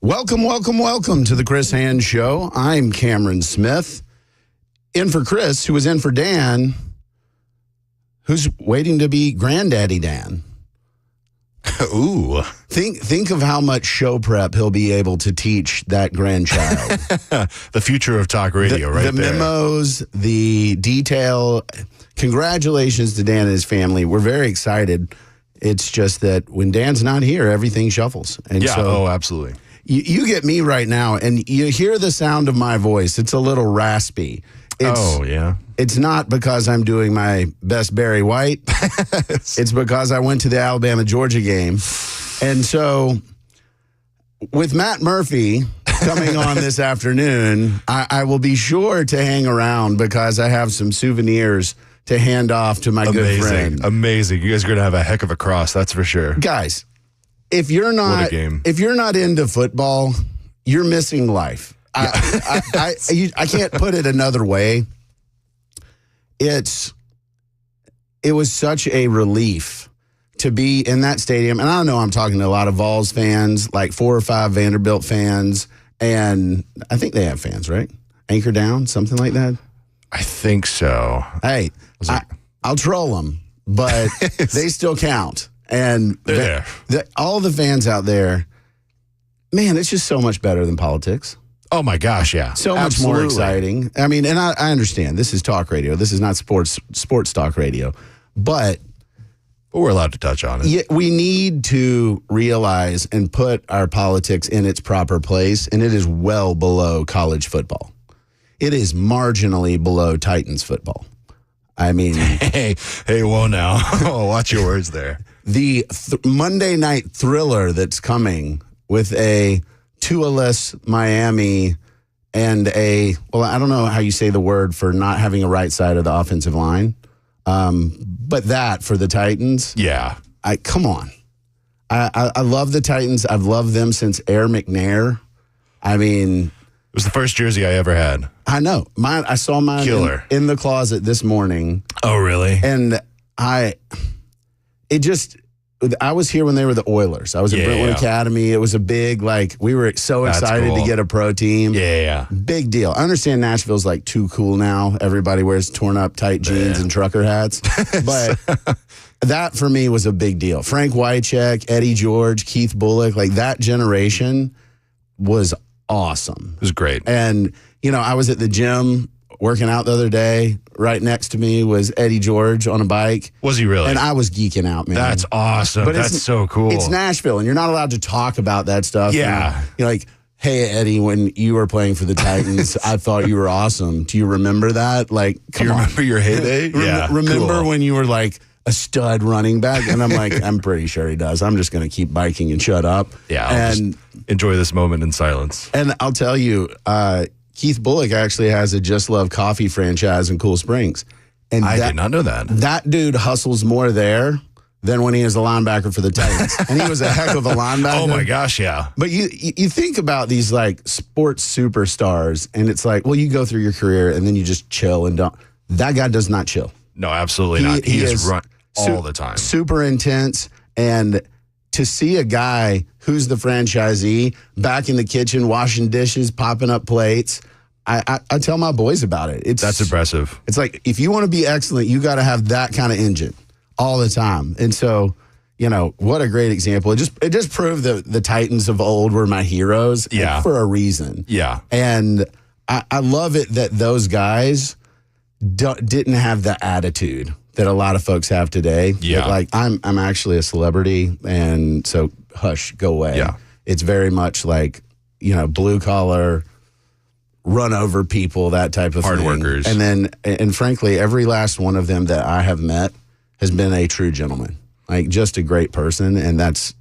Welcome, welcome, welcome to the Chris Hand Show. I'm Cameron Smith. In for Chris, who is in for Dan, who's waiting to be Granddaddy Dan. Ooh. Think of how much show prep he'll be able to teach that grandchild. The future of talk radio, right the there. memos, the detail. Congratulations to Dan and his family. We're very excited. It's just that when Dan's not here, everything shuffles. And Yeah, so absolutely. You get me right now, and you hear the sound of my voice. It's a little raspy. Yeah. It's not because I'm doing my best Barry White. It's because I went to the Alabama-Georgia game. And so with Matt Murphy coming on this afternoon, I will be sure to hang around because I have some souvenirs to hand off to my good friend. Amazing. You guys are going to have a heck of a cross, that's for sure. Guys, if you're not into football, you're missing life. I can't put it another way. It was such a relief to be in that stadium. And I know I'm talking to a lot of Vols fans, like 4 or 5 Vanderbilt fans. And I think they have fans, right? Anchor Down, something like that. I think so. Hey, I'll troll them, but they still count. And they're there. All the fans out there, man, it's just so much better than politics. Oh, my gosh, yeah. So much more exciting. I mean, and I understand this is talk radio. This is not sports talk radio. But we're allowed to touch on it. Yeah, we need to realize and put our politics in its proper place, and it is well below college football. It is marginally below Titans football. I mean... Hey, whoa now. Watch your words there. The Monday night thriller that's coming with a Tua-less Miami and I don't know how you say the word for not having a right side of the offensive line, but that for the Titans. Yeah. Come on. I love the Titans. I've loved them since Air McNair. I mean... It was the first jersey I ever had. I know. I saw mine in the closet this morning. Oh, really? And I was here when they were the Oilers. I was at Brentwood Academy. It was a big, we were so excited to get a pro team. Yeah. Big deal. I understand Nashville's too cool now. Everybody wears torn up tight jeans and trucker hats. But that for me was a big deal. Frank Wycheck, Eddie George, Keith Bullock, that generation was awesome. It was great. And, I was at the gym working out the other day. Right next to me was Eddie George on a bike. Was he really? And I was geeking out, man. That's awesome. But that's so cool. It's Nashville, and you're not allowed to talk about that stuff. Yeah. And you're like, hey, Eddie, when you were playing for the Titans, I thought you were awesome. Do you remember that? Do you remember your heyday? Remember when you were a stud running back? And I'm like, I'm pretty sure he does. I'm just going to keep biking and shut up. Yeah. And enjoy this moment in silence. And I'll tell you, Keith Bullock actually has a Just Love Coffee franchise in Cool Springs. And I did not know that. That dude hustles more there than when he was a linebacker for the Titans. And he was a heck of a linebacker. Oh, my gosh, yeah. But you think about these, sports superstars, and it's you go through your career, and then you just chill and don't. That guy does not chill. No, absolutely not. He is run all the time. Super intense. And to see a guy who's the franchisee back in the kitchen, washing dishes, popping up plates, I tell my boys about it. That's impressive. It's if you want to be excellent, you got to have that kind of engine all the time. And so, what a great example. It just proved that the Titans of old were my heroes for a reason. Yeah. And I love it that those guys didn't have the attitude that a lot of folks have today. Yeah. I'm actually a celebrity, and so hush, go away. Yeah. It's very much blue collar, run over people, that type of hard thing. workers. And frankly, every last one of them that I have met has been a true gentleman, just a great person. And that's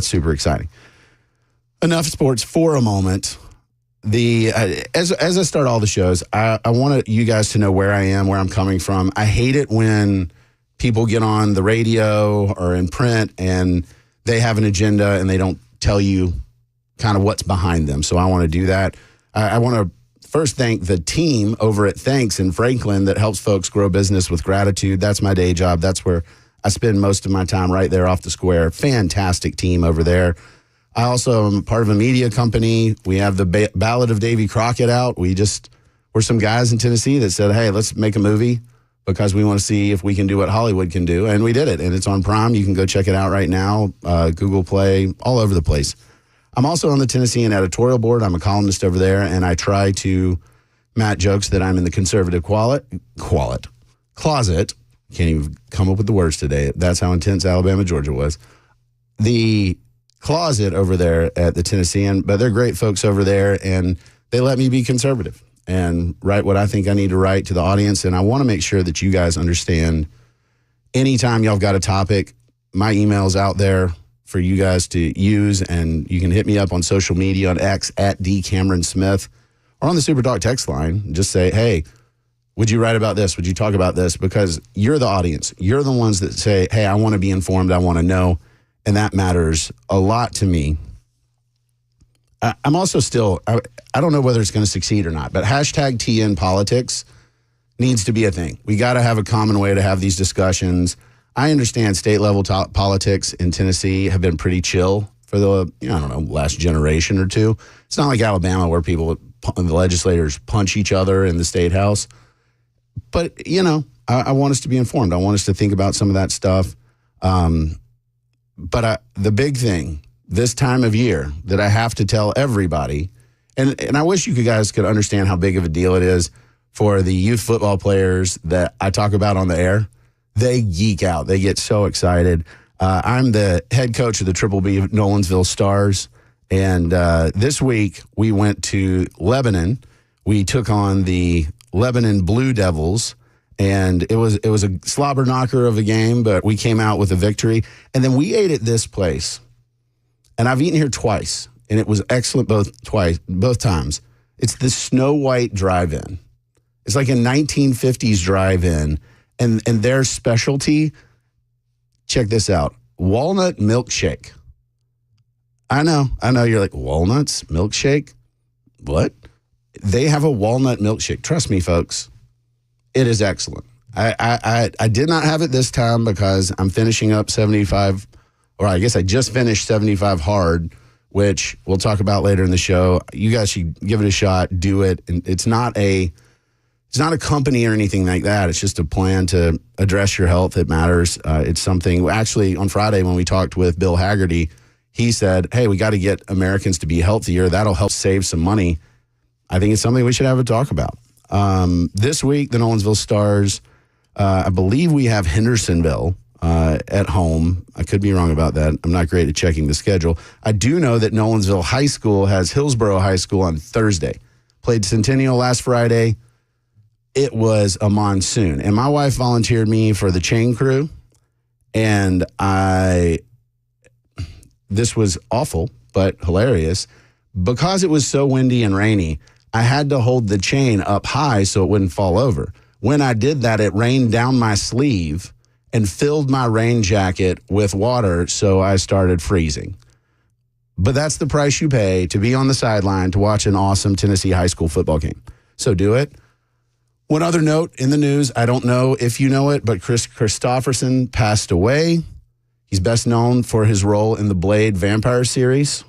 super exciting. Enough sports for a moment. As I start all the shows, I want you guys to know where I am, where I'm coming from. I hate it when people get on the radio or in print and they have an agenda and they don't tell you kind of what's behind them. So I want to do that. I want to first thank the team over at Thanks in Franklin that helps folks grow business with gratitude. That's my day job. That's where I spend most of my time, right there off the square. Fantastic team over there. I also am part of a media company. We have the Ballad of Davy Crockett out. We're some guys in Tennessee that said, hey, let's make a movie because we want to see if we can do what Hollywood can do. And we did it. And it's on Prime. You can go check it out right now. Google Play, all over the place. I'm also on the Tennessean editorial board. I'm a columnist over there. And I try to Matt jokes that I'm in the conservative closet. Can't even come up with the words today. That's how intense Alabama, Georgia was. The closet over there at the Tennessean, but they're great folks over there, and they let me be conservative and write what I think I need to write to the audience. And I want to make sure that you guys understand anytime y'all got a topic, my email's out there for you guys to use, and you can hit me up on social media on X at @DCameronSmith or on the Super Talk text line. Just say, hey, would you write about this? Would you talk about this? Because you're the audience. You're the ones that say, hey, I want to be informed. I want to know. And that matters a lot to me. I'm also still, I don't know whether it's going to succeed or not, but hashtag TN politics needs to be a thing. We got to have a common way to have these discussions. I understand state level politics in Tennessee have been pretty chill for the, last generation or two. It's not like Alabama where the legislators punch each other in the state house. But, I want us to be informed. I want us to think about some of that stuff. But the big thing this time of year that I have to tell everybody, and I wish you guys could understand how big of a deal it is for the youth football players that I talk about on the air. They geek out. They get so excited. I'm the head coach of the Triple B Nolensville Stars. And this week we went to Lebanon. We took on the Lebanon Blue Devils. And it was a slobber knocker of a game, but we came out with a victory. And then we ate at this place. And I've eaten here twice, and it was excellent both times. It's the Snow White Drive-In. It's like a 1950s drive-in, and their specialty, check this out, walnut milkshake. I know, you're like, walnuts, milkshake? What? They have a walnut milkshake. Trust me, folks. It is excellent. I did not have it this time because I'm finishing up 75, or I guess I just finished 75 hard, which we'll talk about later in the show. You guys should give it a shot, do it. And it's not a company or anything like that. It's just a plan to address your health. It matters. It's something, actually on Friday when we talked with Bill Haggerty, he said, hey, we got to get Americans to be healthier. That'll help save some money. I think it's something we should have a talk about. This week, the Nolensville Stars, I believe we have Hendersonville at home. I could be wrong about that. I'm not great at checking the schedule. I do know that Nolensville High School has Hillsborough High School on Thursday. Played Centennial last Friday. It was a monsoon. And my wife volunteered me for the chain crew. And this was awful, but hilarious. Because it was so windy and rainy, I had to hold the chain up high so it wouldn't fall over. When I did that, it rained down my sleeve and filled my rain jacket with water, so I started freezing. But that's the price you pay to be on the sideline to watch an awesome Tennessee high school football game. So do it. One other note in the news, I don't know if you know it, but Chris Christopherson passed away. He's best known for his role in the Blade vampire series.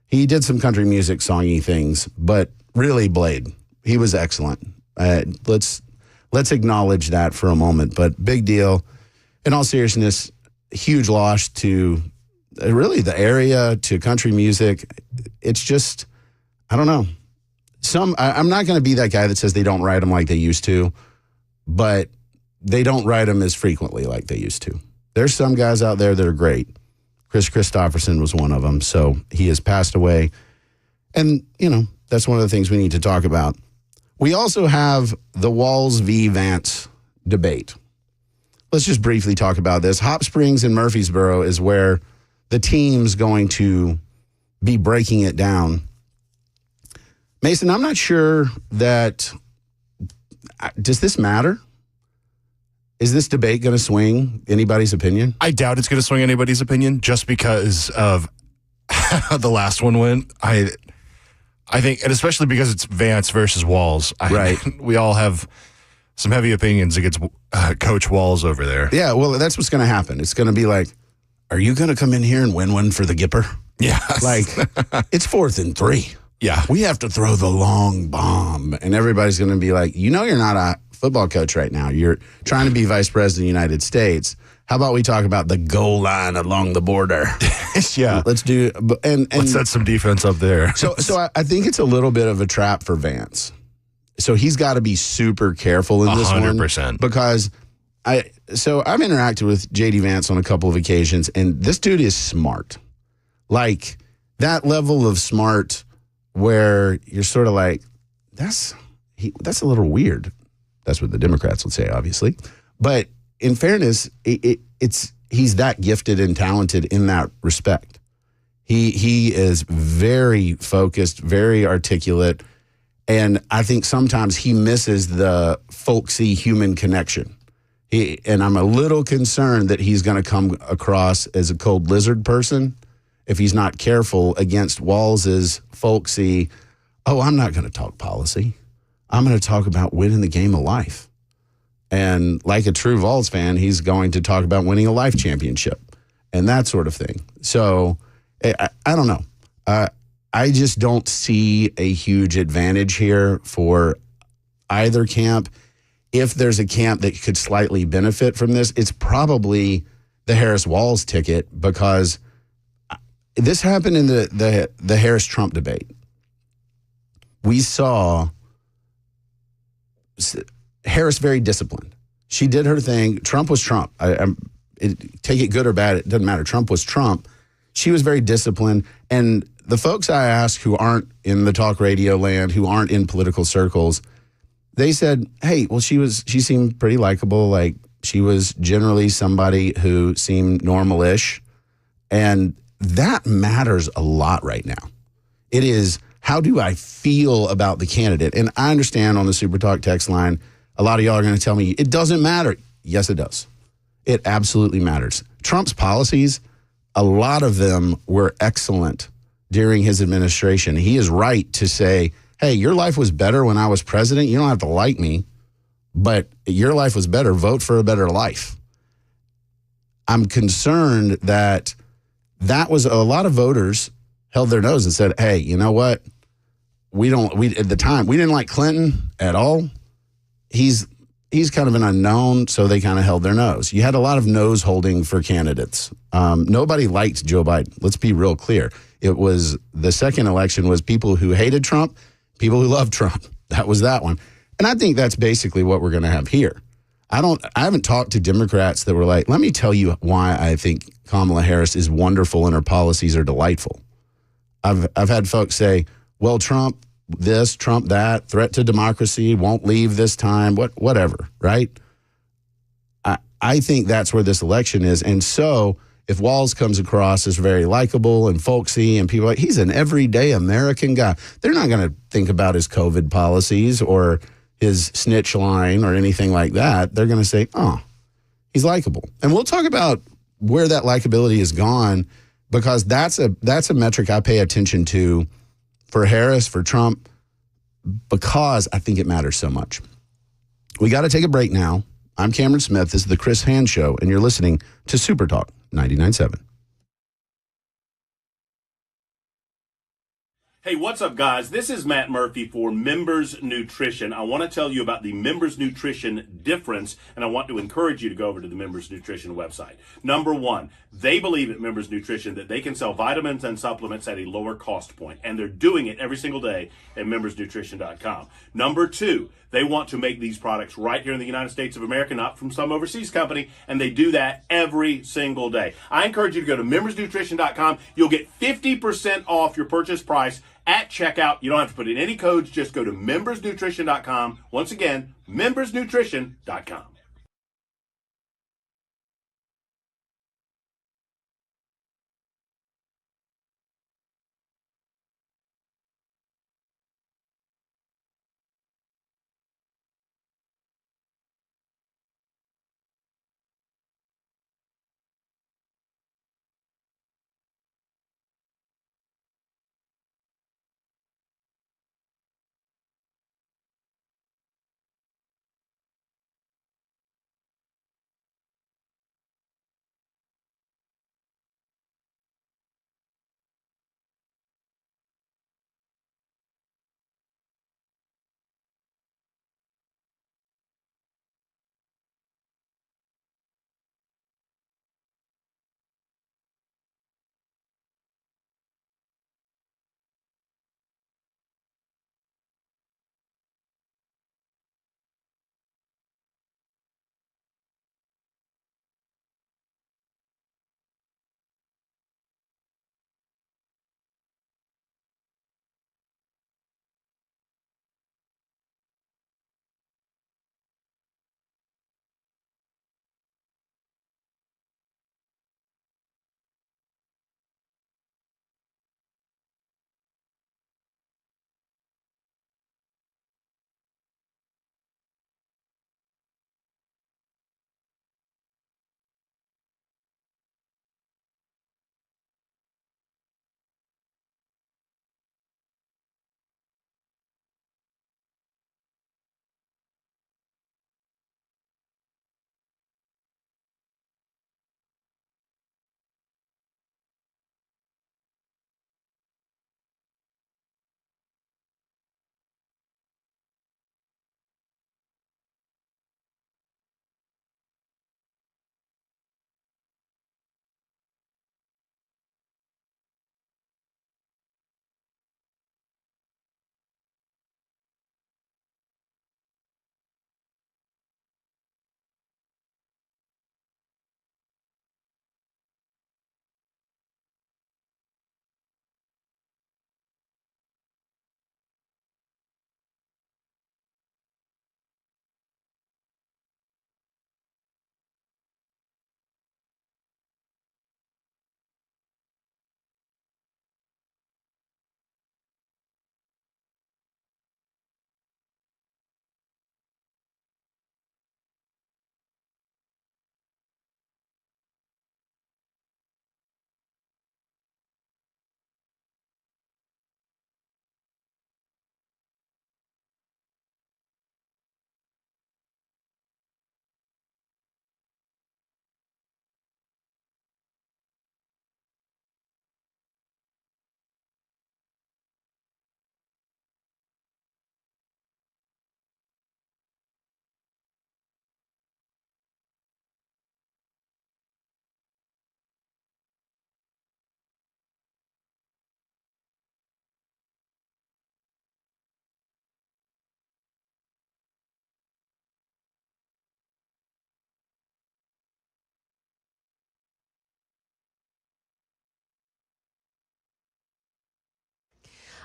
He did some country music songy things, but really Blade. He was excellent. Let's acknowledge that for a moment, but big deal. In all seriousness, huge loss to really the area, to country music. It's just, I don't know. I'm not going to be that guy that says they don't write them like they used to, but they don't write them as frequently like they used to. There's some guys out there that are great. Chris Christopherson was one of them, so he has passed away. And, that's one of the things we need to talk about. We also have the Walls v. Vance debate. Let's just briefly talk about this. Hop Springs and Murfreesboro is where the team's going to be breaking it down. Mason, I'm not sure that, does this matter? Is this debate going to swing anybody's opinion? I doubt it's going to swing anybody's opinion just because of how the last one went. I think, and especially because it's Vance versus Walls. Right. We all have some heavy opinions against Coach Walls over there. Yeah, well, that's what's going to happen. It's going to be like, are you going to come in here and win one for the Gipper? Yeah. Like, it's 4th and 3. Yeah. We have to throw the long bomb. And everybody's going to be like, you're not a football coach right now. You're trying to be vice president of the United States. How about we talk about the goal line along the border? Yeah. Let's do and Let's set some defense up there. So I think it's a little bit of a trap for Vance. So he's got to be super careful in this 100%. one because I've interacted with JD Vance on a couple of occasions, and this dude is smart. Like that level of smart where you're sort of like, that's a little weird. That's what the Democrats would say, obviously. But in fairness, he's that gifted and talented in that respect. He is very focused, very articulate, and I think sometimes he misses the folksy human connection. And I'm a little concerned that he's going to come across as a cold lizard person if he's not careful against Walls's folksy, I'm not going to talk policy. I'm going to talk about winning the game of life. And like a true Vols fan, he's going to talk about winning a life championship and that sort of thing. So I don't know. I just don't see a huge advantage here for either camp. If there's a camp that could slightly benefit from this, it's probably the Harris-Walz ticket because this happened in the Harris-Trump debate. We saw Harris very disciplined. She did her thing. Trump was Trump. Take it good or bad, it doesn't matter. Trump was Trump. She was very disciplined. And the folks I asked who aren't in the talk radio land, who aren't in political circles, they said, hey, well, she seemed pretty likable. Like she was generally somebody who seemed normal-ish. And that matters a lot right now. It is, how do I feel about the candidate? And I understand on the Super Talk text line, a lot of y'all are going to tell me it doesn't matter. Yes, it does. It absolutely matters. Trump's policies, a lot of them were excellent during his administration. He is right to say, hey, your life was better when I was president. You don't have to like me, but your life was better. Vote for a better life. I'm concerned that was a lot of voters held their nose and said, hey, you know what? At the time, we didn't like Clinton at all. He's kind of an unknown, so they kind of held their nose. You had a lot of nose holding for candidates. Nobody liked Joe Biden. Let's be real clear. It was the second election was people who hated Trump, people who loved Trump. That was that one. And I think that's basically what we're going to have here. I haven't talked to Democrats that were like, let me tell you why I think Kamala Harris is wonderful and her policies are delightful. I've had folks say, well, Trump this, Trump that, threat to democracy, won't leave this time, whatever, right? I think that's where this election is. And so if Walz comes across as very likable and folksy and people are like, he's an everyday American guy, they're not going to think about his COVID policies or his snitch line or anything like that. They're going to say, oh, he's likable. And we'll talk about where that likability has gone because that's a metric I pay attention to for Harris, for Trump, because I think it matters so much. We got to take a break now. I'm Cameron Smith. This is the Chris Hand Show, and you're listening to Super Talk 99.7. Hey, what's up, guys? This is Matt Murphy for Members Nutrition. I want to tell you about the Members Nutrition difference, and I want to encourage you to go over to the Members Nutrition website. Number one, they believe at Members Nutrition that they can sell vitamins and supplements at a lower cost point, and they're doing it every single day at membersnutrition.com. Number two, they want to make these products right here in the United States of America, not from some overseas company, and they do that every single day. I encourage you to go to membersnutrition.com. You'll get 50% off your purchase price at checkout. You don't have to put in any codes. Just go to membersnutrition.com. Once again, membersnutrition.com.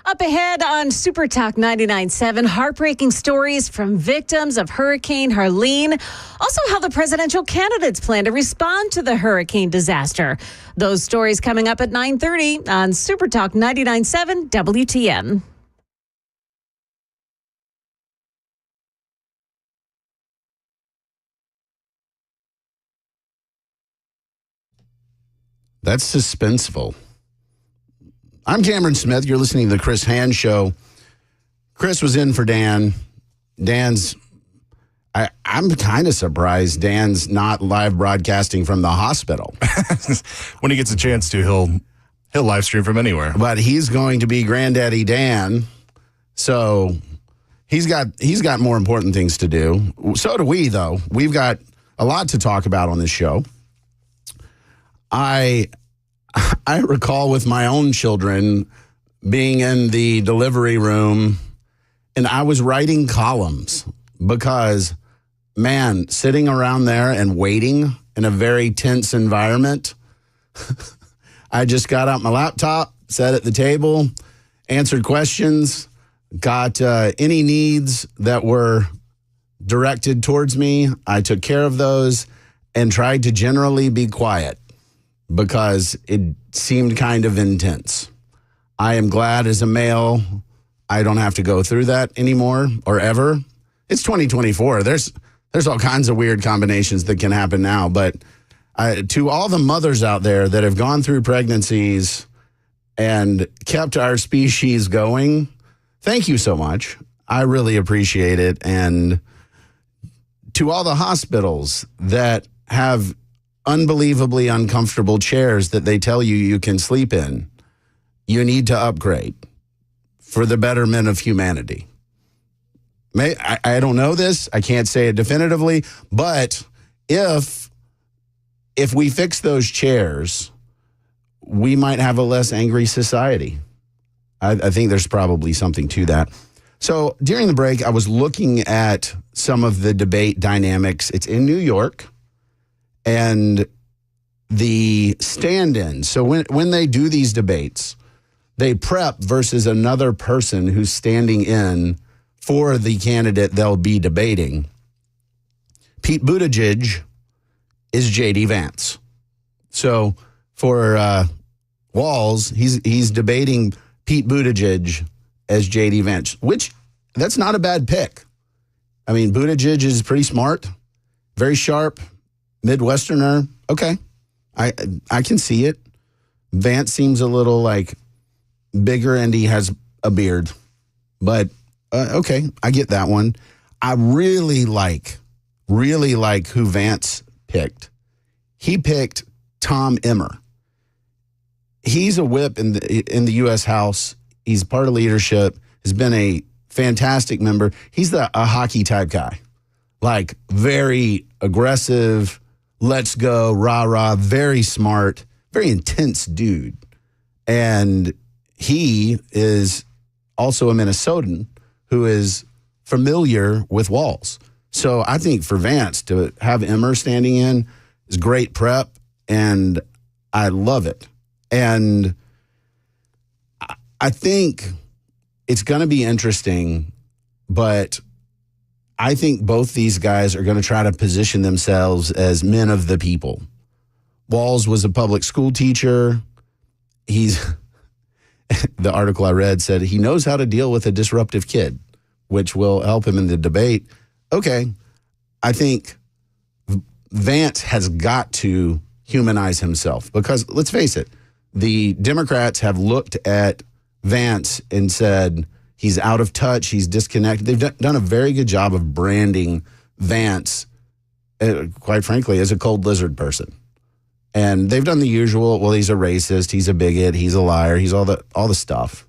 Up ahead on Super Talk 99.7, heartbreaking stories from victims of Hurricane Harleen. Also, how the presidential candidates plan to respond to the hurricane disaster. Those stories coming up at 9:30 on Super Talk 99.7 WTN. That's suspenseful. I'm Cameron Smith. You're listening to the Chris Hand Show. Chris was in for Dan. I'm kind of surprised Dan's not live broadcasting from the hospital. When he gets a chance to, he'll live stream from anywhere. But he's going to be Granddaddy Dan, so he's got more important things to do. So do we, though. We've got a lot to talk about on this show. I recall with my own children being in the delivery room, and I was writing columns because, man, sitting around there and waiting in a very tense environment, I just got out my laptop, sat at the table, answered questions, got any needs that were directed towards me. I took care of those and tried to generally be quiet, because it seemed kind of intense. I am glad as a male I don't have to go through that anymore or ever. It's 2024. There's all kinds of weird combinations that can happen now. But to all the mothers out there that have gone through pregnancies and kept our species going, thank you so much. I really appreciate it. And to all the hospitals that have unbelievably uncomfortable chairs that they tell you can sleep in, you need to upgrade for the betterment of humanity. I don't know this. I can't say it definitively, but if we fix those chairs, we might have a less angry society. I think there's probably something to that. So during the break, I was looking at some of the debate dynamics. It's in New York. And the stand-ins, so when they do these debates, they prep versus another person who's standing in for the candidate they'll be debating. Pete Buttigieg is J.D. Vance. So for Walls, he's debating Pete Buttigieg as J.D. Vance, which that's not a bad pick. I mean, Buttigieg is pretty smart, very sharp, Midwesterner, okay. I can see it. Vance seems a little like bigger and he has a beard. But, okay, I get that one. I really like who Vance picked. He picked Tom Emmer. He's a whip in the U.S. House. He's part of leadership, has been a fantastic member. He's a hockey type guy, like very aggressive, let's go, rah-rah, very smart, very intense dude. And he is also a Minnesotan who is familiar with Walls. So I think for Vance to have Emmer standing in is great prep, and I love it. And I think it's going to be interesting, but I think both these guys are going to try to position themselves as men of the people. Walls was a public school teacher. The article I read said he knows how to deal with a disruptive kid, which will help him in the debate. Okay, I think Vance has got to humanize himself because, let's face it, the Democrats have looked at Vance and said, he's out of touch. He's disconnected. They've done a very good job of branding Vance, quite frankly, as a cold lizard person. And they've done the usual, well, he's a racist, he's a bigot, he's a liar, he's all the stuff.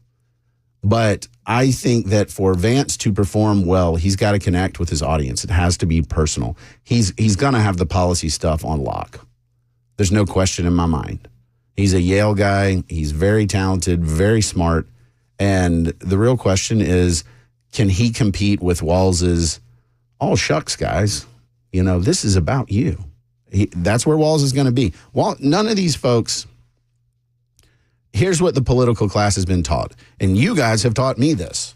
But I think that for Vance to perform well, he's got to connect with his audience. It has to be personal. He's going to have the policy stuff on lock. There's no question in my mind. He's a Yale guy. He's very talented, very smart. And the real question is, can he compete with Walls's, oh, shucks, guys, this is about you. That's where Walls is going to be. None of these folks, here's what the political class has been taught. And you guys have taught me this,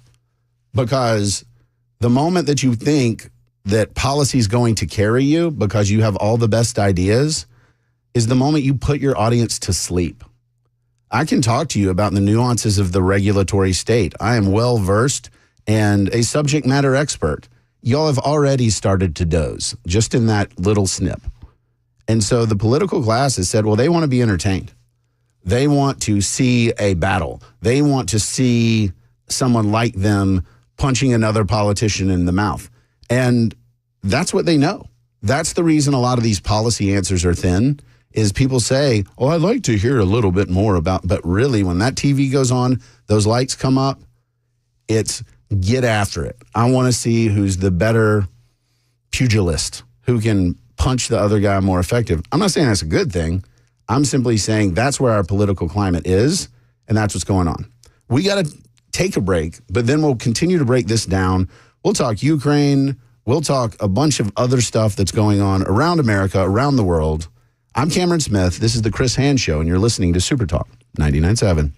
because the moment that you think that policy is going to carry you because you have all the best ideas is the moment you put your audience to sleep. I can talk to you about the nuances of the regulatory state. I am well versed and a subject matter expert. Y'all have already started to doze just in that little snip. And so the political class has said, well, they want to be entertained. They want to see a battle. They want to see someone like them punching another politician in the mouth. And that's what they know. That's the reason a lot of these policy answers are thin, is people say, oh, I'd like to hear a little bit more about, but really when that TV goes on, those lights come up, it's get after it. I want to see who's the better pugilist, who can punch the other guy more effective. I'm not saying that's a good thing. I'm simply saying that's where our political climate is, and that's what's going on. We got to take a break, but then we'll continue to break this down. We'll talk Ukraine. We'll talk a bunch of other stuff that's going on around America, around the world. I'm Cameron Smith. This is the Chris Hand Show, and you're listening to Super Talk 99.7.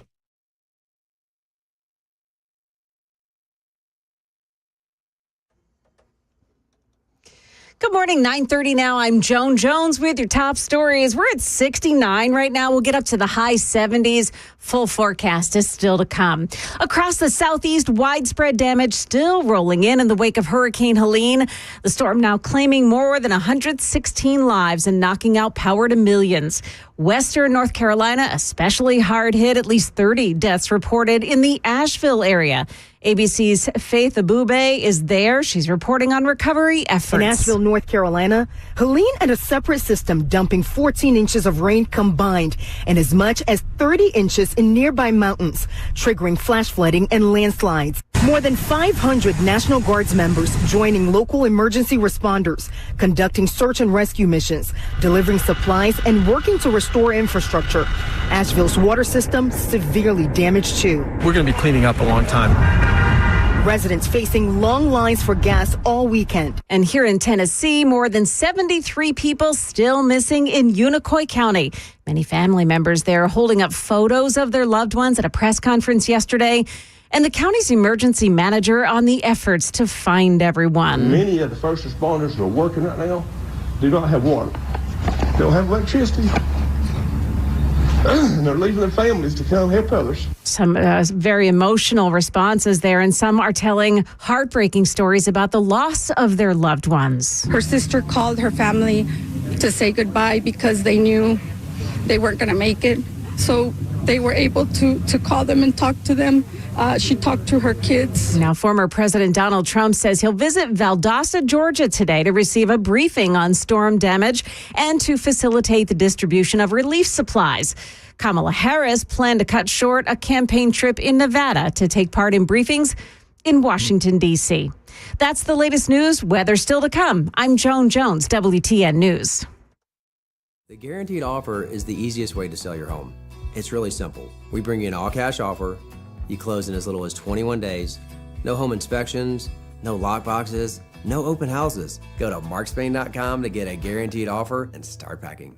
Good morning, 9:30 now. I'm Joan Jones with your top stories. We're at 69 right now. We'll get up to the high 70s. Full forecast is still to come. Across the southeast, widespread damage still rolling in the wake of Hurricane Helene. The storm now claiming more than 116 lives and knocking out power to millions. Western North Carolina, especially hard hit, at least 30 deaths reported in the Asheville area. ABC's Faith Abube is there. She's reporting on recovery efforts. In Asheville, North Carolina, Helene and a separate system dumping 14 inches of rain combined and as much as 30 inches in nearby mountains, triggering flash flooding and landslides. More than 500 National Guards members joining local emergency responders, conducting search and rescue missions, delivering supplies, and working to restore infrastructure. Asheville's water system severely damaged too. We're going to be cleaning up a long time. Residents facing long lines for gas all weekend. And here in Tennessee, more than 73 people still missing in Unicoi County. Many family members there holding up photos of their loved ones at a press conference yesterday. And the county's emergency manager on the efforts to find everyone. Many of the first responders who are working right now do not have water, don't have electricity, and they're leaving their families to come help others. Some very emotional responses there, and some are telling heartbreaking stories about the loss of their loved ones. Her sister called her family to say goodbye because they knew they weren't going to make it. So they were able to call them and talk to them. She talked to her kids. Now, former President Donald Trump says he'll visit Valdosta, Georgia today to receive a briefing on storm damage and to facilitate the distribution of relief supplies. Kamala Harris planned to cut short a campaign trip in Nevada to take part in briefings in Washington, D.C. That's the latest news. Weather still to come. I'm Joan Jones, WTN News. The guaranteed offer is the easiest way to sell your home. It's really simple. We bring you an all-cash offer. You close in as little as 21 days. No home inspections, no lock boxes, no open houses. Go to markspain.com to get a guaranteed offer and start packing.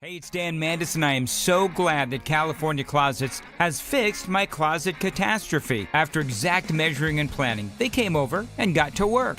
Hey, it's Dan Mandis, and I am so glad that California Closets has fixed my closet catastrophe. After exact measuring and planning, they came over and got to work.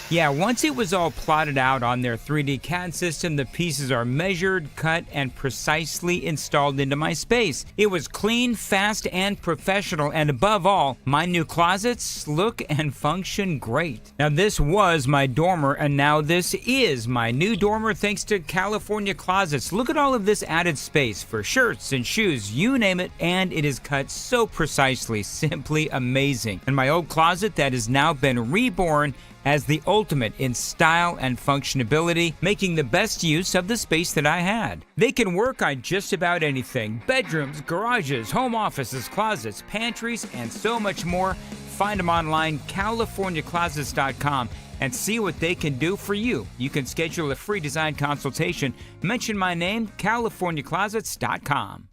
Yeah, once it was all plotted out on their 3D CAD system, the pieces are measured, cut, and precisely installed into my space. It was clean, fast, and professional, and above all, my new closets look and function great. Now, this was my dormer, and now this is my new dormer thanks to California Closets. Look at all of this added space for shirts and shoes, you name it, and it is cut so precisely, simply amazing. And my old closet that has now been reborn as the ultimate in style and functionality, making the best use of the space that I had. They can work on just about anything: bedrooms, garages, home offices, closets, pantries, and so much more. Find them online, CaliforniaClosets.com, and see what they can do for you. You can schedule a free design consultation. Mention my name, CaliforniaClosets.com.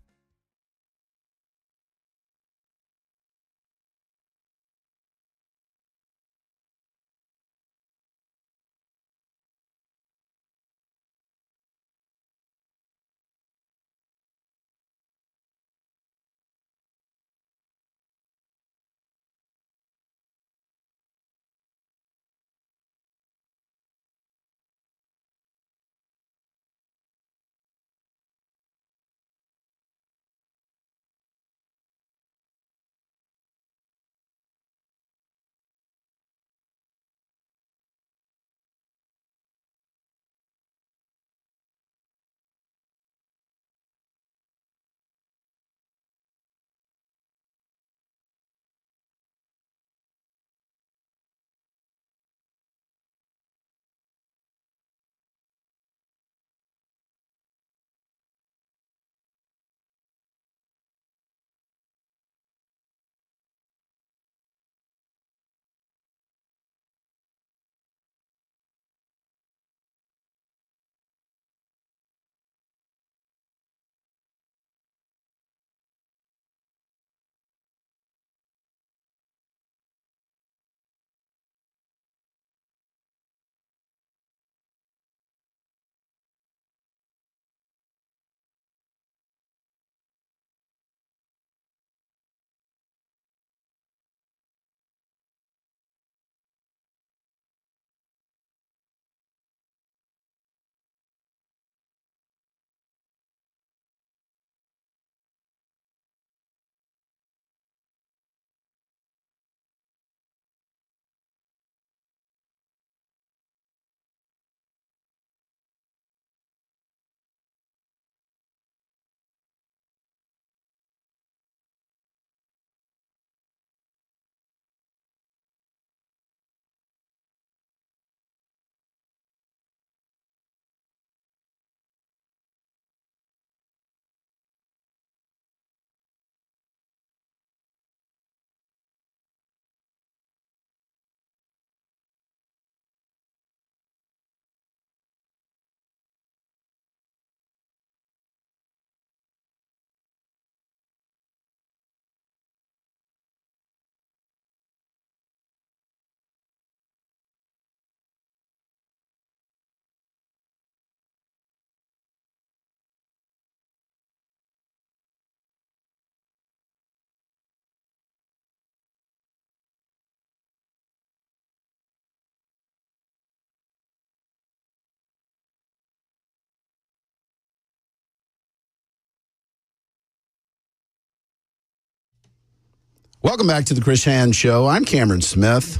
Welcome back to the Chris Hand Show. I'm Cameron Smith,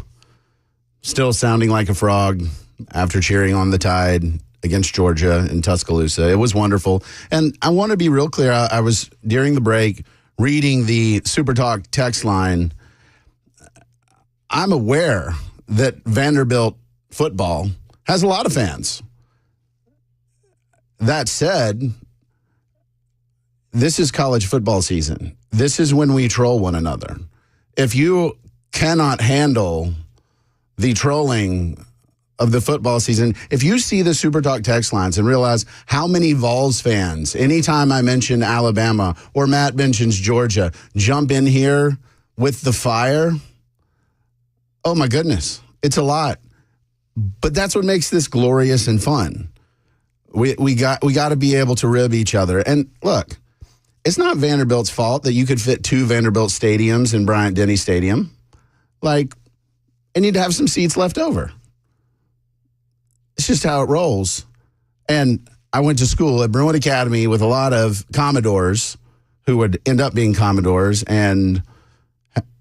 still sounding like a frog after cheering on the Tide against Georgia in Tuscaloosa. It was wonderful. And I want to be real clear. I was, during the break, reading the Super Talk text line. I'm aware that Vanderbilt football has a lot of fans. That said, this is college football season. This is when we troll one another. If you cannot handle the trolling of the football season, if you see the Super Talk text lines and realize how many Vols fans, anytime I mention Alabama or Matt mentions Georgia, jump in here with the fire, oh my goodness, it's a lot. But that's what makes this glorious and fun. We got to be able to rib each other. And look, it's not Vanderbilt's fault that you could fit 2 Vanderbilt stadiums in Bryant-Denny Stadium. Like, and you'd have some seats left over. It's just how it rolls. And I went to school at Bruin Academy with a lot of Commodores who would end up being Commodores and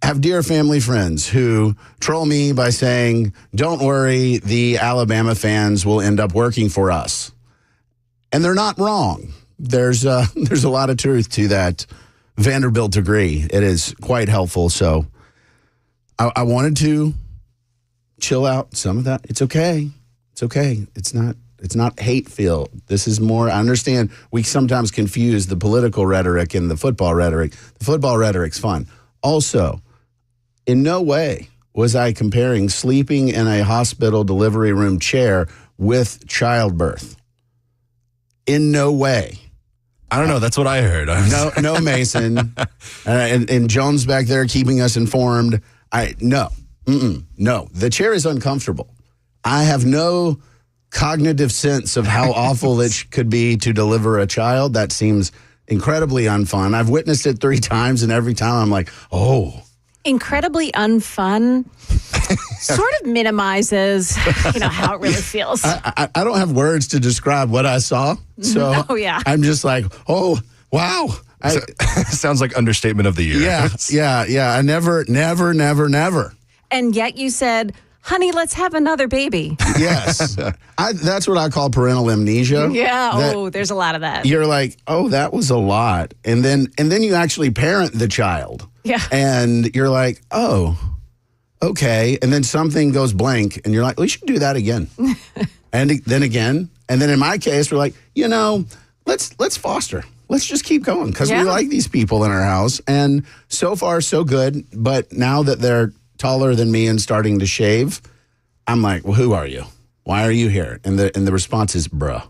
have dear family friends who troll me by saying, don't worry, the Alabama fans will end up working for us. And they're not wrong. There's a lot of truth to that Vanderbilt degree. It is quite helpful. So I wanted to chill out some of that. It's okay. It's okay. It's not hate-filled. This is more, I understand we sometimes confuse the political rhetoric and the football rhetoric. The football rhetoric's fun. Also, in no way was I comparing sleeping in a hospital delivery room chair with childbirth. In no way. I don't know. That's what I heard. No, Mason. And Jones back there keeping us informed. No. The chair is uncomfortable. I have no cognitive sense of how awful it could be to deliver a child. That seems incredibly unfun. I've witnessed it 3 times, and every time I'm like, oh. Incredibly unfun sort of minimizes, how it really feels. I don't have words to describe what I saw. So I'm just like, oh, wow. Sounds like understatement of the year. Yeah. I never. And yet you said, honey, let's have another baby. Yes. That's what I call parental amnesia. Yeah. There's a lot of that. You're like, oh, that was a lot. And then you actually parent the child. Yeah. And you're like, oh, okay. And then something goes blank and you're like, we should do that again. And then again. And then in my case, we're like, let's foster. Let's just keep going because we like these people in our house. And so far, so good. But now that they're taller than me and starting to shave, I'm like, well, who are you? Why are you here? And the response is, bruh.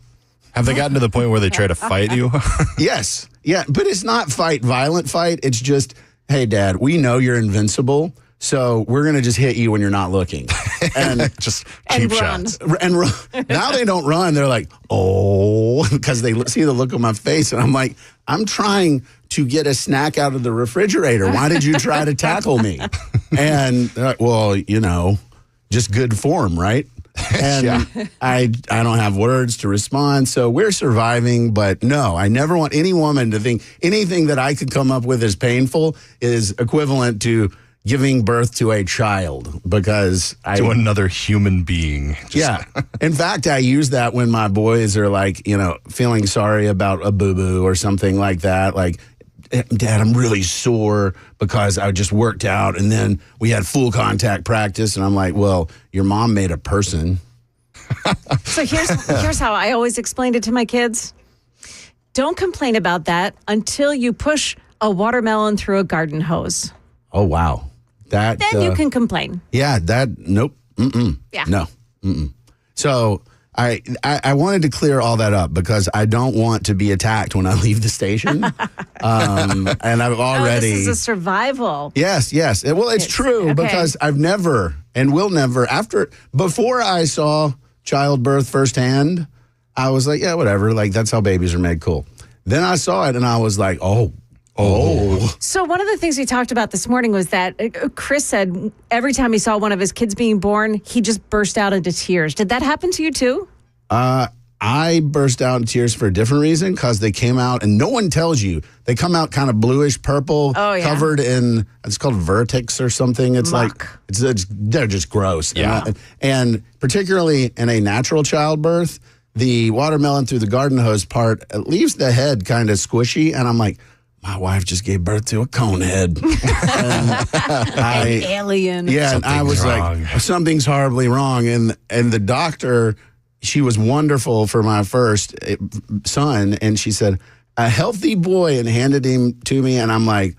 Have they gotten to the point where they try to fight you? Yes. Yeah. But it's not violent fight. It's just, hey, Dad, we know you're invincible, so we're going to just hit you when you're not looking. And just cheap shots. And run. Now they don't run. They're like, oh, because they see the look on my face. And I'm like, I'm trying to get a snack out of the refrigerator. Why did you try to tackle me? And they're like, well, just good form, right? And I don't have words to respond. So we're surviving. But no, I never want any woman to think anything that I could come up with as painful is equivalent to giving birth to a child because to another human being. In fact, I use that when my boys are like, feeling sorry about a boo-boo or something like that. Like, Dad, I'm really sore because I just worked out and then we had full contact practice. And I'm like, well, your mom made a person. So here's how I always explained it to my kids. Don't complain about that until you push a watermelon through a garden hose. Oh, wow. Then you can complain. Yeah, nope. Yeah. No. So I wanted to clear all that up because I don't want to be attacked when I leave the station. And I've already. This is a survival. Yes. Well, it's true because I've never and will never before I saw childbirth firsthand, I was like, yeah, whatever. Like, that's how babies are made. Cool. Then I saw it and I was like, oh. So one of the things we talked about this morning was that Chris said every time he saw one of his kids being born, he just burst out into tears. Did that happen to you too? I burst out in tears for a different reason because they came out and no one tells you. They come out kind of bluish purple, covered in, it's called vertex or something. It's muck. Like, they're just gross. Yeah. And particularly in a natural childbirth, the watermelon through the garden hose part leaves the head kind of squishy. And I'm like, my wife just gave birth to a cone head. An alien. Yeah, and I was wrong. like, something's horribly wrong. And the doctor, she was wonderful for my first son. And she said, a healthy boy, and handed him to me. And I'm like,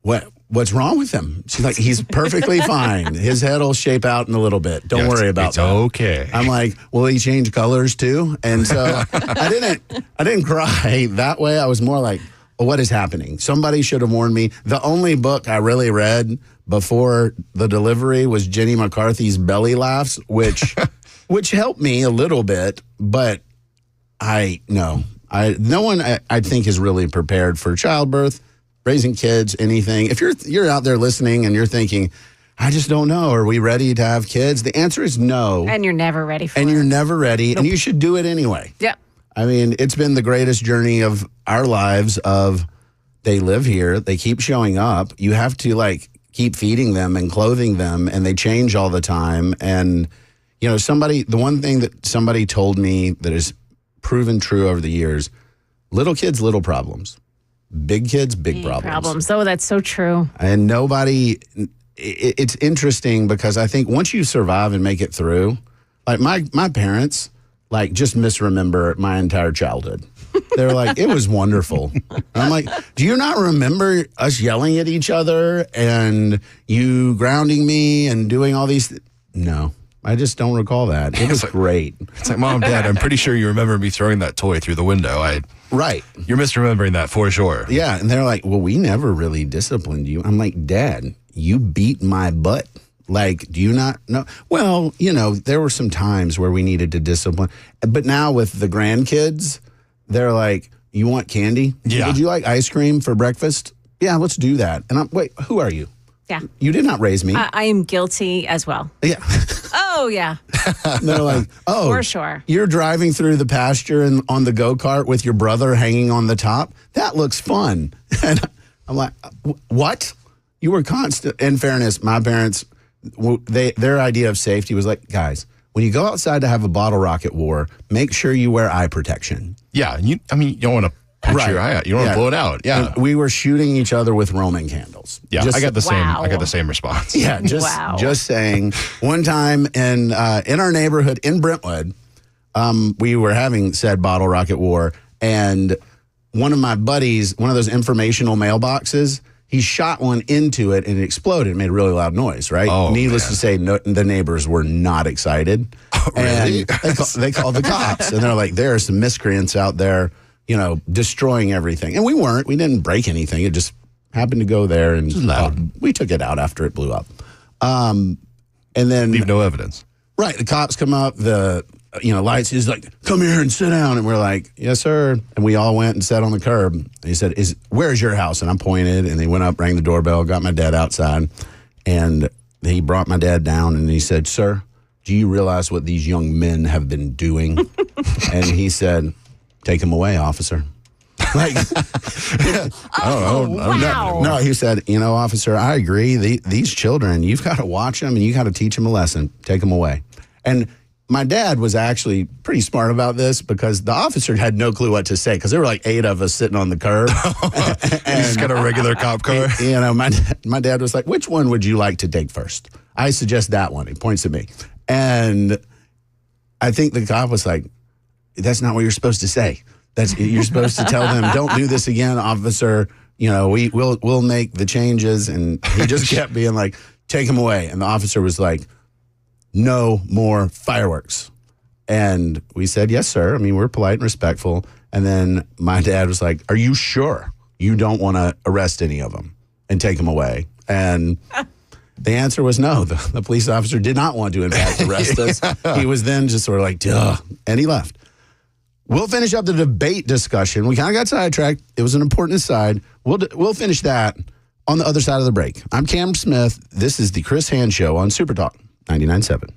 what's wrong with him? She's like, he's perfectly fine. His head will shape out in a little bit. Don't worry about that. It's okay. I'm like, will he change colors too? And so I didn't cry that way. I was more like, what is happening? Somebody should have warned me. The only book I really read before the delivery was Jenny McCarthy's belly laughs, which helped me a little bit, but no one I think is really prepared for childbirth, raising kids, anything. If you're out there listening and you're thinking, I just don't know, are we ready to have kids? The answer is no. And you're never ready for it. And you're never ready, and you should do it anyway. Yep. I mean, it's been the greatest journey of our lives of they live here, they keep showing up. You have to keep feeding them and clothing them, and they change all the time. And, the one thing that somebody told me that is proven true over the years, little kids, little problems. Big kids, big problems. Oh, that's so true. And it's interesting because I think once you survive and make it through, like my parents, just misremember my entire childhood. They're like, it was wonderful. And I'm like, do you not remember us yelling at each other and you grounding me and doing all these? No, I just don't recall that. It was great. It's like, Mom, Dad, I'm pretty sure you remember me throwing that toy through the window. Right. You're misremembering that for sure. Yeah. And they're like, well, we never really disciplined you. I'm like, Dad, you beat my butt. Do you not know? Well, there were some times where we needed to discipline. But now with the grandkids, they're like, you want candy? Yeah. Would you like ice cream for breakfast? Yeah, let's do that. And wait, who are you? Yeah. You did not raise me. I am guilty as well. Yeah. Oh, yeah. And they're like, oh. For sure. You're driving through the pasture and on the go-kart with your brother hanging on the top? That looks fun. And I'm like, what? You were constant. In fairness, my parents, their idea of safety was like, guys, when you go outside to have a bottle rocket war, make sure you wear eye protection. Yeah. You don't want to punch your eye out. You don't want to blow it out. Yeah. And we were shooting each other with Roman candles. Yeah. I got the same response. Yeah. Just saying. One time in our neighborhood in Brentwood, we were having said bottle rocket war, and one of my buddies, one of those informational mailboxes, he shot one into it and it exploded. It made a really loud noise, right? Oh, Needless to say, the neighbors were not excited. Oh, really? And they called the cops. And they're like, there are some miscreants out there, destroying everything. And we weren't. We didn't break anything. It just happened to go there. And we took it out after it blew up. And then... Leave no evidence. Right. The cops come up, lights, he's like, come here and sit down. And we're like, yes, sir. And we all went and sat on the curb. And he said, where's your house? And I pointed, and they went up, rang the doorbell, got my dad outside. And he brought my dad down, and he said, sir, do you realize what these young men have been doing? And he said, take them away, officer. Wow. No, he said, officer, I agree. These children, you've got to watch them and you got to teach them a lesson. Take them away. And my dad was actually pretty smart about this because the officer had no clue what to say because there were 8 of us sitting on the curb. And he's got a regular cop car. My dad was like, which one would you like to take first? I suggest that one. He points at me. And I think the cop was like, that's not what you're supposed to say. You're supposed to tell them, don't do this again, officer. We'll make the changes. And he just kept being like, take him away. And the officer was like, no more fireworks. And we said, yes, sir. I mean, we're polite and respectful. And then my dad was like, are you sure you don't want to arrest any of them and take them away? And the answer was no. The police officer did not want to, in fact, arrest us. He was then just sort of like, duh, and he left. We'll finish up the debate discussion. We kind of got sidetracked. It was an important aside. We'll finish that on the other side of the break. I'm Cam Smith. This is the Chris Hand Show on Super Talk 99.7.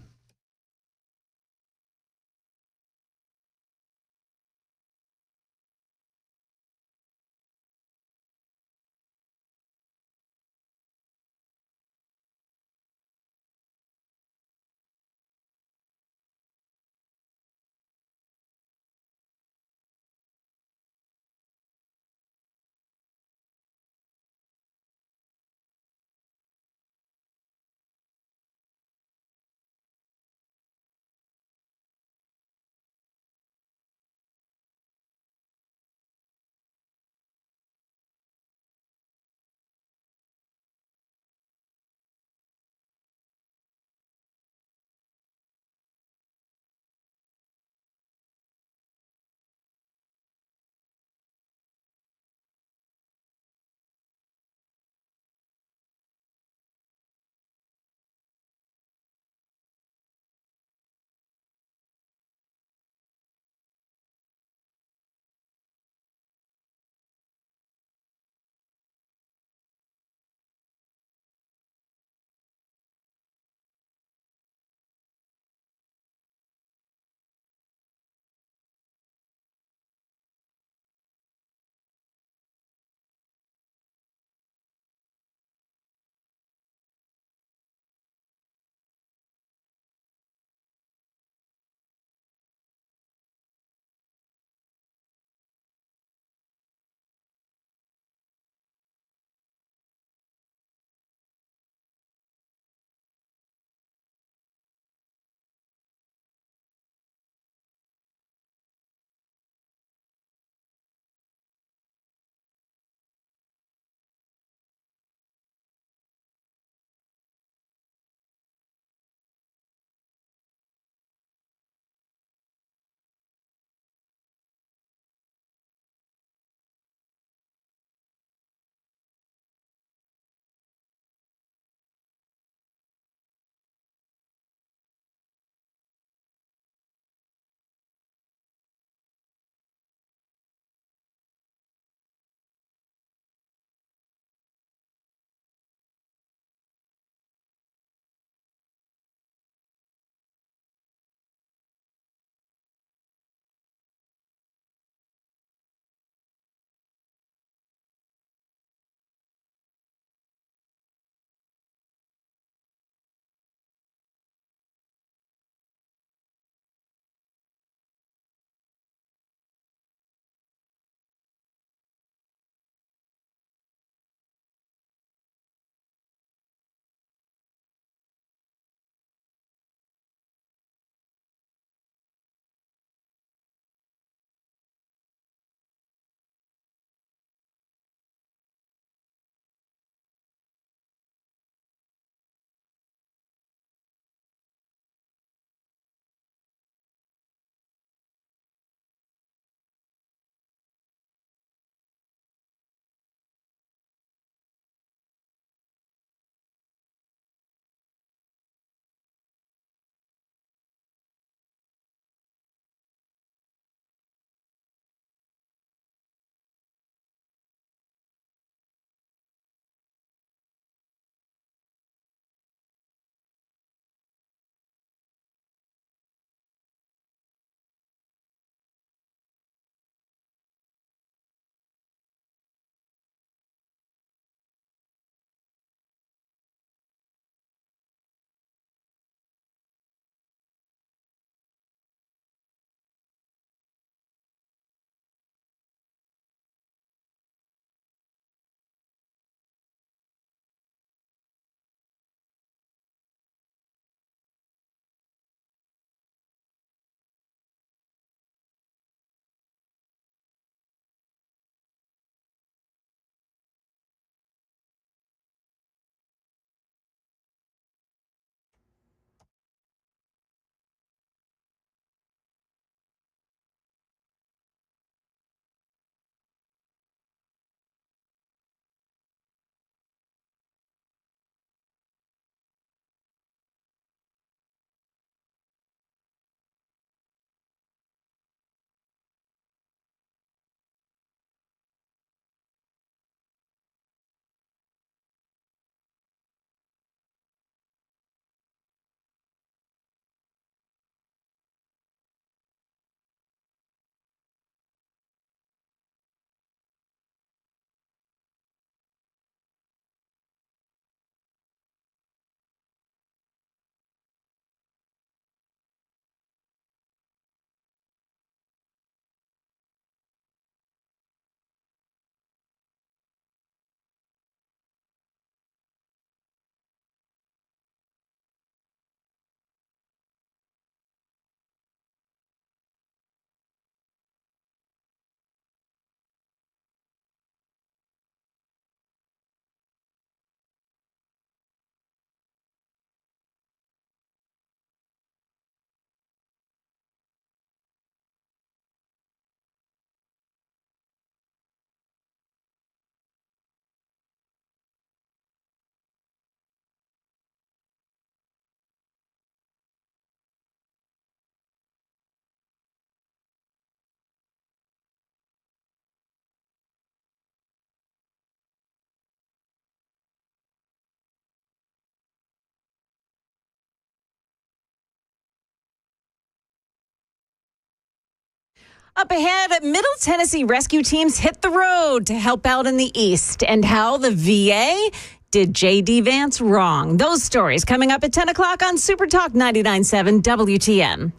Up ahead, Middle Tennessee rescue teams hit the road to help out in the East, and how the VA did J.D. Vance wrong. Those stories coming up at 10 o'clock on Super Talk 99.7 WTN.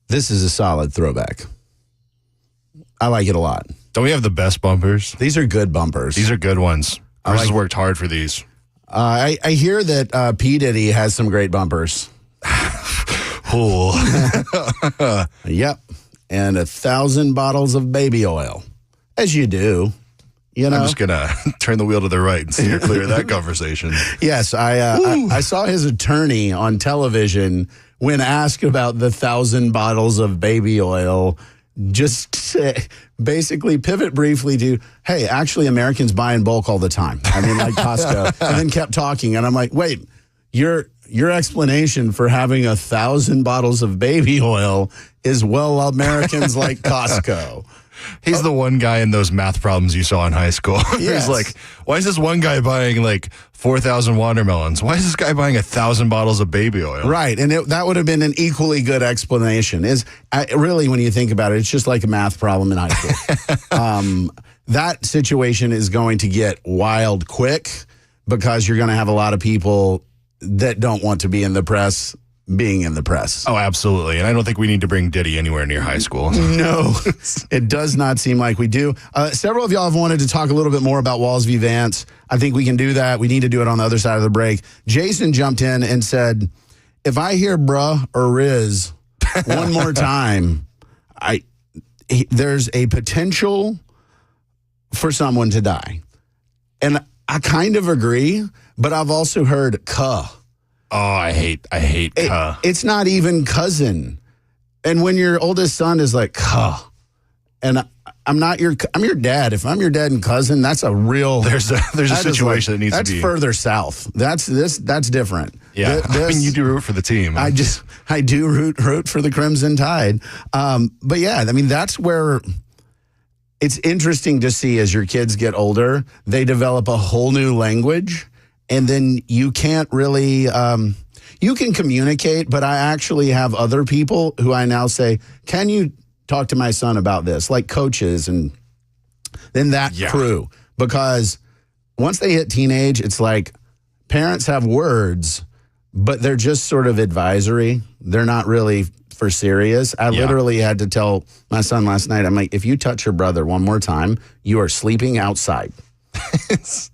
This is a solid throwback. I like it a lot. Don't we have the best bumpers? These are good bumpers. These are good ones. Chris has worked hard for these. I hear that P. Diddy has some great bumpers. Cool. Yep. And 1,000 bottles of baby oil. As you do. You know? I'm just going to turn the wheel to the right and steer clear of that conversation. Yes, I saw his attorney on television when asked about the 1,000 bottles of baby oil. Just basically pivot briefly to, hey, actually Americans buy in bulk all the time. I mean, like Costco. And then kept talking. And I'm like, wait, your explanation for having 1,000 bottles of baby oil is, well, Americans like Costco. He's the one guy in those math problems you saw in high school. Yes. He's like, why is this one guy buying like 4,000 watermelons? Why is this guy buying 1,000 bottles of baby oil? Right. And that would have been an equally good explanation. Really, when you think about it, it's just like a math problem in high school. That situation is going to get wild quick because you're going to have a lot of people that don't want to be in the press being in the press. Oh, absolutely. And I don't think we need to bring Diddy anywhere near high school. No, it does not seem like we do. Several of y'all have wanted to talk a little bit more about Walls v. Vance. I think we can do that. We need to do it on the other side of the break. Jason jumped in and said, if I hear bruh or Riz one more time, there's a potential for someone to die. And I kind of agree, but I've also heard cuh. Oh, I hate cuh. It's not even cousin. And when your oldest son is like, cuh, and I'm your dad. If I'm your dad and cousin, that's a real. There's a situation that needs to be. That's further south. That's different. Yeah, I mean, you do root for the team. I do root for the Crimson Tide. But yeah, I mean, that's where it's interesting to see as your kids get older, they develop a whole new language. And then you can't really, you can communicate, but I actually have other people who I now say, can you talk to my son about this? Like coaches and then that crew. Because once they hit teenage, it's like parents have words, but they're just sort of advisory. They're not really for serious. I literally had to tell my son last night, I'm like, if you touch your brother one more time, you are sleeping outside.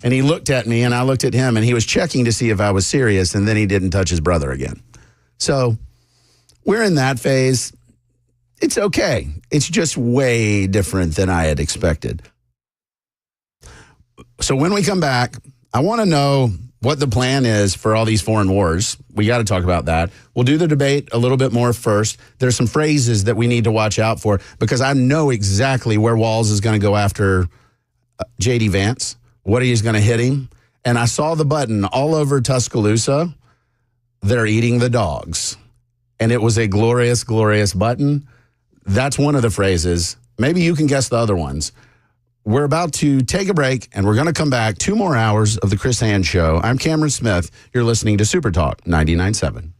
And he looked at me and I looked at him and he was checking to see if I was serious, and then he didn't touch his brother again. So we're in that phase. It's okay. It's just way different than I had expected. So when we come back, I want to know what the plan is for all these foreign wars. We got to talk about that. We'll do the debate a little bit more first. There's some phrases that we need to watch out for because I know exactly where Walls is going to go after J.D. Vance, what he's going to hit him. And I saw the button all over Tuscaloosa. They're eating the dogs. And it was a glorious, glorious button. That's one of the phrases. Maybe you can guess the other ones. We're about to take a break, and we're going to come back. 2 more hours of the Chris Hand Show. I'm Cameron Smith. You're listening to Super Talk 99.7.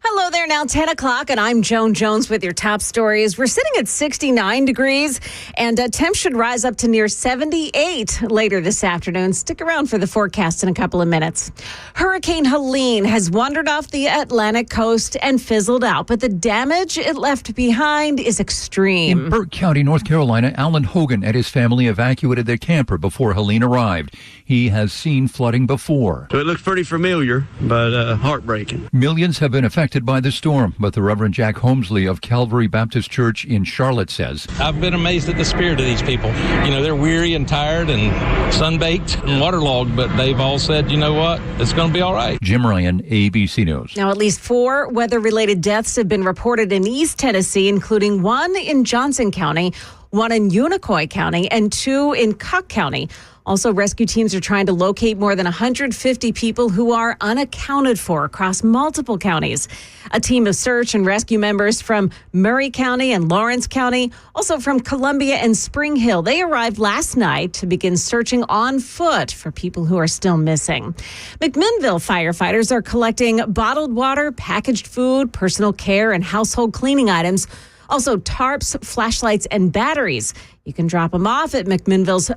Hello there, now 10 o'clock, and I'm Joan Jones with your top stories. We're sitting at 69 degrees, and temps should rise up to near 78 later this afternoon. Stick around for the forecast in a couple of minutes. Hurricane Helene has wandered off the Atlantic coast and fizzled out, but the damage it left behind is extreme. In Burke County, North Carolina, Alan Hogan and his family evacuated their camper before Helene arrived. He has seen flooding before. So it looks pretty familiar, but heartbreaking. Millions have been affected by the storm, but the Reverend Jack Holmesley of Calvary Baptist Church in Charlotte says, I've been amazed at the spirit of these people. You know, they're weary and tired and sunbaked and waterlogged, but they've all said, you know what, it's going to be all right. Jim Ryan, ABC News. Now, at least 4 weather-related deaths have been reported in East Tennessee, including 1 in Johnson County, 1 in Unicoi County, and 2 in Cook County. Also, rescue teams are trying to locate more than 150 people who are unaccounted for across multiple counties. A team of search and rescue members from Murray County and Lawrence County, also from Columbia and Spring Hill, they arrived last night to begin searching on foot for people who are still missing. McMinnville firefighters are collecting bottled water, packaged food, personal care, and household cleaning items. Also, tarps, flashlights, and batteries. You can drop them off at McMinnville's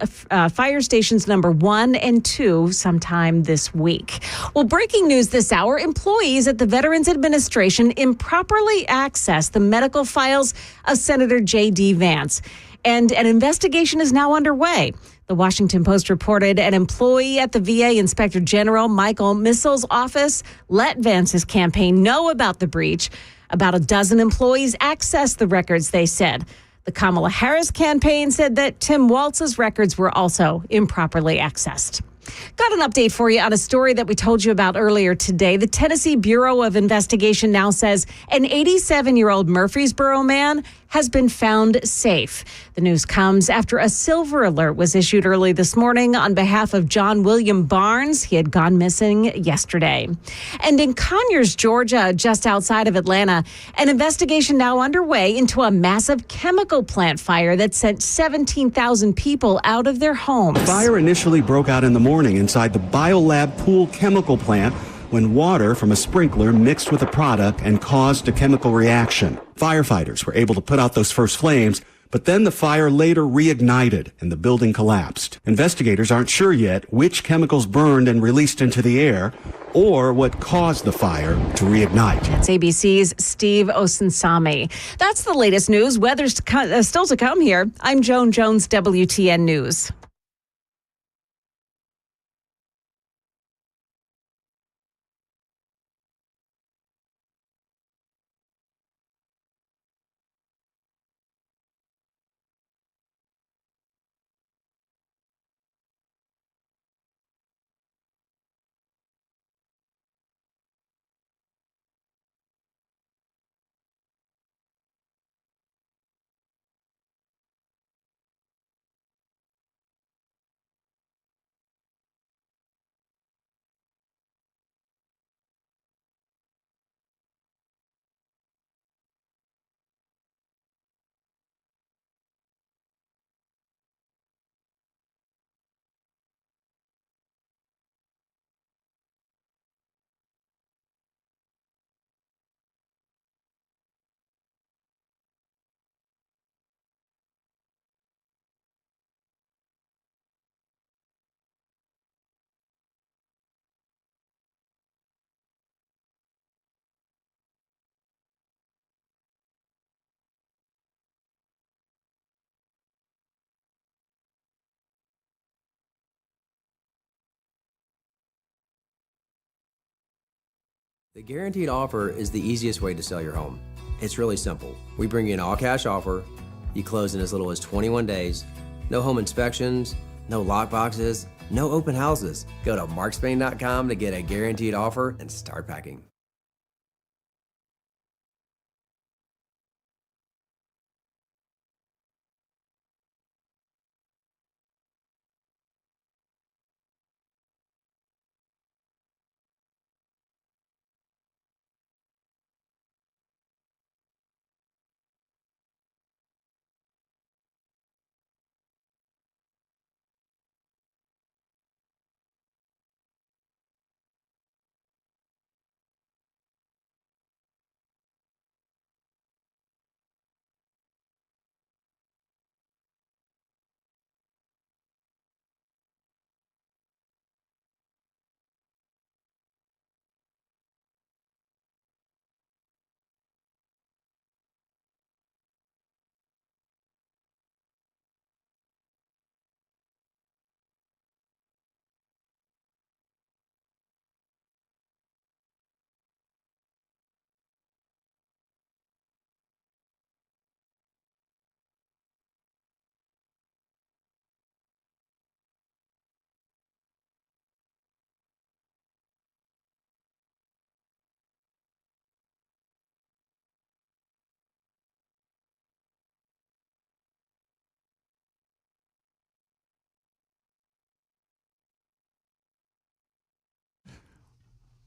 fire stations number 1 and 2 sometime this week. Well, breaking news this hour, employees at the Veterans Administration improperly accessed the medical files of Senator J.D. Vance. And an investigation is now underway. The Washington Post reported an employee at the VA Inspector General Michael Missel's office let Vance's campaign know about the breach. About a dozen employees accessed the records, they said. The Kamala Harris campaign said that Tim Walz's records were also improperly accessed. Got an update for you on a story that we told you about earlier today. The Tennessee Bureau of Investigation now says an 87-year-old Murfreesboro man has been found safe. The news comes after a silver alert was issued early this morning on behalf of John William Barnes. He had gone missing yesterday. And in Conyers, Georgia, just outside of Atlanta, an investigation now underway into a massive chemical plant fire that sent 17,000 people out of their homes. The fire initially broke out in the morning inside the Biolab pool chemical plant when water from a sprinkler mixed with a product and caused a chemical reaction. Firefighters were able to put out those first flames, but then the fire later reignited and the building collapsed. Investigators aren't sure yet which chemicals burned and released into the air or what caused the fire to reignite. That's ABC's Steve Osinsami. That's the latest news. Weather's still to come here. I'm Joan Jones, WTN News. The guaranteed offer is the easiest way to sell your home. It's really simple. We bring you an all-cash offer. You close in as little as 21 days. No home inspections, no lock boxes, no open houses. Go to markspain.com to get a guaranteed offer and start packing.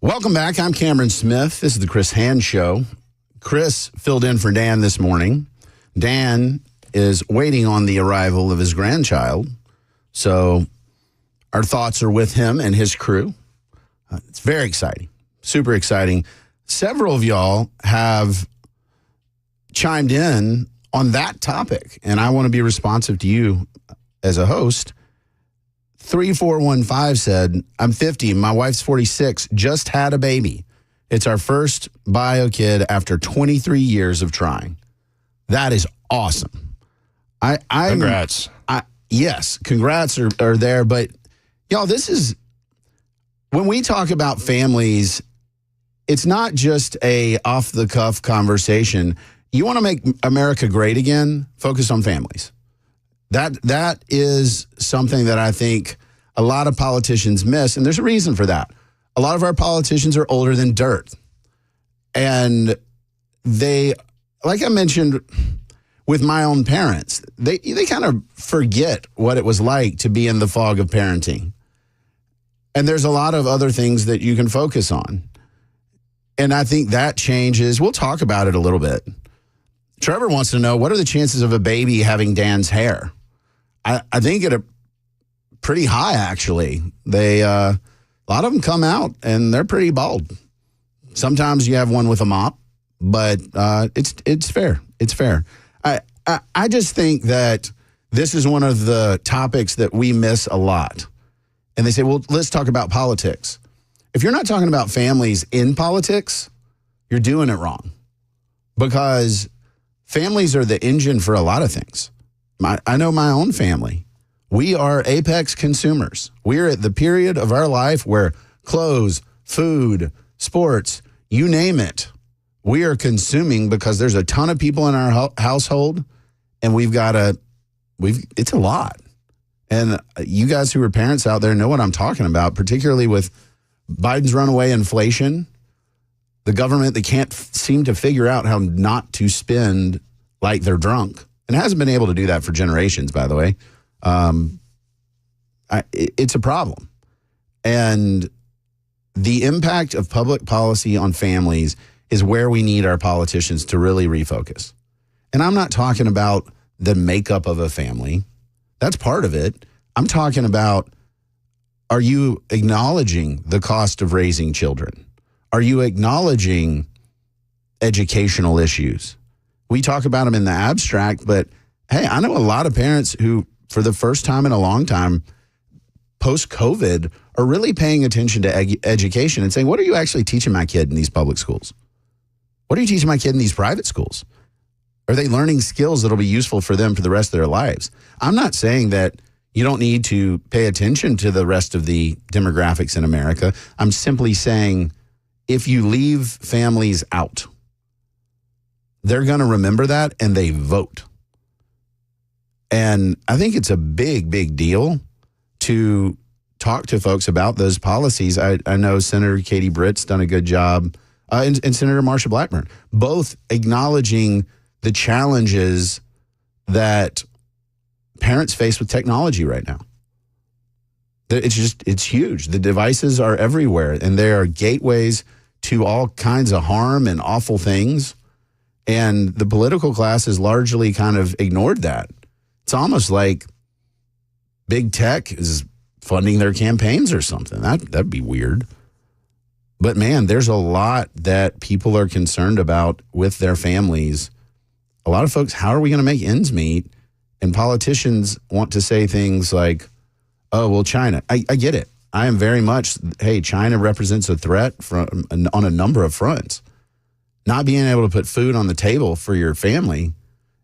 Welcome back. I'm Cameron Smith. This is the Chris Hand Show. Chris filled in for Dan this morning. Dan is waiting on the arrival of his grandchild. So our thoughts are with him and his crew. It's very exciting. Super exciting. Several of y'all have chimed in on that topic, and I want to be responsive to you as a host. 3415 said, I'm 50. My wife's 46. Just had a baby. It's our first bio kid after 23 years of trying. That is awesome. Congrats. Yes, congrats are there. But, y'all, this is, when we talk about families, it's not just a off-the-cuff conversation. You want to make America great again? Focus on families. That is something that I think a lot of politicians miss, and there's a reason for that. A lot of our politicians are older than dirt. And they, like I mentioned with my own parents, they kind of forget what it was like to be in the fog of parenting. And there's a lot of other things that you can focus on. And I think that changes. We'll talk about it a little bit. Trevor wants to know, what are the chances of a baby having Dan's hair? I think at a pretty high, actually. A lot of them come out and they're pretty bald. Sometimes you have one with a mop, but it's fair. It's fair. I just think that this is one of the topics that we miss a lot. And they say, well, let's talk about politics. If you're not talking about families in politics, you're doing it wrong. Because families are the engine for a lot of things. I know my own family. We are apex consumers. We're at the period of our life where clothes, food, sports, you name it, we are consuming because there's a ton of people in our household, and it's a lot. And you guys who are parents out there know what I'm talking about, particularly with Biden's runaway inflation, the government that can't seem to figure out how not to spend like they're drunk, and hasn't been able to do that for generations, by the way. It's a problem. And the impact of public policy on families is where we need our politicians to really refocus. And I'm not talking about the makeup of a family. That's part of it. I'm talking about, are you acknowledging the cost of raising children? Are you acknowledging educational issues? We talk about them in the abstract, but hey, I know a lot of parents who, for the first time in a long time, post-COVID, are really paying attention to education and saying, what are you actually teaching my kid in these public schools? What are you teaching my kid in these private schools? Are they learning skills that will be useful for them for the rest of their lives? I'm not saying that you don't need to pay attention to the rest of the demographics in America. I'm simply saying, if you leave families out, they're going to remember that and they vote. And I think it's a big, big deal to talk to folks about those policies. I know Senator Katie Britt's done a good job, and Senator Marsha Blackburn, both acknowledging the challenges that parents face with technology right now. It's huge. The devices are everywhere, and they are gateways to all kinds of harm and awful things. And the political class has largely kind of ignored that. It's almost like big tech is funding their campaigns or something. That'd be weird. But man, there's a lot that people are concerned about with their families. A lot of folks, how are we going to make ends meet? And politicians want to say things like, oh, well, China. I get it. I am very much, hey, China represents a threat on a number of fronts. Not being able to put food on the table for your family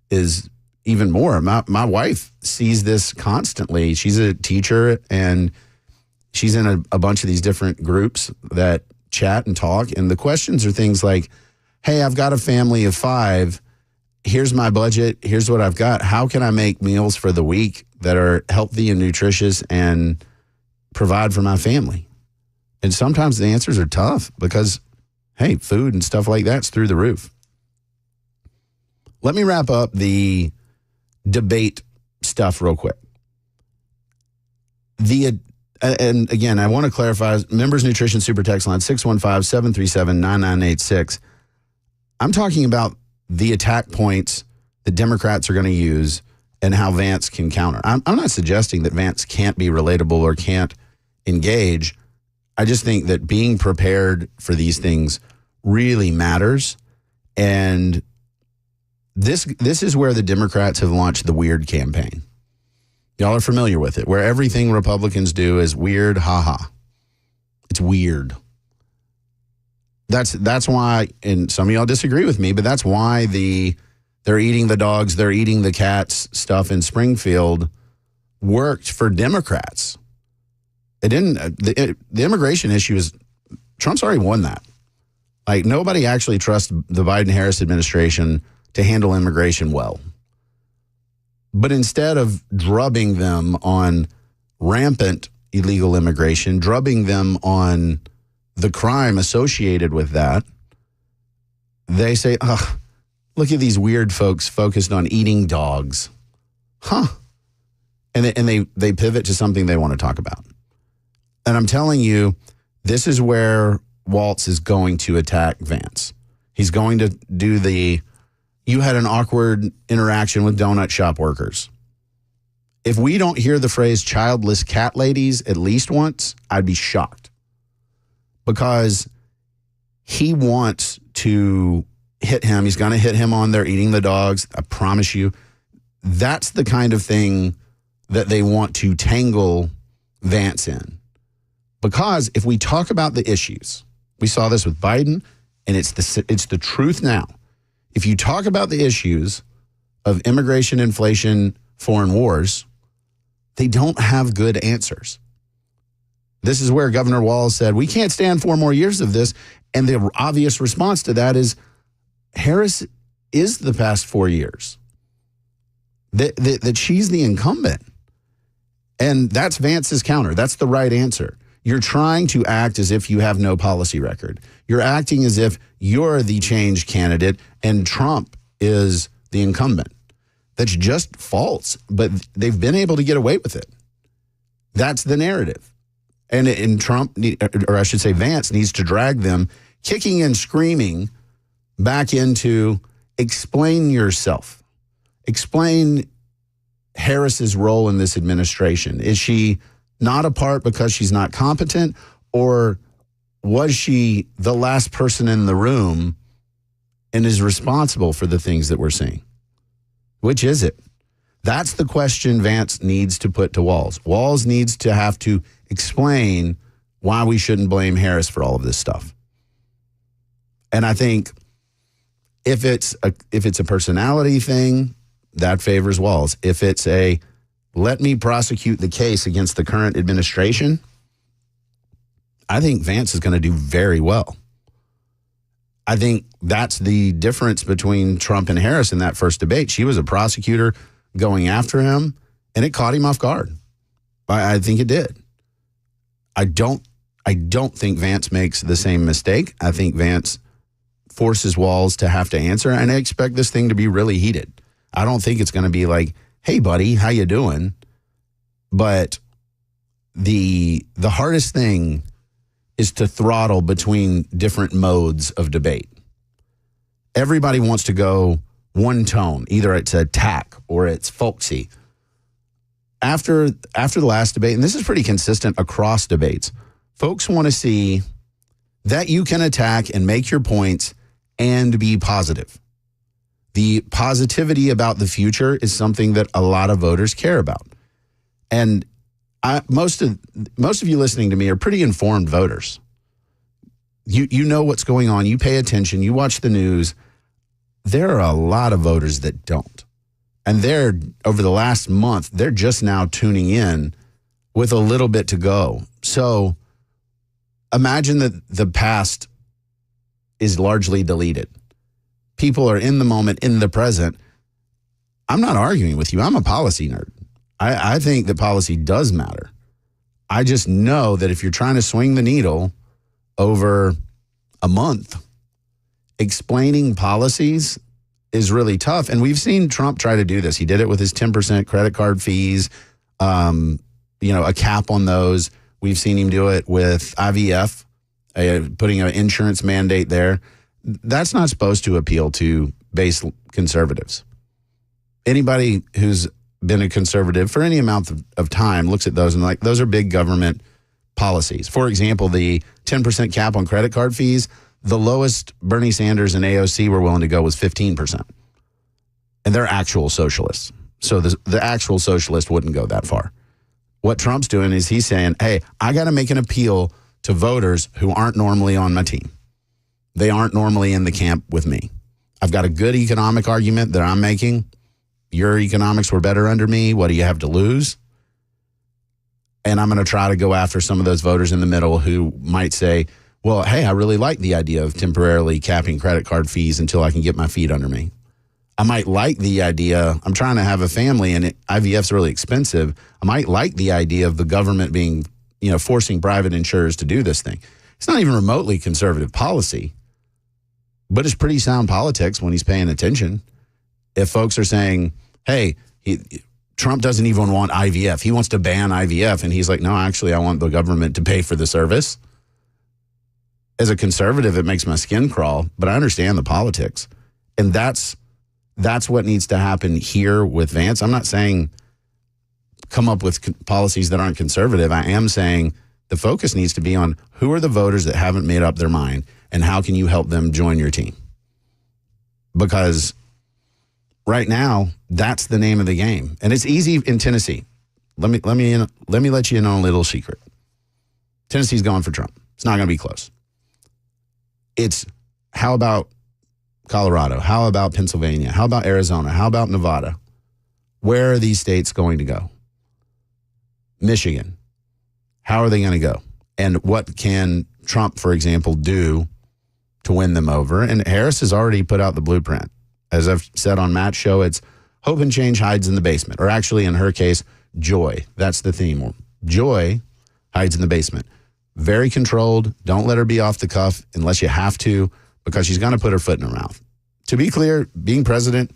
is even more. My wife sees this constantly. She's a teacher, and she's in a bunch of these different groups that chat and talk. And the questions are things like, hey, I've got a family of 5. Here's my budget. Here's what I've got. How can I make meals for the week that are healthy and nutritious and provide for my family? And sometimes the answers are tough because, hey, food and stuff like that's through the roof. Let me wrap up the debate stuff real quick. And again, I want to clarify, Members Nutrition Super Text line 615-737-9986. I'm talking about the attack points the Democrats are going to use and how Vance can counter. I'm not suggesting that Vance can't be relatable or can't engage. I just think that being prepared for these things really matters. And this is where the Democrats have launched the weird campaign. Y'all are familiar with it, where everything Republicans do is weird, haha. It's weird. That's why, and some of y'all disagree with me, but that's why they're eating the dogs, they're eating the cats stuff in Springfield worked for Democrats. It didn't. The immigration issue is, Trump's already won that. Like, nobody actually trusts the Biden-Harris administration to handle immigration well. But instead of drubbing them on rampant illegal immigration, drubbing them on the crime associated with that, they say, look at these weird folks focused on eating dogs. Huh. And they pivot to something they want to talk about. And I'm telling you, this is where Waltz is going to attack Vance. He's going to do you had an awkward interaction with donut shop workers. If we don't hear the phrase childless cat ladies at least once, I'd be shocked. Because he wants to hit him. He's going to hit him on there eating the dogs. I promise you. That's the kind of thing that they want to tangle Vance in. Because if we talk about the issues, we saw this with Biden, and it's the truth now. If you talk about the issues of immigration, inflation, foreign wars, they don't have good answers. This is where Governor Walz said, we can't stand 4 more years of this. And the obvious response to that is, Harris is the past 4 years. That she's the incumbent. And that's Vance's counter. That's the right answer. You're trying to act as if you have no policy record. You're acting as if you're the change candidate and Trump is the incumbent. That's just false, but they've been able to get away with it. That's the narrative. And Trump, or I should say Vance, needs to drag them kicking and screaming back into explain yourself. Explain Harris's role in this administration. Is she not a part because she's not competent, or was she the last person in the room and is responsible for the things that we're seeing? Which is it? That's the question Vance needs to put to Walz. Walz needs to have to explain why we shouldn't blame Harris for all of this stuff. And I think if it's a personality thing, that favors Walz. If it's a let me prosecute the case against the current administration, I think Vance is going to do very well. I think that's the difference between Trump and Harris in that first debate. She was a prosecutor going after him, and it caught him off guard. I think it did. I don't think Vance makes the same mistake. I think Vance forces Walz to have to answer, and I expect this thing to be really heated. I don't think it's going to be like, hey, buddy, how you doing? But the hardest thing is to throttle between different modes of debate. Everybody wants to go one tone. Either it's attack or it's folksy. After the last debate, and this is pretty consistent across debates, folks want to see that you can attack and make your points and be positive. The positivity about the future is something that a lot of voters care about. And most of you listening to me are pretty informed voters. You know what's going on. You pay attention. You watch the news. There are a lot of voters that don't. And over the last month, they're just now tuning in with a little bit to go. So imagine that the past is largely deleted. People are in the moment, in the present. I'm not arguing with you. I'm a policy nerd. I think that policy does matter. I just know that if you're trying to swing the needle over a month, explaining policies is really tough. And we've seen Trump try to do this. He did it with his 10% credit card fees, a cap on those. We've seen him do it with IVF, putting an insurance mandate there. That's not supposed to appeal to base conservatives. Anybody who's been a conservative for any amount of time looks at those and like, those are big government policies. For example, the 10% cap on credit card fees, the lowest Bernie Sanders and AOC were willing to go was 15%. And they're actual socialists. So the actual socialist wouldn't go that far. What Trump's doing is he's saying, hey, I got to make an appeal to voters who aren't normally on my team. They aren't normally in the camp with me. I've got a good economic argument that I'm making. Your economics were better under me. What do you have to lose? And I'm going to try to go after some of those voters in the middle who might say, well, hey, I really like the idea of temporarily capping credit card fees until I can get my feet under me. I might like the idea, I'm trying to have a family and IVF's really expensive. I might like the idea of the government being, forcing private insurers to do this thing. It's not even remotely conservative policy, but it's pretty sound politics when he's paying attention. If folks are saying, hey, Trump doesn't even want IVF. He wants to ban IVF. And he's like, no, actually, I want the government to pay for the service. As a conservative, it makes my skin crawl, but I understand the politics. And that's what needs to happen here with Vance. I'm not saying come up with policies that aren't conservative. I am saying the focus needs to be on who are the voters that haven't made up their mind and how can you help them join your team? Because right now, that's the name of the game. And it's easy in Tennessee. Let me let you in on a little secret. Tennessee's going for Trump. It's not going to be close. It's how about Colorado? How about Pennsylvania? How about Arizona? How about Nevada? Where are these states going to go? Michigan. How are they going to go? And what can Trump, for example, do to win them over? And Harris has already put out the blueprint. As I've said on Matt's show, it's hope and change hides in the basement. Or actually, in her case, joy. That's the theme. Joy hides in the basement. Very controlled. Don't let her be off the cuff unless you have to, because she's going to put her foot in her mouth. To be clear, being president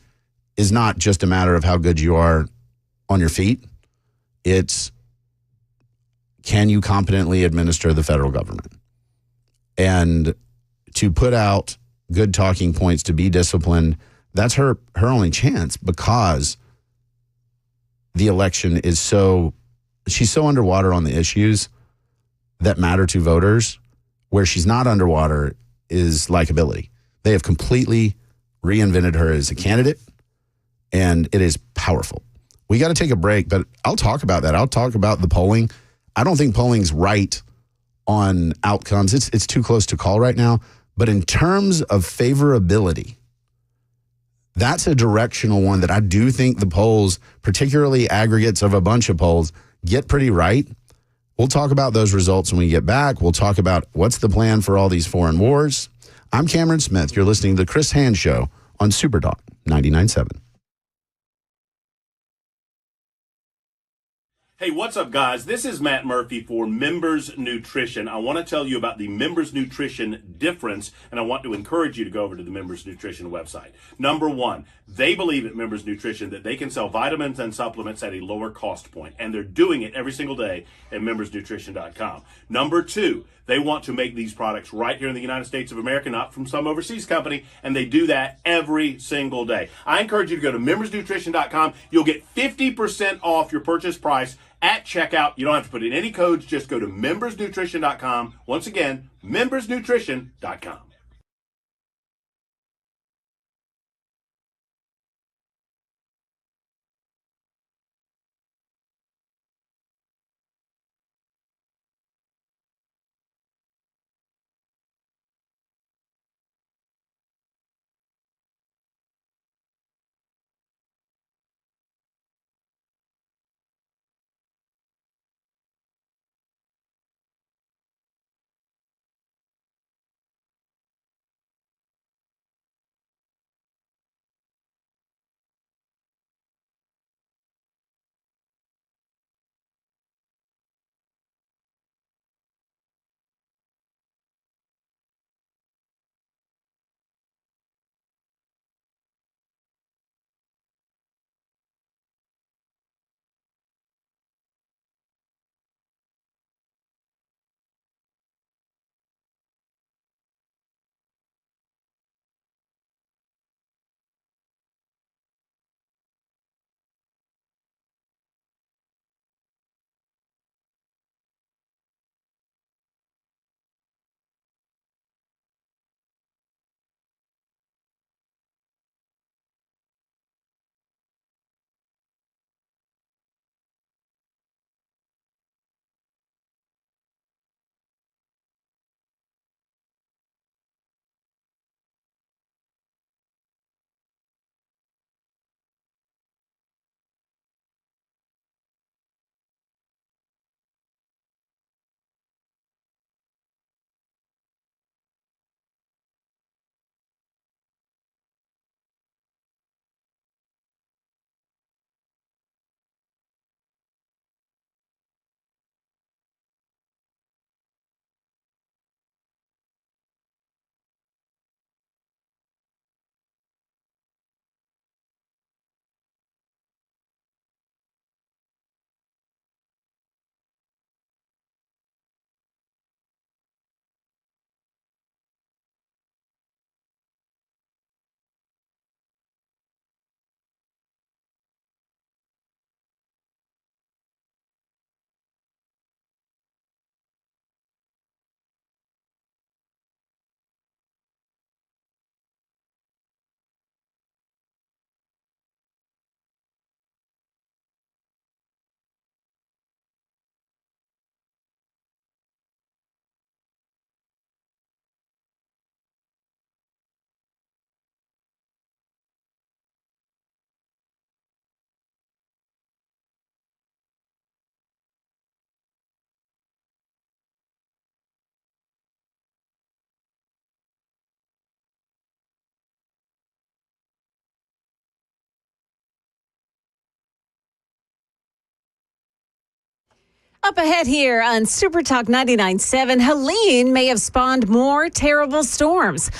is not just a matter of how good you are on your feet. It's can you competently administer the federal government? And to put out good talking points, to be disciplined, that's her only chance, because the election is she's so underwater on the issues that matter to voters. Where she's not underwater is likability. They have completely reinvented her as a candidate, and it is powerful. We got to take a break, but I'll talk about that. I'll talk about the polling. I don't think polling's right on outcomes. It's too close to call right now. But in terms of favorability, that's a directional one that I do think the polls, particularly aggregates of a bunch of polls, get pretty right. We'll talk about those results when we get back. We'll talk about what's the plan for all these foreign wars. I'm Cameron Smith. You're listening to The Chris Hand Show on Super Talk 99.7. Hey, what's up, guys? This is Matt Murphy for Members Nutrition. I want to tell you about the Members Nutrition difference, and I want to encourage you to go over to the Members Nutrition website. Number one, they believe at Members Nutrition that they can sell vitamins and supplements at a lower cost point, and they're doing it every single day at membersnutrition.com. Number two, they want to make these products right here in the United States of America, not from some overseas company, and they do that every single day. I encourage you to go to membersnutrition.com. You'll get 50% off your purchase price at checkout. You don't have to put in any codes. Just go to membersnutrition.com. Once again, membersnutrition.com. Up ahead here on Super Talk 99.7, Helene may have spawned more terrible storms.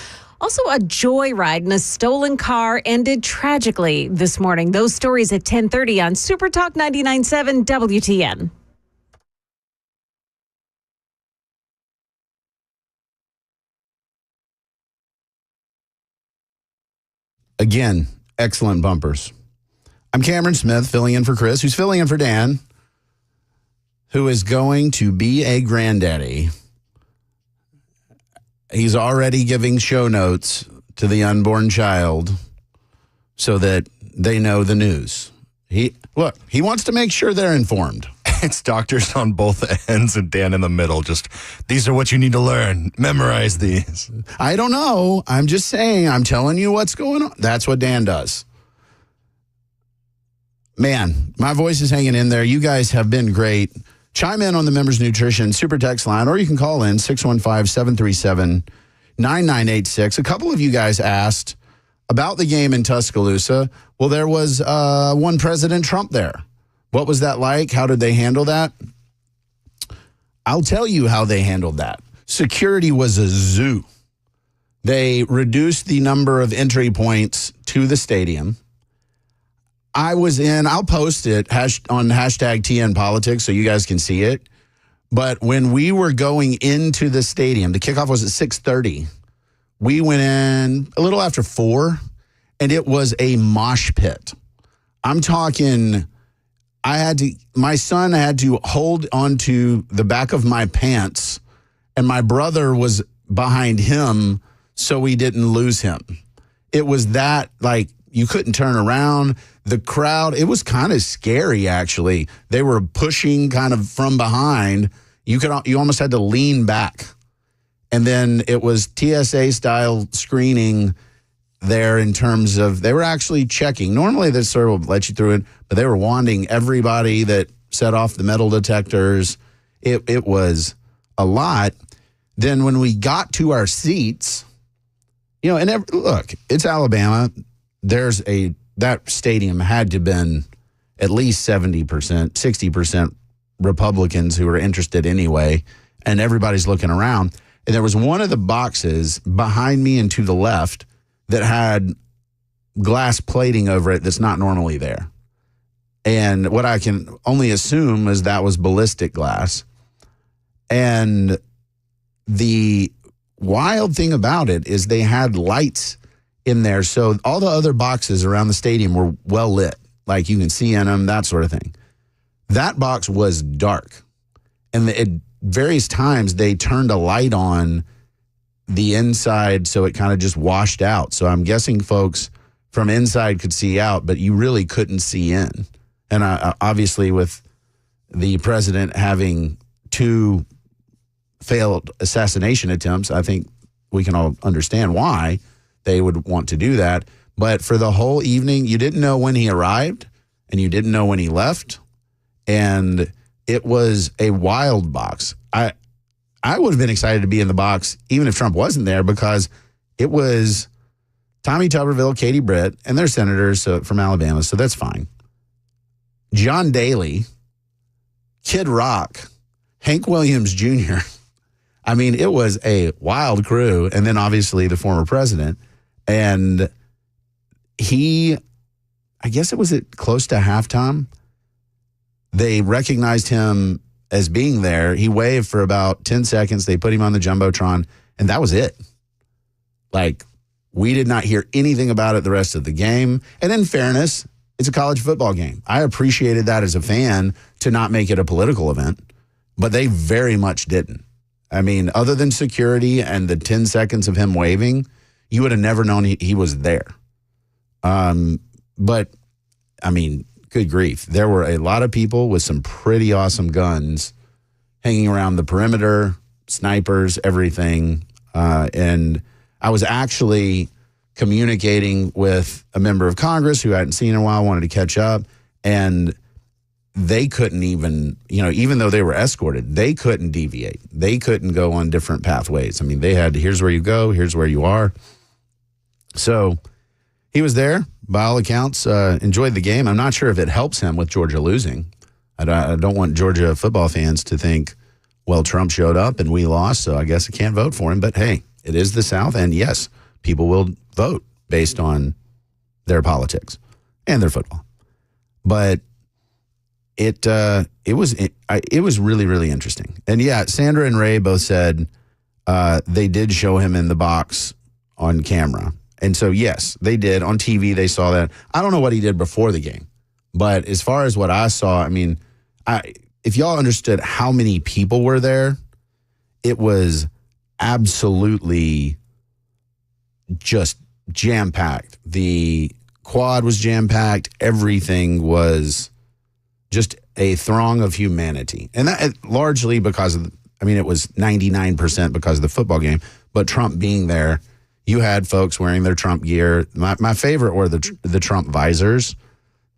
Also, a joyride in a stolen car ended tragically this morning. Those stories at 10:30 on Super Talk 99.7 WTN. Again, excellent bumpers. I'm Cameron Smith, filling in for Chris, who's filling in for Dan, who is going to be a granddaddy. He's already giving show notes to the unborn child so that they know the news. He wants to make sure they're informed. It's doctors on both ends and Dan in the middle. Just, these are what you need to learn. Memorize these. I don't know. I'm just saying, I'm telling you what's going on. That's what Dan does. Man, my voice is hanging in there. You guys have been great. Chime in on the Members Nutrition Super Text line, or you can call in 615-737-9986. A couple of you guys asked about the game in Tuscaloosa. Well, there was one President Trump there. What was that like? How did they handle that? I'll tell you how they handled that. Security was a zoo. They reduced the number of entry points to the stadium. I'll post it on hashtag TN Politics so you guys can see it. But when we were going into the stadium, the kickoff was at 6:30. We went in a little after 4, and it was a mosh pit. I'm talking, my son had to hold onto the back of my pants, and my brother was behind him so we didn't lose him. It was that, like, you couldn't turn around. The crowd, it was kind of scary, actually. They were pushing kind of from behind. You almost had to lean back. And then it was TSA-style screening there in terms of, they were actually checking. Normally, they sort of let you through it, but they were wanting everybody that set off the metal detectors. It was a lot. Then when we got to our seats, look, it's Alabama. That stadium had to have been at least 70%, 60% Republicans who were interested anyway, and everybody's looking around. And there was one of the boxes behind me and to the left that had glass plating over it that's not normally there. And what I can only assume is that was ballistic glass. And the wild thing about it is they had lights in there. So all the other boxes around the stadium were well lit, like you can see in them, that sort of thing. That box was dark. And at various times they turned a light on the inside so it kind of just washed out. So I'm guessing folks from inside could see out, but you really couldn't see in. And obviously with the president having 2 failed assassination attempts, I think we can all understand why they would want to do that. But for the whole evening, you didn't know when he arrived and you didn't know when he left. And it was a wild box. I would have been excited to be in the box even if Trump wasn't there, because it was Tommy Tuberville, Katie Britt, and their senators from Alabama, so that's fine. John Daly, Kid Rock, Hank Williams Jr. I mean, it was a wild crew. And then obviously the former president. And I guess it was close to halftime. They recognized him as being there. He waved for about 10 seconds. They put him on the Jumbotron, and that was it. Like, we did not hear anything about it the rest of the game. And in fairness, it's a college football game. I appreciated that as a fan to not make it a political event, but they very much didn't. I mean, other than security and the 10 seconds of him waving, you would have never known he was there. But, I mean, good grief. There were a lot of people with some pretty awesome guns hanging around the perimeter, snipers, everything. And I was actually communicating with a member of Congress who I hadn't seen in a while, wanted to catch up, and they couldn't even, even though they were escorted, they couldn't deviate. They couldn't go on different pathways. I mean, they had, here's where you go, here's where you are. So he was there, by all accounts, enjoyed the game. I'm not sure if it helps him with Georgia losing. I don't want Georgia football fans to think, well, Trump showed up and we lost, so I guess I can't vote for him. But hey, it is the South, and yes, people will vote based on their politics and their football. But it was really, really interesting. And yeah, Sandra and Ray both said they did show him in the box on camera. And so, yes, they did. On TV, they saw that. I don't know what he did before the game. But as far as what I saw, I mean, if y'all understood how many people were there, it was absolutely just jam-packed. The quad was jam-packed. Everything was just a throng of humanity. And that largely because of, it was 99% because of the football game. But Trump being there, you had folks wearing their Trump gear. My favorite were the Trump visors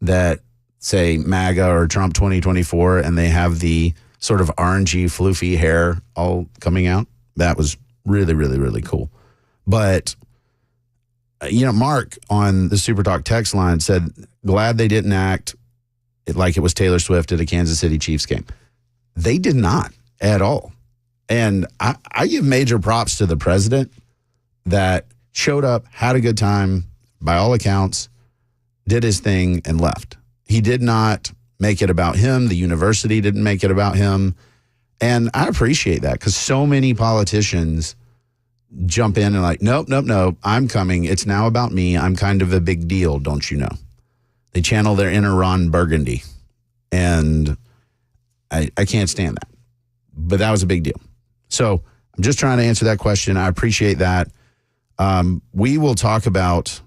that say MAGA or Trump 2024, and they have the sort of orangey, floofy hair all coming out. That was really, really, really cool. But, Mark on the Super Talk text line said, glad they didn't act like it was Taylor Swift at a Kansas City Chiefs game. They did not at all. And I give major props to the president that showed up, had a good time, by all accounts, did his thing, and left. He did not make it about him. The university didn't make it about him. And I appreciate that because so many politicians jump in and like, nope, I'm coming. It's now about me. I'm kind of a big deal, don't you know? They channel their inner Ron Burgundy. And I can't stand that. But that was a big deal. So I'm just trying to answer that question. I appreciate that. We will talk about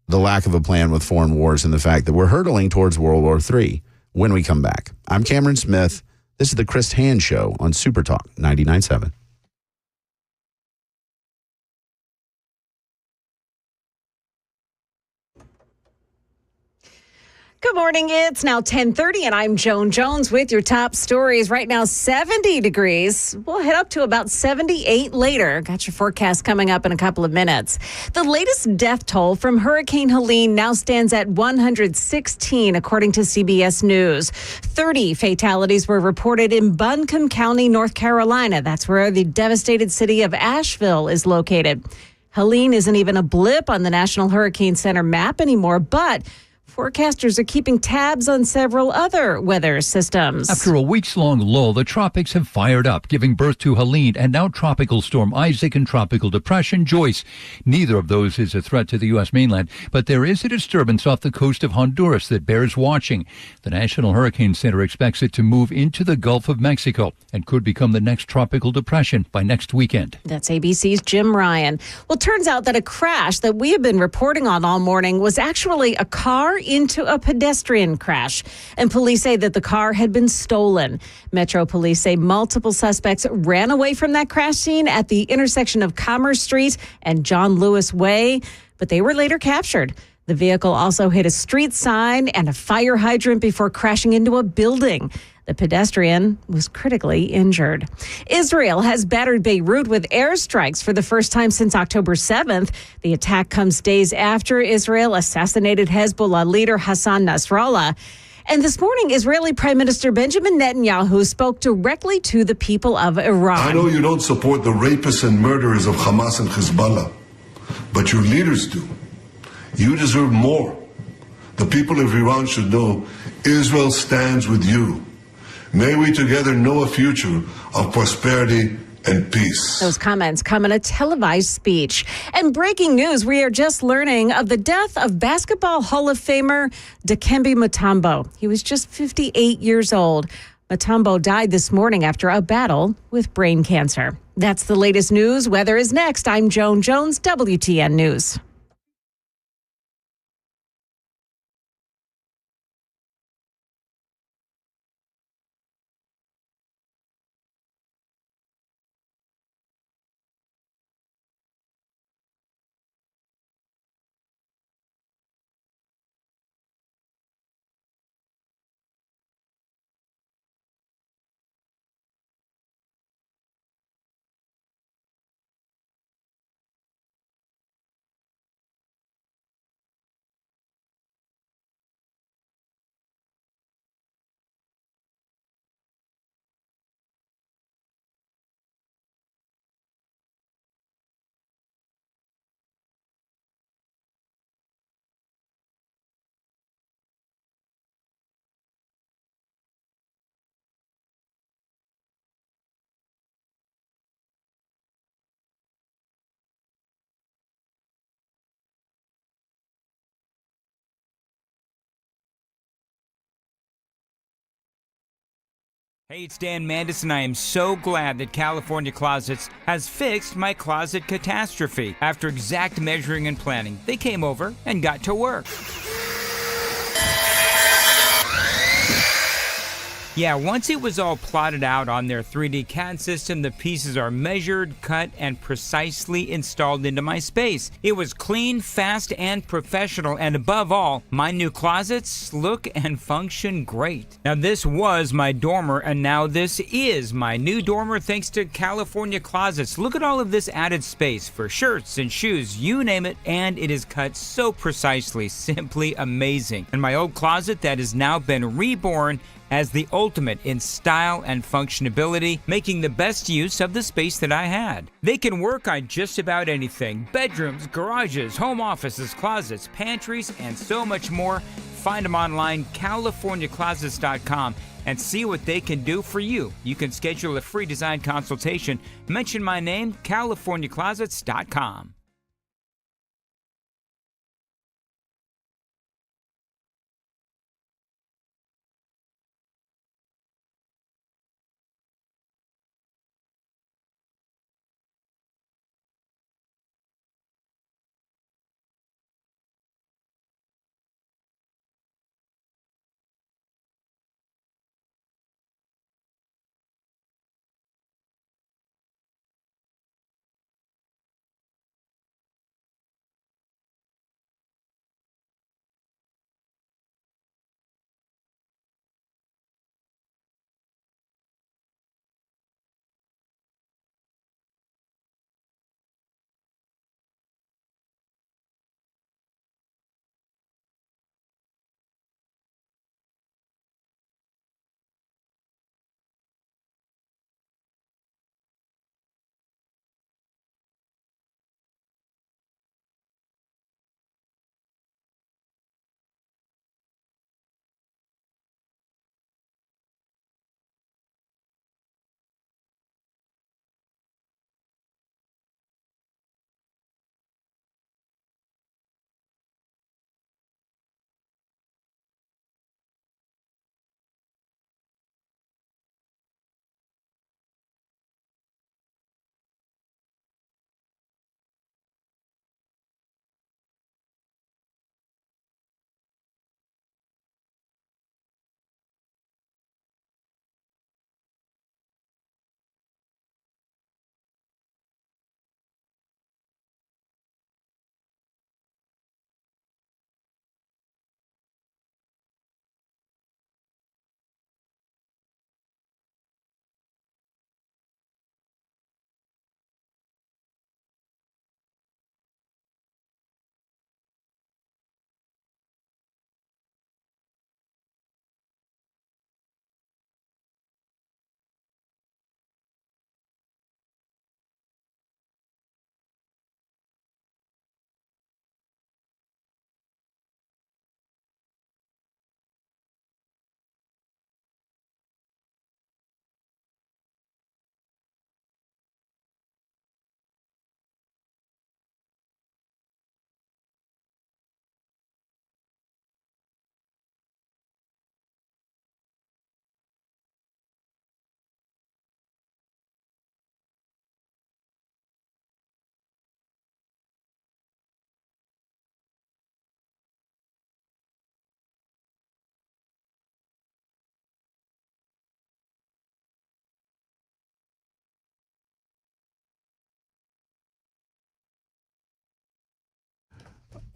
the lack of a plan with foreign wars and the fact that we're hurtling towards World War III when we come back. I'm Cameron Smith. This is the Chris Hand Show on Super Talk 99.7. Good morning. It's now 10:30, and I'm Joan Jones with your top stories. Right now, 70 degrees. We'll head up to about 78 later. Got your forecast coming up in a couple of minutes. The latest death toll from Hurricane Helene now stands at 116, according to CBS News. 30 fatalities were reported in Buncombe County, North Carolina. That's where the devastated city of Asheville is located. Helene isn't even a blip on the National Hurricane Center map anymore, but forecasters are keeping tabs on several other weather systems. After a weeks-long lull, the tropics have fired up, giving birth to Helene and now Tropical Storm Isaac and Tropical Depression Joyce. Neither of those is a threat to the U.S. mainland, but there is a disturbance off the coast of Honduras that bears watching. The National Hurricane Center expects it to move into the Gulf of Mexico and could become the next tropical depression by next weekend. That's ABC's Jim Ryan. Well, turns out that a crash that we have been reporting on all morning was actually a car into a pedestrian crash, and police say that the car had been stolen. Metro police say multiple suspects ran away from that crash scene at the intersection of Commerce Street and John Lewis Way, but they were later captured. The vehicle also hit a street sign and a fire hydrant before crashing into a building. The pedestrian was critically injured. Israel has battered Beirut with airstrikes for the first time since October 7th. The attack comes days after Israel assassinated Hezbollah leader Hassan Nasrallah. And this morning, Israeli Prime Minister Benjamin Netanyahu spoke directly to the people of Iran. I know you don't support the rapists and murderers of Hamas and Hezbollah, but your leaders do. You deserve more. The people of Iran should know Israel stands with you. May we together know a future of prosperity and peace. Those comments come in a televised speech. And breaking news, we are just learning of the death of Basketball Hall of Famer Dikembe Mutombo. He was just 58 years old. Mutombo died this morning after a battle with brain cancer. That's the latest news. Weather is next. I'm Joan Jones, WTN News. Hey, it's Dan Mandis, and I am so glad that California Closets has fixed my closet catastrophe. After exact measuring and planning, they came over and got to work. Yeah, once it was all plotted out on their 3D CAD system, the pieces are measured, cut, and precisely installed into my space. It was clean, fast, and professional, and above all, my new closets look and function great. Now, this was my dormer, and now this is my new dormer thanks to California Closets. Look at all of this added space for shirts and shoes, you name it, and it is cut so precisely, simply amazing. And my old closet that has now been reborn as the ultimate in style and functionability, making the best use of the space that I had. They can work on just about anything: bedrooms, garages, home offices, closets, pantries, and so much more. Find them online, CaliforniaClosets.com, and see what they can do for you. You can schedule a free design consultation. Mention my name, CaliforniaClosets.com.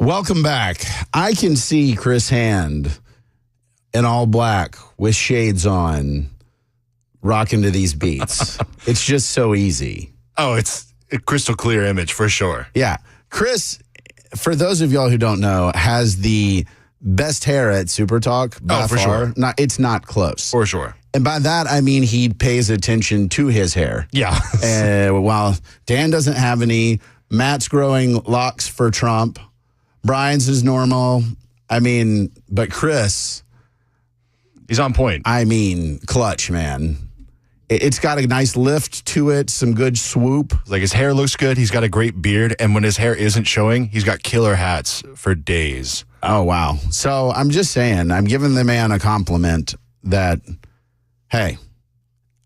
Welcome back. I can see Chris Hand in all black with shades on, rocking to these beats. It's just so easy. Oh, it's a crystal clear image for sure. Yeah. Chris, for those of y'all who don't know, has the best hair at Super Talk by for far. sure. It's not close. For sure. And by that, I mean he pays attention to his hair. Yeah. While Dan doesn't have any, Matt's growing locks for Trump. Brian's is normal. I mean, but Chris, he's on point. I mean, clutch, man. It's got a nice lift to it, some good swoop. Like his hair looks good. He's got a great beard. And when his hair isn't showing, he's got killer hats for days. Oh, wow. So I'm just saying, I'm giving the man a compliment that, hey,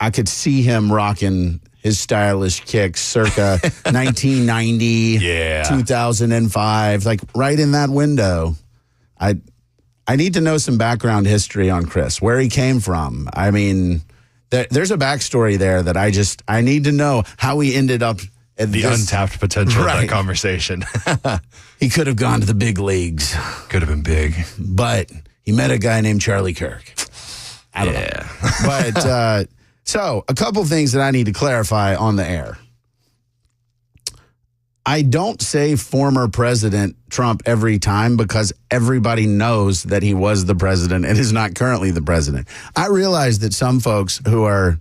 I could see him rocking his stylish kicks circa 1990, 2005, like right in that window. I need to know some background history on Chris, where he came from. I mean, there's a backstory there that I need to know how he ended up at the untapped potential of that conversation. He could have gone to the big leagues. Could have been big. But he met a guy named Charlie Kirk. I don't know. But so a couple things that I need to clarify on the air. I don't say former President Trump every time because everybody knows that he was the president and is not currently the president. I realize that some folks who are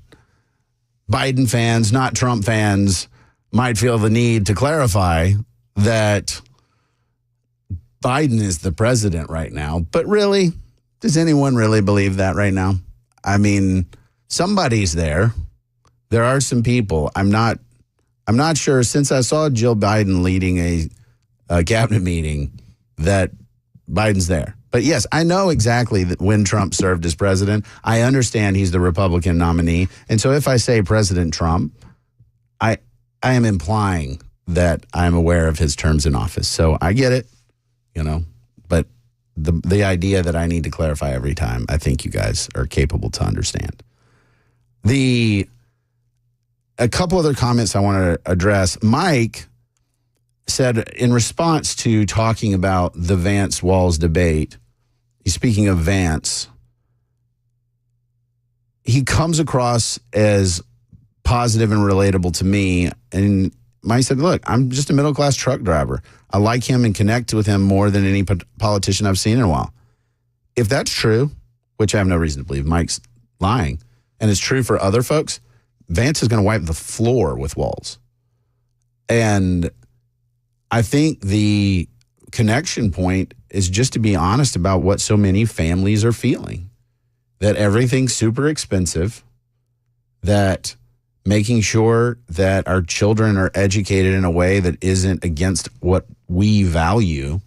Biden fans, not Trump fans, might feel the need to clarify that Biden is the president right now. But really, does anyone really believe that right now? I mean, somebody's there. There are some people. I'm not sure, since I saw Jill Biden leading a cabinet meeting, that Biden's there. But yes, I know exactly that when Trump served as president. I understand he's the Republican nominee. And so if I say President Trump, I am implying that I'm aware of his terms in office. So I get it, but the idea that I need to clarify every time, I think you guys are capable to understand. A couple other comments I want to address. Mike said in response to talking about the Vance-Walz debate, he's speaking of Vance, he comes across as positive and relatable to me. And Mike said, look, I'm just a middle-class truck driver. I like him and connect with him more than any politician I've seen in a while. If that's true, which I have no reason to believe Mike's lying, and it's true for other folks, Vance is going to wipe the floor with Walz. And I think the connection point is just to be honest about what so many families are feeling, that everything's super expensive, that making sure that our children are educated in a way that isn't against what we value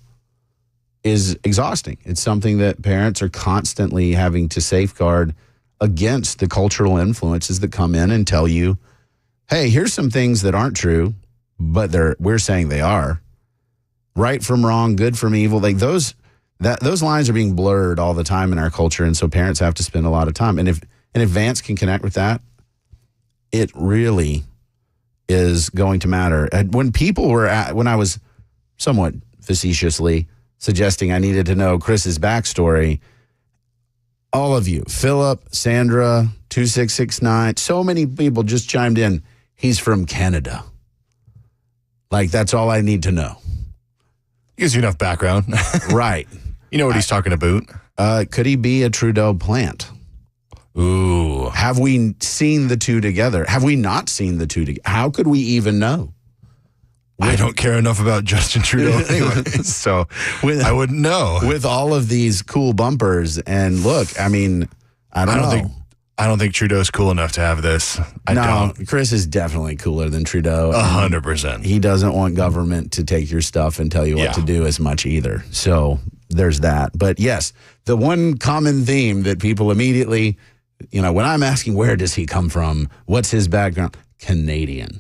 is exhausting. It's something that parents are constantly having to safeguard against the cultural influences that come in and tell you, hey, here's some things that aren't true, but we're saying they are. Right from wrong, good from evil. Like those lines are being blurred all the time in our culture, and so parents have to spend a lot of time. And if Vance can connect with that, it really is going to matter. When I was somewhat facetiously suggesting I needed to know Chris's backstory, all of you, Philip, Sandra, 2669, so many people just chimed in. He's from Canada. Like, that's all I need to know. Gives you enough background. Right. You know what he's talking about. Could he be a Trudeau plant? Ooh. Have we seen the two together? Have we not seen the two together? How could we even know? I don't care enough about Justin Trudeau anyway, so I wouldn't know. With all of these cool bumpers, and look, I mean, I don't think Trudeau's cool enough to have this. I don't. Chris is definitely cooler than Trudeau. 100%. He doesn't want government to take your stuff and tell you what to do as much either. So there's that. But yes, the one common theme that people immediately, when I'm asking where does he come from, what's his background, Canadian.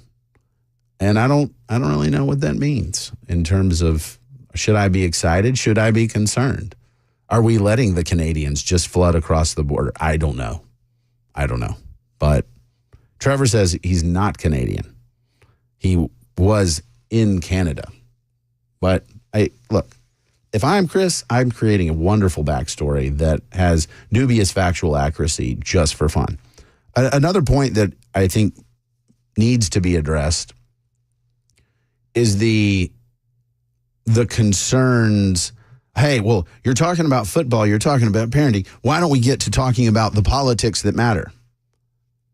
And I don't really know what that means in terms of, should I be excited? Should I be concerned? Are we letting the Canadians just flood across the border? I don't know. But Trevor says he's not Canadian. He was in Canada. But look, if I'm Chris, I'm creating a wonderful backstory that has dubious factual accuracy just for fun. Another point that I think needs to be addressed is the concerns. Hey, well, you're talking about football, you're talking about parenting. Why don't we get to talking about the politics that matter?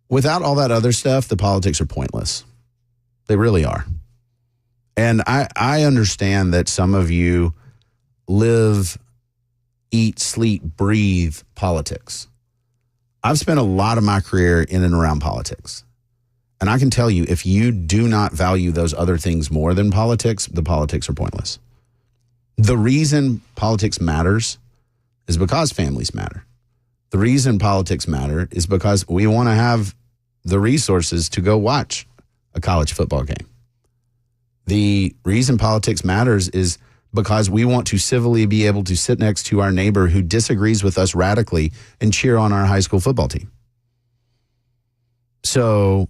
Without all that other stuff, the politics are pointless. They really are. And I understand that some of you live, eat, sleep, breathe politics. I've spent a lot of my career in and around politics. And I can tell you, if you do not value those other things more than politics, the politics are pointless. The reason politics matters is because families matter. The reason politics matter is because we want to have the resources to go watch a college football game. The reason politics matters is because we want to civilly be able to sit next to our neighbor who disagrees with us radically and cheer on our high school football team. So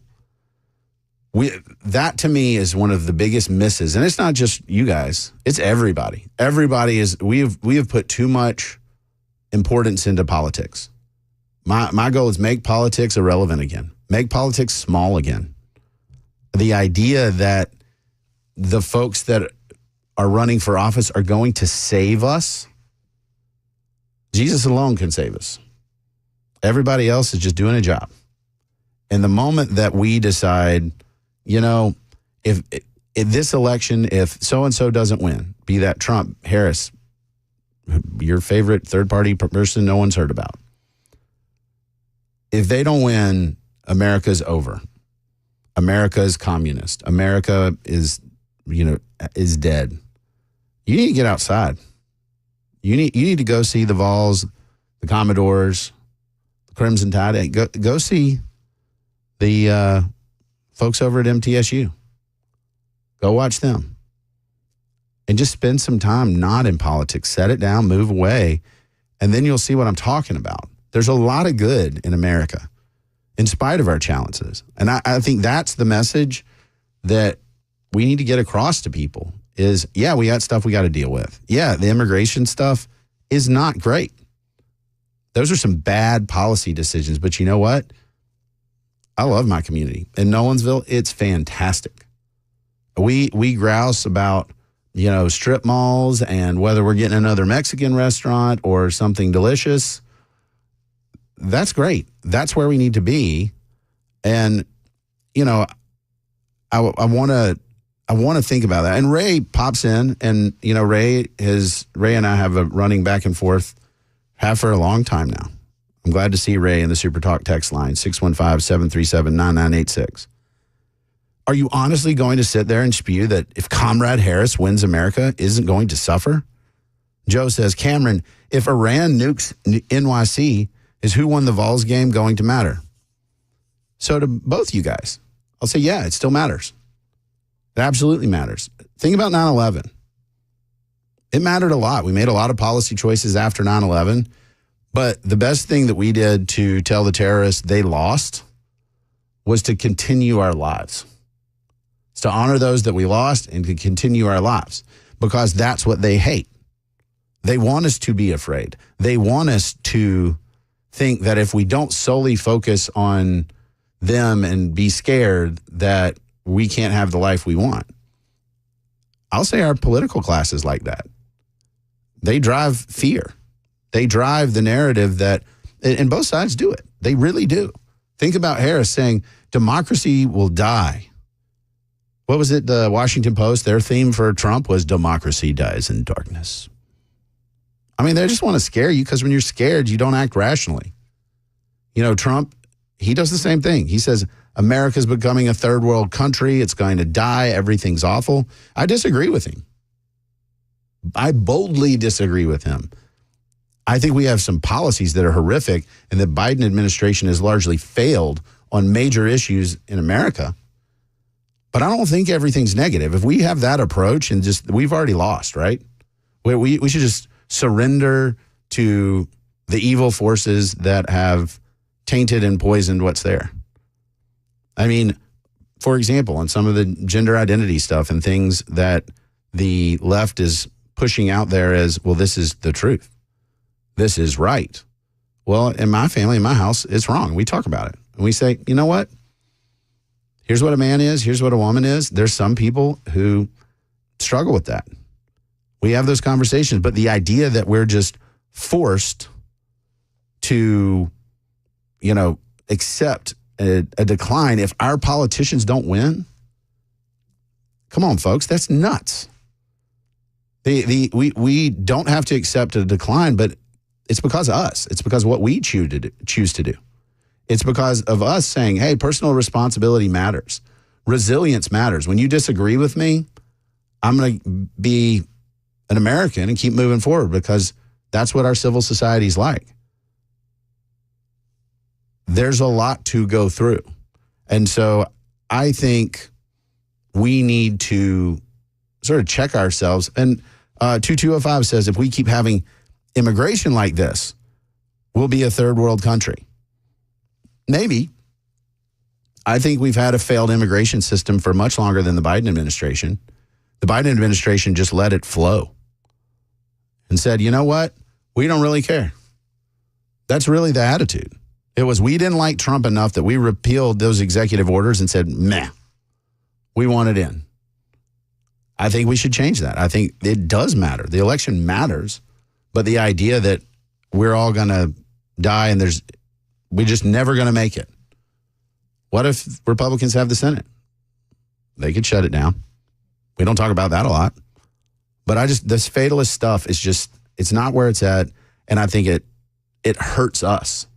that to me is one of the biggest misses. And it's not just you guys, it's everybody. We have put too much importance into politics. My goal is make politics irrelevant again. Make politics small again. The idea that the folks that are running for office are going to save us. Jesus alone can save us. Everybody else is just doing a job. And the moment that we decide, if this election, if so-and-so doesn't win, be that Trump, Harris, your favorite third-party person no one's heard about. If they don't win, America's over. America is communist. America is dead. You need to get outside. You need to go see the Vols, the Commodores, the Crimson Tide. Go see the folks over at MTSU. Go watch them. And just spend some time not in politics. Set it down, move away, and then you'll see what I'm talking about. There's a lot of good in America, in spite of our challenges. And I think that's the message that we need to get across to people is, yeah, we got stuff we got to deal with. Yeah, the immigration stuff is not great. Those are some bad policy decisions. But you know what? I love my community. In Nolensville, it's fantastic. We grouse about, strip malls and whether we're getting another Mexican restaurant or something delicious. That's great. That's where we need to be. And, I want to think about that. And Ray pops in, and Ray and I have a running back and forth, have for a long time now. I'm glad to see Ray in the Super Talk text line, 615-737-9986. Are you honestly going to sit there and spew that if Comrade Harris wins, America isn't going to suffer? Joe says, Cameron, if Iran nukes NYC, is who won the Vols game going to matter? So to both you guys, I'll say, yeah, it still matters. It absolutely matters. Think about 9/11. It mattered a lot. We made a lot of policy choices after 9/11, but the best thing that we did to tell the terrorists they lost was to continue our lives. It's to honor those that we lost and to continue our lives, because that's what they hate. They want us to be afraid. They want us to think that if we don't solely focus on them and be scared, that we can't have the life we want. I'll say our political class is like that. They drive fear. They drive the narrative that, and both sides do it. They really do. Think about Harris saying, democracy will die. What was it? The Washington Post, their theme for Trump was democracy dies in darkness. I mean, they just want to scare you, because when you're scared, you don't act rationally. Trump, he does the same thing. He says, America's becoming a third world country. It's going to die. Everything's awful. I disagree with him. I boldly disagree with him. I think we have some policies that are horrific, and the Biden administration has largely failed on major issues in America. But I don't think everything's negative. If we have that approach and we've already lost, right? We should just surrender to the evil forces that have tainted and poisoned what's there. I mean, for example, on some of the gender identity stuff and things that the left is pushing out there as, well, this is the truth. This is right. Well, in my family, in my house, it's wrong. We talk about it. And we say, you know what? Here's what a man is. Here's what a woman is. There's some people who struggle with that. We have those conversations. But the idea that we're just forced to, accept a decline if our politicians don't win, come on, folks, that's nuts. We don't have to accept a decline, but it's because of us. It's because of what we choose to do. It's because of us saying, hey, personal responsibility matters. Resilience matters. When you disagree with me, I'm going to be an American and keep moving forward, because that's what our civil society is like. There's a lot to go through. And so I think we need to sort of check ourselves. And 2205 says if we keep having immigration like this, we'll be a third world country. Maybe. I think we've had a failed immigration system for much longer than the Biden administration. The Biden administration just let it flow and said, you know what? We don't really care. That's really the attitude. It was we didn't like Trump enough that we repealed those executive orders and said, meh, we want it in. I think we should change that. I think it does matter. The election matters, but the idea that we're all going to die and we're just never going to make it. What if Republicans have the Senate? They could shut it down. We don't talk about that a lot. But this fatalist stuff is just, it's not where it's at. And I think it hurts us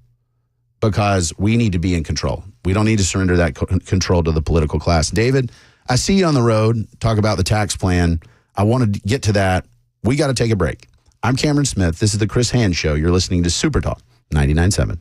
because we need to be in control. We don't need to surrender that control to the political class. David, I see you on the road, talk about the tax plan. I want to get to that. We got to take a break. I'm Cameron Smith. This is the Chris Hand Show. You're listening to Super Talk 99.7.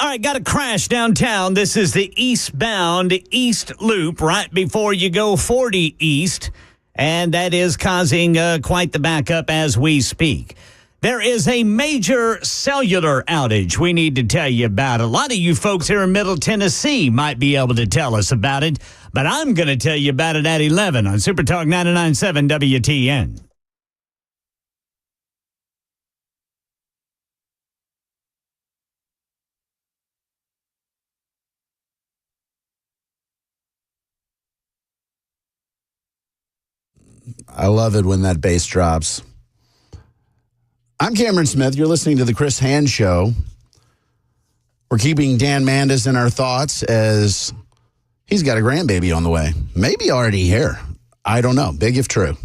All right, got a crash downtown. This is the eastbound East Loop right before you go 40 East, and that is causing quite the backup as we speak. There is a major cellular outage we need to tell you about. A lot of you folks here in Middle Tennessee might be able to tell us about it, but I'm going to tell you about it at 11 on Super Talk 99.7 WTN. I love it when that bass drops. I'm Cameron Smith. You're listening to The Chris Hand Show. We're keeping Dan Mandis in our thoughts as he's got a grandbaby on the way. Maybe already here. I don't know. Big if true.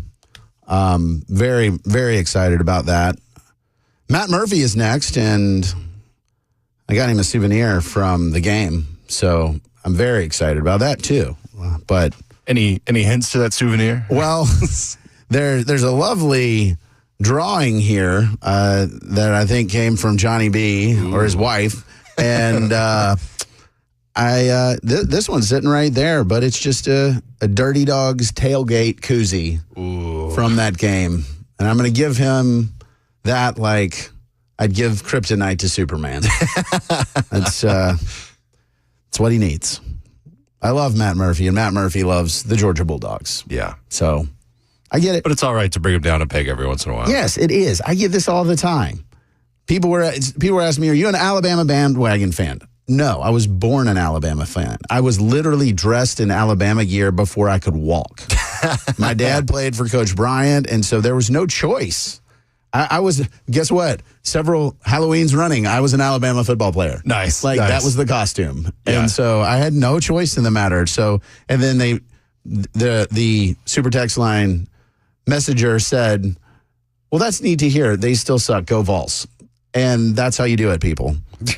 Very, very excited about that. Matt Murphy is next, and I got him a souvenir from the game. So I'm very excited about that, too. But any hints to that souvenir? Well, there's a lovely drawing here that I think came from Johnny B or his wife, and this one's sitting right there, but it's just a Dirty Dogs tailgate koozie from that game, and I'm going to give him that like I'd give kryptonite to Superman. That's what he needs. I love Matt Murphy, and Matt Murphy loves the Georgia Bulldogs. Yeah. So I get it. But it's all right to bring him down a peg every once in a while. Yes, it is. I get this all the time. People were asking me, are you an Alabama bandwagon fan? No, I was born an Alabama fan. I was literally dressed in Alabama gear before I could walk. My dad played for Coach Bryant, and so there was no choice. I was, guess what? Several Halloweens running, I was an Alabama football player. Nice. That was the costume. Yeah. And so I had no choice in the matter. So, and then the super text line messenger said, well, that's neat to hear. They still suck. Go Vols. And that's how you do it, people.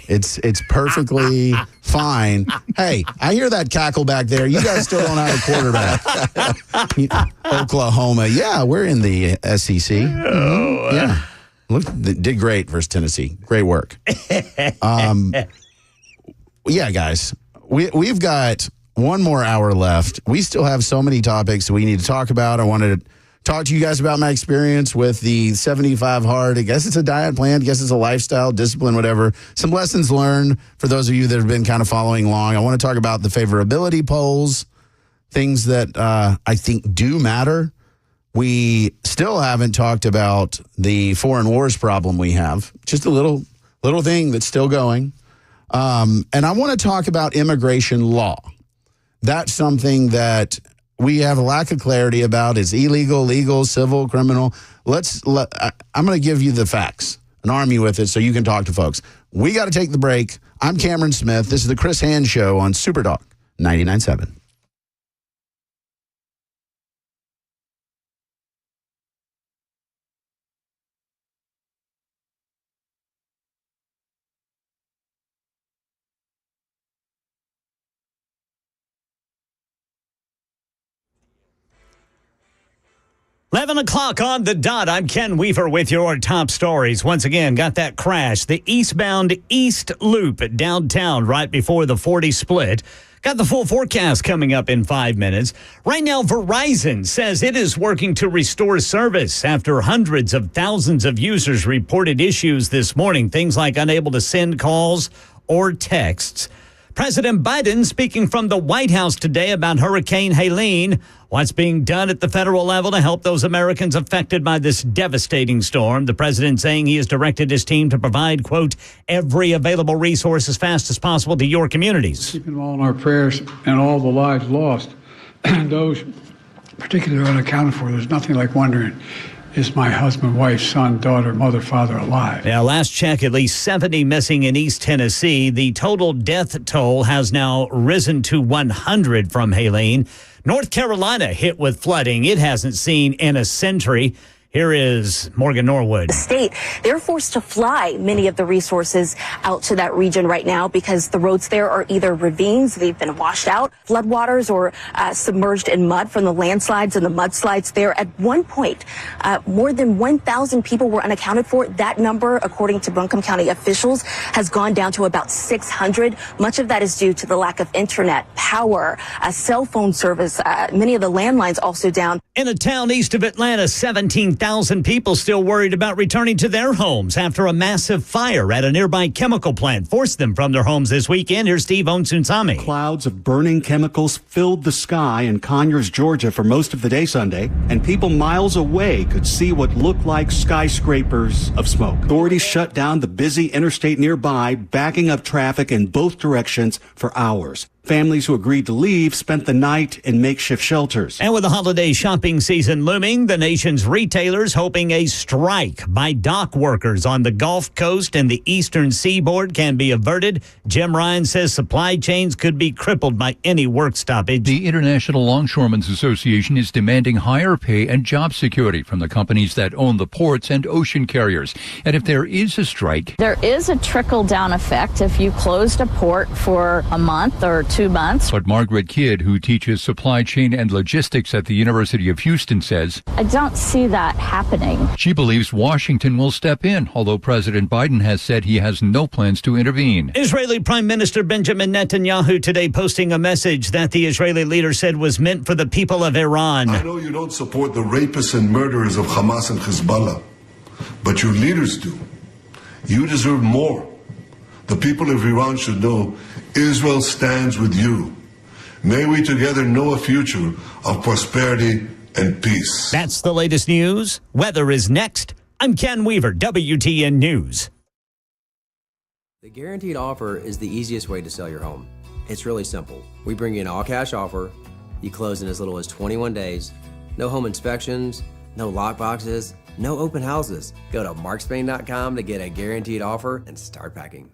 It's perfectly fine. Hey, I hear that cackle back there. You guys still don't have a quarterback. Oklahoma. Yeah, we're in the SEC. Mm-hmm. Yeah. Look, did great versus Tennessee. Great work. Yeah, guys. We've got one more hour left. We still have so many topics that we need to talk about. I wanted to talk to you guys about my experience with the 75 hard. I guess it's a diet plan. I guess it's a lifestyle, discipline, whatever. Some lessons learned for those of you that have been kind of following along. I want to talk about the favorability polls, things that I think do matter. We still haven't talked about the foreign wars problem we have. Just a little thing that's still going. And I want to talk about immigration law. That's something that we have a lack of clarity about. Is illegal, legal, civil, criminal. I'm going to give you the facts and arm you with it so you can talk to folks. We got to take the break. I'm Cameron Smith. This is the Chris Hand Show on Super Talk 99.7. Eleven o'clock on the dot. I'm Ken Weaver with your top stories. Once again, got that crash. The eastbound East Loop downtown right before the 40 split. Got the full forecast coming up in 5 minutes. Right now, Verizon says it is working to restore service after hundreds of thousands of users reported issues this morning. Things like unable to send calls or texts. President Biden speaking from the White House today about Hurricane Helene. What's being done at the federal level to help those Americans affected by this devastating storm? The president saying he has directed his team to provide, quote, every available resource as fast as possible to your communities. Keeping them all in our prayers and all the lives lost. And those particularly unaccounted for, there's nothing like wondering, is my husband, wife, son, daughter, mother, father alive? Now, last check, at least 70 missing in East Tennessee. The total death toll has now risen to 100 from Helene. North Carolina hit with flooding it hasn't seen in a century. Here is Morgan Norwood. The state, they're forced to fly many of the resources out to that region right now because the roads there are either ravines, they've been washed out, floodwaters, or submerged in mud from the landslides and the mudslides there. At one point, more than 1,000 people were unaccounted for. That number, according to Buncombe County officials, has gone down to about 600. Much of that is due to the lack of internet, power, cell phone service. Many of the landlines also down. In a town east of Atlanta, 17,000 people still worried about returning to their homes after a massive fire at a nearby chemical plant forced them from their homes this weekend. Here's Steve Onsunsami. Clouds of burning chemicals filled the sky in Conyers, Georgia for most of the day Sunday, and people miles away could see what looked like skyscrapers of smoke. Authorities shut down the busy interstate nearby, backing up traffic in both directions for hours. Families who agreed to leave spent the night in makeshift shelters. And with the holiday shopping season looming, the nation's retailers hoping a strike by dock workers on the Gulf Coast and the eastern seaboard can be averted. Jim Ryan says supply chains could be crippled by any work stoppage. The International Longshoremen's Association is demanding higher pay and job security from the companies that own the ports and ocean carriers. And if there is a strike, there is a trickle-down effect if you closed a port for a month or 2 months. But Margaret Kidd, who teaches supply chain and logistics at the University of Houston, says, I don't see that happening. She believes Washington will step in, although President Biden has said he has no plans to intervene. Israeli Prime Minister Benjamin Netanyahu today posting a message that the Israeli leader said was meant for the people of Iran. I know you don't support the rapists and murderers of Hamas and Hezbollah, but your leaders do. You deserve more. The people of Iran should know Israel stands with you. May we together know a future of prosperity and peace. That's the latest news. Weather is next. I'm Ken Weaver, WTN News. The guaranteed offer is the easiest way to sell your home. It's really simple. We bring you an all-cash offer. You close in as little as 21 days. No home inspections, no lockboxes, no open houses. Go to markspain.com to get a guaranteed offer and start packing.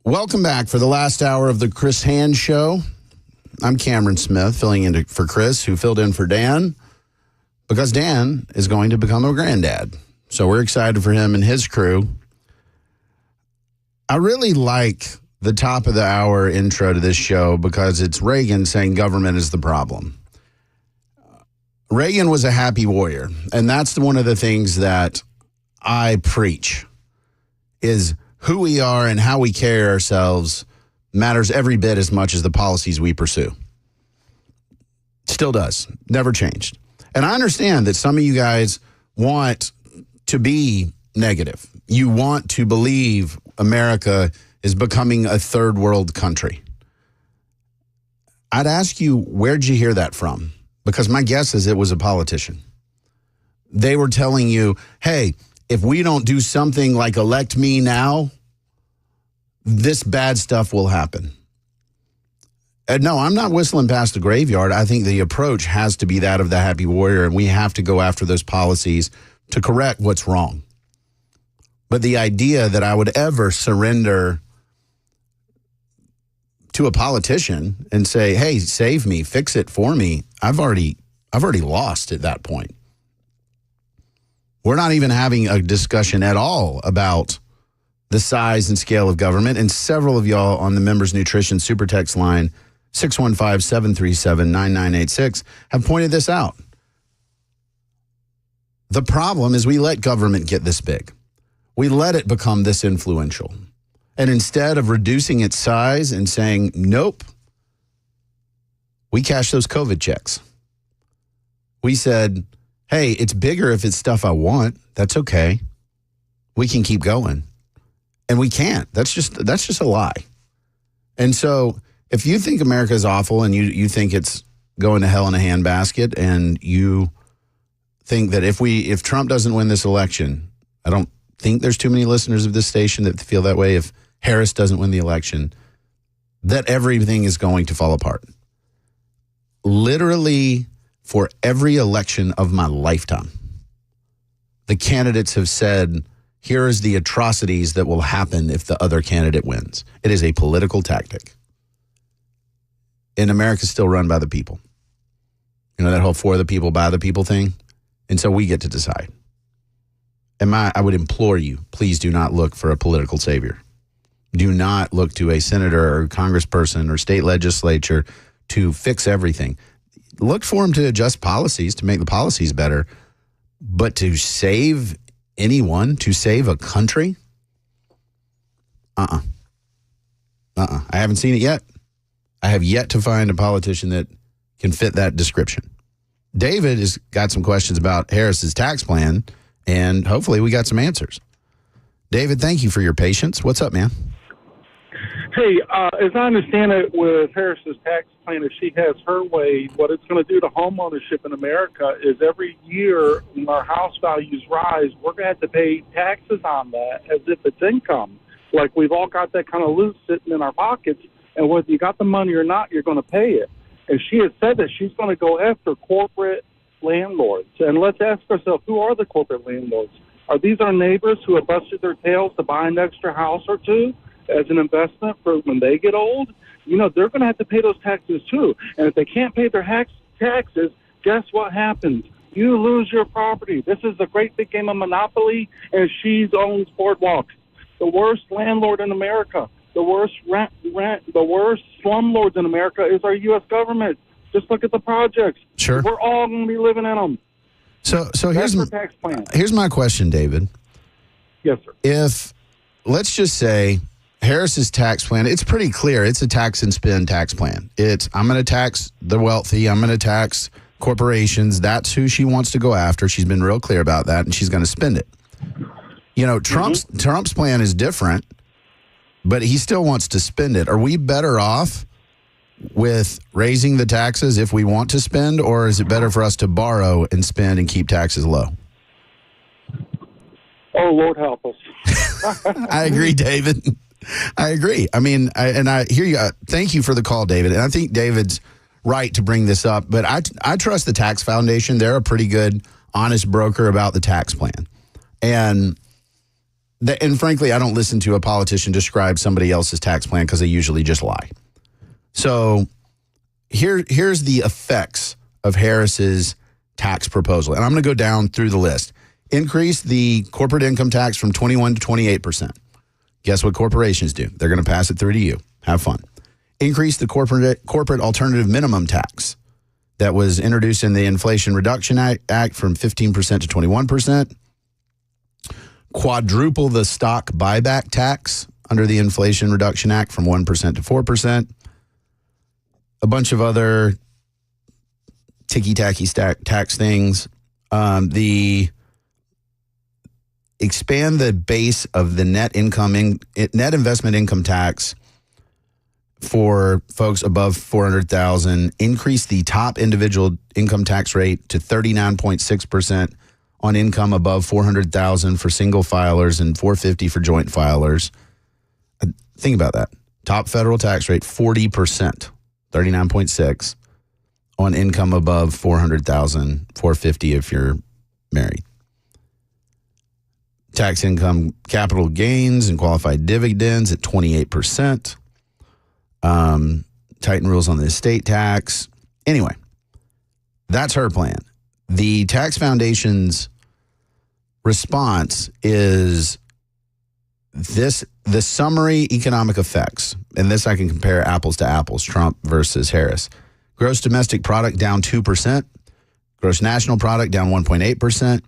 Welcome back for the last hour of the Chris Hand Show. I'm Cameron Smith, filling in for Chris, who filled in for Dan, because Dan is going to become a granddad. So we're excited for him and his crew. I really like the top of the hour intro to this show because it's Reagan saying government is the problem. Reagan was a happy warrior, and that's one of the things that I preach is who we are and how we carry ourselves matters every bit as much as the policies we pursue. Still does. Never changed. And I understand that some of you guys want to be negative. You want to believe America is becoming a third world country. I'd ask you, where'd you hear that from? Because my guess is it was a politician. They were telling you, hey, if we don't do something like elect me now, this bad stuff will happen. No, I'm not whistling past the graveyard. I think the approach has to be that of the happy warrior, and we have to go after those policies to correct what's wrong. But the idea that I would ever surrender to a politician and say, hey, save me, fix it for me, I've already lost at that point. We're not even having a discussion at all about the size and scale of government. And several of y'all on the Members Nutrition Super Text line, 615-737-9986, have pointed this out. The problem is we let government get this big. We let it become this influential. And instead of reducing its size and saying, nope, we cashed those COVID checks. We said, hey, it's bigger if it's stuff I want. That's okay. We can keep going. And we can't. That's just a lie. And so if you think America is awful and you think it's going to hell in a handbasket, and you think that if Trump doesn't win this election, I don't think there's too many listeners of this station that feel that way. If Harris doesn't win the election, that everything is going to fall apart. Literally, for every election of my lifetime, the candidates have said, here is the atrocities that will happen if the other candidate wins. It is a political tactic. And America is still run by the people. You know, that whole for the people, by the people thing. And so we get to decide. And I would implore you, please do not look for a political savior. Do not look to a senator or congressperson or state legislature to fix everything. Look for them to adjust policies, to make the policies better. But to save anyone, to save a country? I haven't seen it yet. I have yet to find a politician that can fit that description. David has got some questions about Harris's tax plan, and hopefully we got some answers. David, thank you for your patience. What's up, man? Hey, as I understand it, with Harris's tax plan, if she has her way, what it's going to do to home ownership in America is every year when our house values rise, we're going to have to pay taxes on that as if it's income. Like we've all got that kind of loose sitting in our pockets, and whether you got the money or not, you're going to pay it. And she has said that she's going to go after corporate landlords. And let's ask ourselves, who are the corporate landlords? Are these our neighbors who have busted their tails to buy an extra house or two as an investment for when they get old? You know, they're going to have to pay those taxes too. And if they can't pay their taxes, guess what happens? You lose your property. This is a great big game of Monopoly, and she owns boardwalks. The worst landlord in America, the worst the worst slumlords in America is our U.S. government. Just look at the projects. Sure. We're all going to be living in them. So here's her tax plan. Here's my question, David. Yes, sir. If, let's just say, Harris's tax plan, it's pretty clear. It's a tax and spend tax plan. It's, I'm going to tax the wealthy. I'm going to tax corporations. That's who she wants to go after. She's been real clear about that, and she's going to spend it. You know, Trump's plan is different, but he still wants to spend it. Are we better off with raising the taxes if we want to spend, or is it better for us to borrow and spend and keep taxes low? Oh, Lord help us. I agree, David. I agree. I mean, I hear you. Thank you for the call, David. And I think David's right to bring this up, but I trust the Tax Foundation. They're a pretty good, honest broker about the tax plan. And frankly, I don't listen to a politician describe somebody else's tax plan because they usually just lie. So here's the effects of Harris's tax proposal. And I'm going to go down through the list. Increase the corporate income tax from 21 to 28%. Guess what corporations do? They're going to pass it through to you. Have fun. Increase the corporate alternative minimum tax that was introduced in the Inflation Reduction Act from 15% to 21%. quadruple the stock buyback tax under the Inflation Reduction Act from 1% to 4%. A bunch of other ticky-tacky tax things. Expand the base of the net investment income tax for folks above $400,000. Increase the top individual income tax rate to 39.6% on income above $400,000 for single filers and $450 for joint filers. Think about that. Top federal tax rate 40%, 39.6 on income above $400,000, $450 if you're married. Tax income capital gains and qualified dividends at 28%. Tighten rules on the estate tax. Anyway, that's her plan. The Tax Foundation's response is the summary economic effects, and this I can compare apples to apples, Trump versus Harris. Gross domestic product down 2%. Gross national product down 1.8%.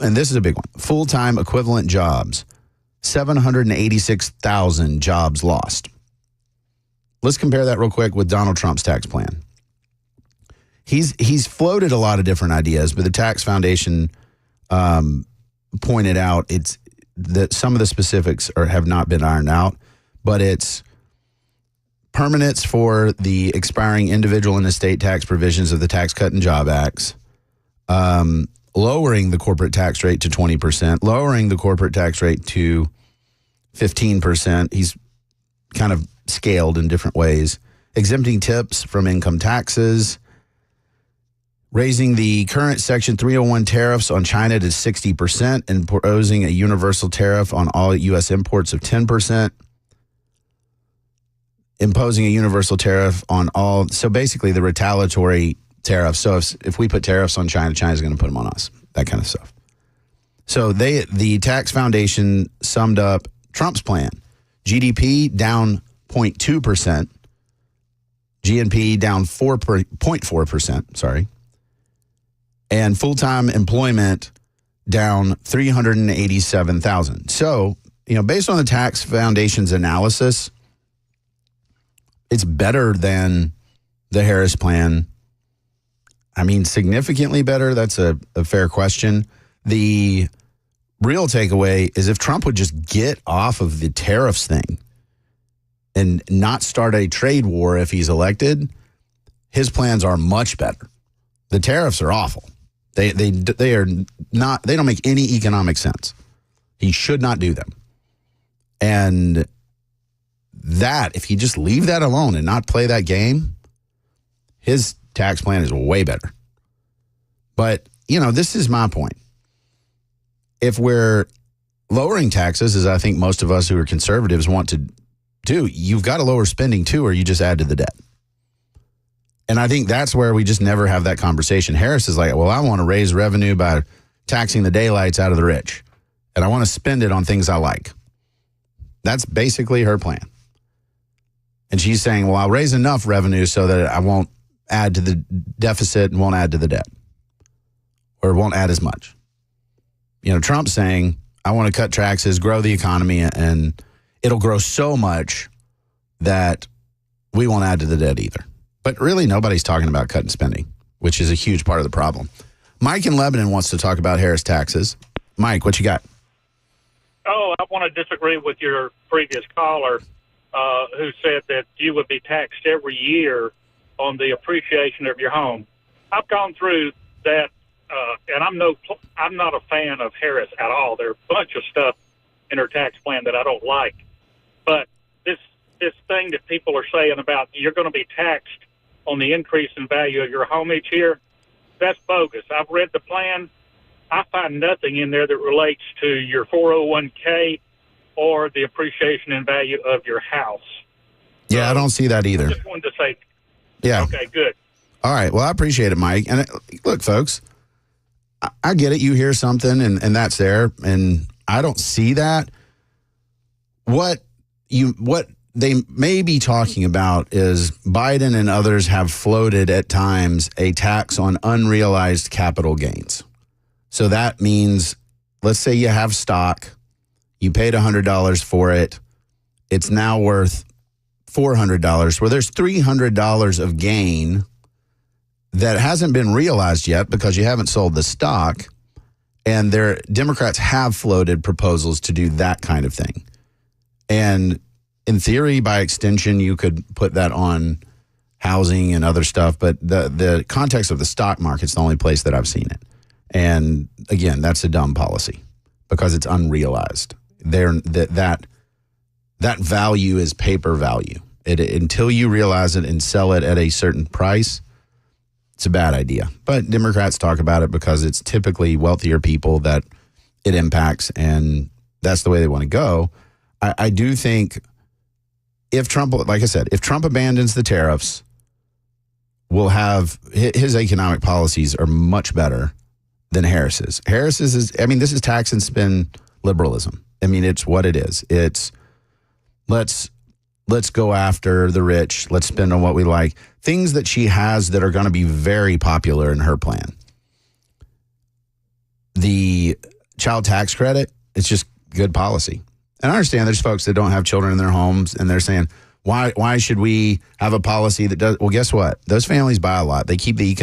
And this is a big one, full-time equivalent jobs, 786,000 jobs lost. Let's compare that real quick with Donald Trump's tax plan. He's floated a lot of different ideas, but the Tax Foundation pointed out it's that some of the specifics have not been ironed out, but it's permanence for the expiring individual and estate tax provisions of the Tax Cut and Job Acts, lowering the corporate tax rate to 20%, lowering the corporate tax rate to 15%. He's kind of scaled in different ways. Exempting tips from income taxes, raising the current Section 301 tariffs on China to 60% and proposing a universal tariff on all U.S. imports of 10%, imposing a universal tariff on all, so basically the retaliatory tariffs. So if we put tariffs on China, China's going to put them on us, that kind of stuff. So the Tax Foundation summed up Trump's plan. GDP down 0.2%, GNP down 0.4%, sorry, and full-time employment down 387,000. So, based on the Tax Foundation's analysis, it's better than the Harris plan. I mean, significantly better. That's a fair question. The real takeaway is if Trump would just get off of the tariffs thing and not start a trade war if he's elected, his plans are much better. The tariffs are awful. They are not, they don't make any economic sense. He should not do them. And that, if he just leave that alone and not play that game, his tax plan is way better. But, this is my point. If we're lowering taxes, as I think most of us who are conservatives want to do, you've got to lower spending too, or you just add to the debt. And I think that's where we just never have that conversation. Harris is like, well, I want to raise revenue by taxing the daylights out of the rich, and I want to spend it on things I like. That's basically her plan. And she's saying, well, I'll raise enough revenue so that I won't add to the deficit and won't add to the debt, or won't add as much. Trump's saying, I want to cut taxes, grow the economy, and it'll grow so much that we won't add to the debt either. But really, nobody's talking about cutting spending, which is a huge part of the problem. Mike in Lebanon wants to talk about Harris taxes. Mike, what you got? Oh, I want to disagree with your previous caller who said that you would be taxed every year on the appreciation of your home. I've gone through that, and I'm not a fan of Harris at all. There's a bunch of stuff in her tax plan that I don't like. But this thing that people are saying about you're going to be taxed on the increase in value of your home each year, that's bogus. I've read the plan. I find nothing in there that relates to your 401k or the appreciation in value of your house. Yeah, I don't see that either. I just wanted to say. Yeah. Okay, good. All right. Well, I appreciate it, Mike. And look, folks, I get it. You hear something and that's there. And I don't see that. What they may be talking about is Biden and others have floated at times a tax on unrealized capital gains. So that means let's say you have stock, you paid $100 for it, it's now worth $400, where there's $300 of gain that hasn't been realized yet because you haven't sold the stock. And Democrats have floated proposals to do that kind of thing. And in theory, by extension, you could put that on housing and other stuff. But the context of the stock market's the only place that I've seen it. And again, that's a dumb policy because it's unrealized. That value is paper value. Until you realize it and sell it at a certain price, it's a bad idea. But Democrats talk about it because it's typically wealthier people that it impacts, and that's the way they want to go. I do think if Trump, like I said, if Trump abandons the tariffs, we'll have his economic policies are much better than Harris's. Harris's is, I mean, this is tax and spend liberalism. I mean, it's what it is. It's let's go after the rich. Let's spend on what we like. Things that she has that are going to be very popular in her plan. The child tax credit, it's just good policy. And I understand there's folks that don't have children in their homes and they're saying, why should we have a policy that does? Well, guess what? Those families buy a lot. They keep the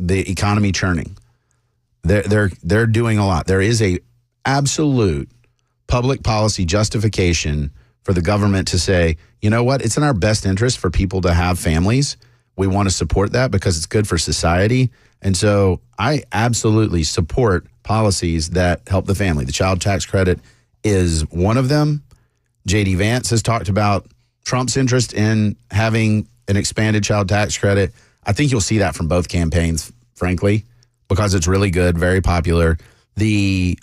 economy churning. They're doing a lot. There is a absolute public policy justification for the government to say, you know what? It's in our best interest for people to have families. We want to support that because it's good for society. And so I absolutely support policies that help the family. The child tax credit is one of them. J.D. Vance has talked about Trump's interest in having an expanded child tax credit. I think you'll see that from both campaigns, frankly, because it's really good, very popular. The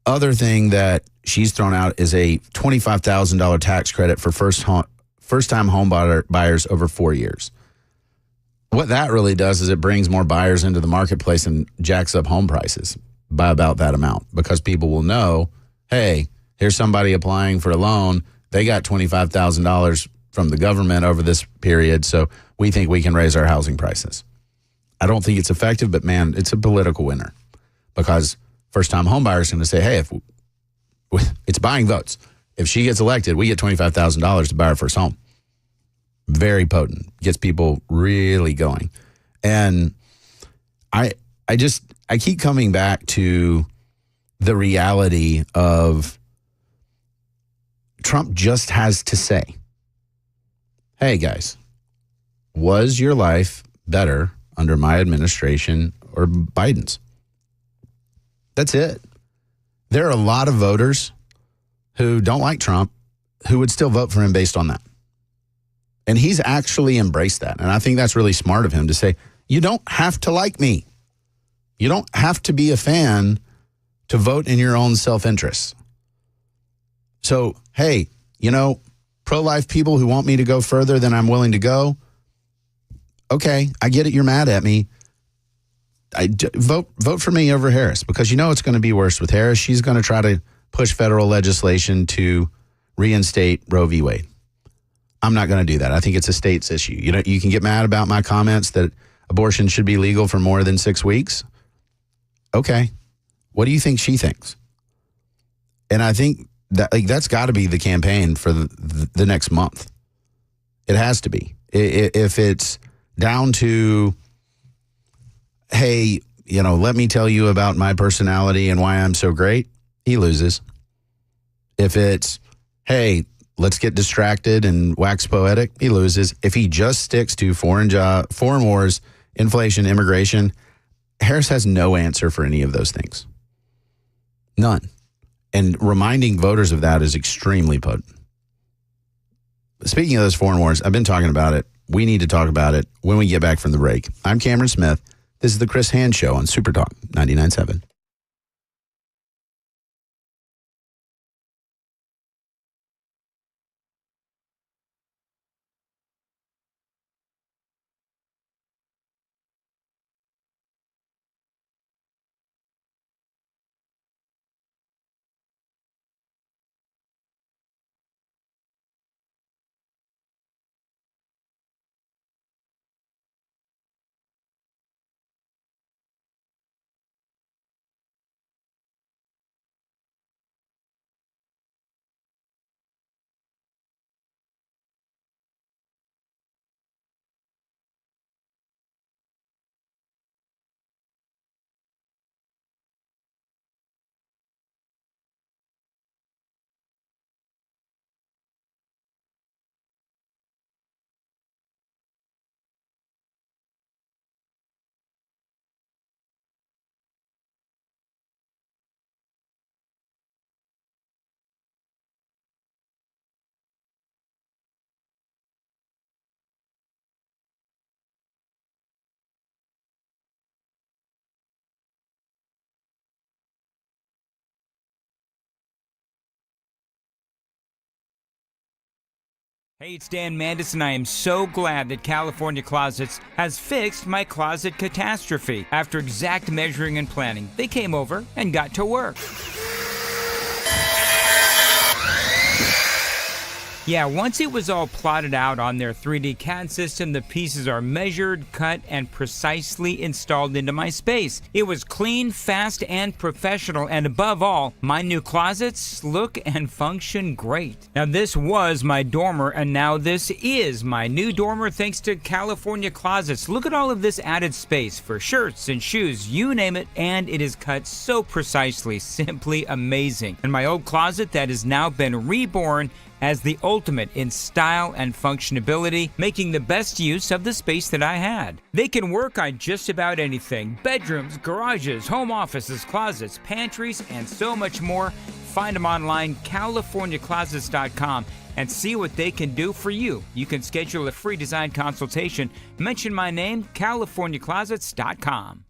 other thing that she's thrown out is a $25,000 tax credit for first-time home buyers over 4 years. What that really does is it brings more buyers into the marketplace and jacks up home prices by about that amount because people will know, hey, here's somebody applying for a loan. They got $25,000 from the government over this period, so we think we can raise our housing prices. I don't think it's effective, but man, it's a political winner because first-time home buyers are going to say, hey, it's buying votes. If she gets elected, we get $25,000 to buy our first home. Very potent. Gets people really going. And I keep coming back to the reality of Trump just has to say, hey, guys, was your life better under my administration or Biden's? That's it. There are a lot of voters who don't like Trump who would still vote for him based on that. And he's actually embraced that. And I think that's really smart of him to say, you don't have to like me. You don't have to be a fan to vote in your own self-interest. So, hey, pro-life people who want me to go further than I'm willing to go, okay, I get it. You're mad at me. Vote for me over Harris because it's going to be worse with Harris. She's going to try to push federal legislation to reinstate Roe v. Wade. I'm not going to do that. I think it's a state's issue. You can get mad about my comments that abortion should be legal for more than 6 weeks. Okay. What do you think she thinks? And I think that that's got to be the campaign for the next month. It has to be. If it's down to, hey, let me tell you about my personality and why I'm so great, he loses. If it's, hey, let's get distracted and wax poetic, he loses. If he just sticks to foreign wars, inflation, immigration, Harris has no answer for any of those things. None. And reminding voters of that is extremely potent. Speaking of those foreign wars, I've been talking about it. We need to talk about it when we get back from the break. I'm Cameron Smith. This is the Chris Hand Show on Super Talk 99.7. Hey, it's Dan Mandis, and I am so glad that California Closets has fixed my closet catastrophe. After exact measuring and planning, they came over and got to work. Yeah, once it was all plotted out on their 3D CAD system, the pieces are measured, cut, and precisely installed into my space. It was clean, fast, and professional, and above all, my new closets look and function great. Now, this was my dormer, and now this is my new dormer thanks to California Closets. Look at all of this added space for shirts and shoes, you name it, and it is cut so precisely, simply amazing. And my old closet that has now been reborn as the ultimate in style and functionability, making the best use of the space that I had. They can work on just about anything: bedrooms, garages, home offices, closets, pantries, and so much more. Find them online, CaliforniaClosets.com, and see what they can do for you. You can schedule a free design consultation. Mention my name, CaliforniaClosets.com.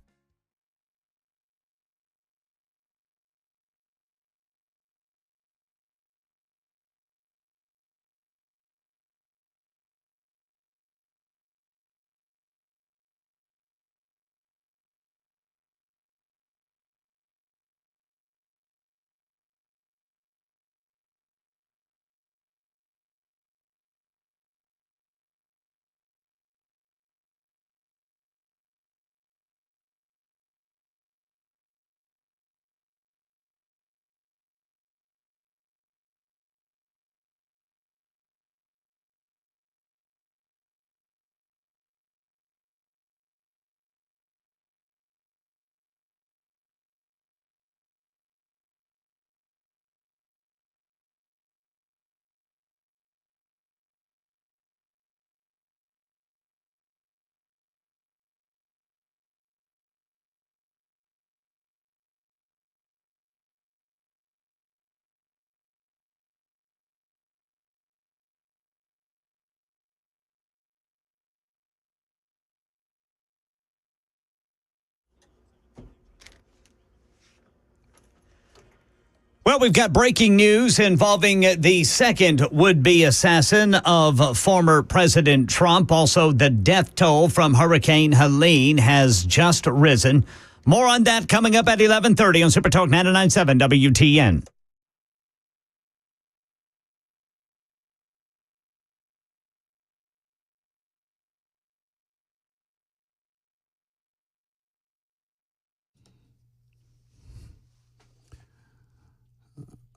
Well, we've got breaking news involving the second would-be assassin of former President Trump. Also, the death toll from Hurricane Helene has just risen. More on that coming up at 11:30 on Super Talk 99.7 WTN.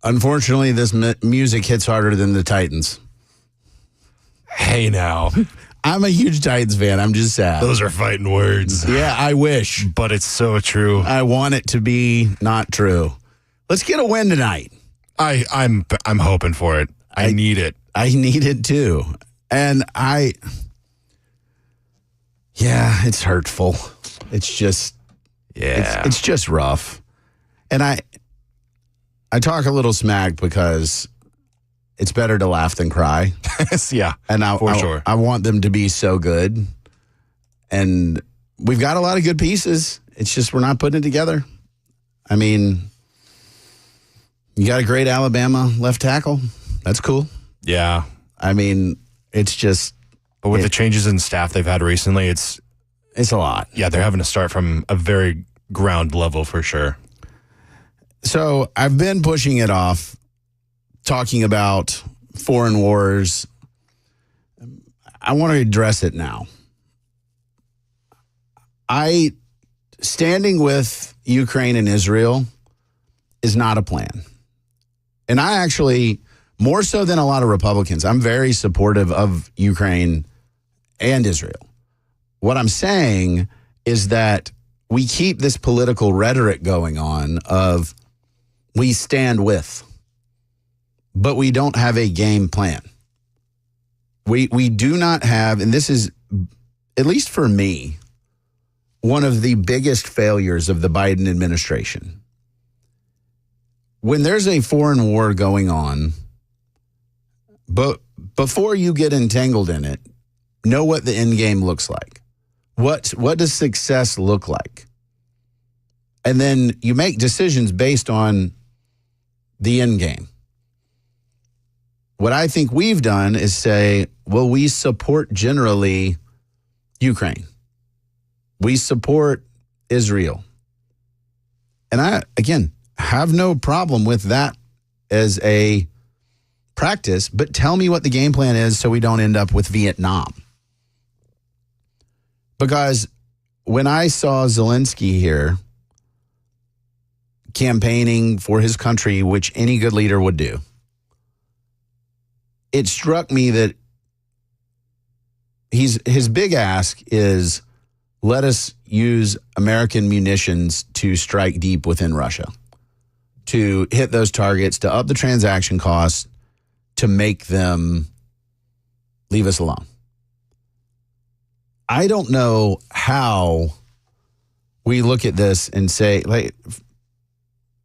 Unfortunately, this music hits harder than the Titans. Hey, now. I'm a huge Titans fan. I'm just sad. Those are fighting words. Yeah, I wish. But it's so true. I want it to be not true. Let's get a win tonight. I'm hoping for it. I need it. I need it too. And it's hurtful. It's just, it's just rough. And I talk a little smack because it's better to laugh than cry. Yeah, and sure. I want them to be so good. And we've got a lot of good pieces. It's just we're not putting it together. I mean, you got a great Alabama left tackle. That's cool. Yeah. I mean, it's just. But with the changes in staff they've had recently, it's a lot. Yeah, they're having to start from a very ground level for sure. So I've been pushing it off, talking about foreign wars. I want to address it now. Standing with Ukraine and Israel is not a plan. And I actually, more so than a lot of Republicans, I'm very supportive of Ukraine and Israel. What I'm saying is that we keep this political rhetoric going on of we stand with, but we don't have a game plan. We do not have, and this is, at least for me, one of the biggest failures of the Biden administration. When there's a foreign war going on, but before you get entangled in it, know what the end game looks like. What does success look like? And then you make decisions based on the end game. what I think we've done is say, well, we support generally Ukraine. We support Israel. And I, again, have no problem with that as a practice, but tell me what the game plan is so we don't end up with Vietnam. Because when I saw Zelensky here campaigning for his country, which any good leader would do, it struck me that his big ask is, let us use American munitions to strike deep within Russia, to hit those targets, to up the transaction costs, to make them leave us alone. I don't know how we look at this and say, like,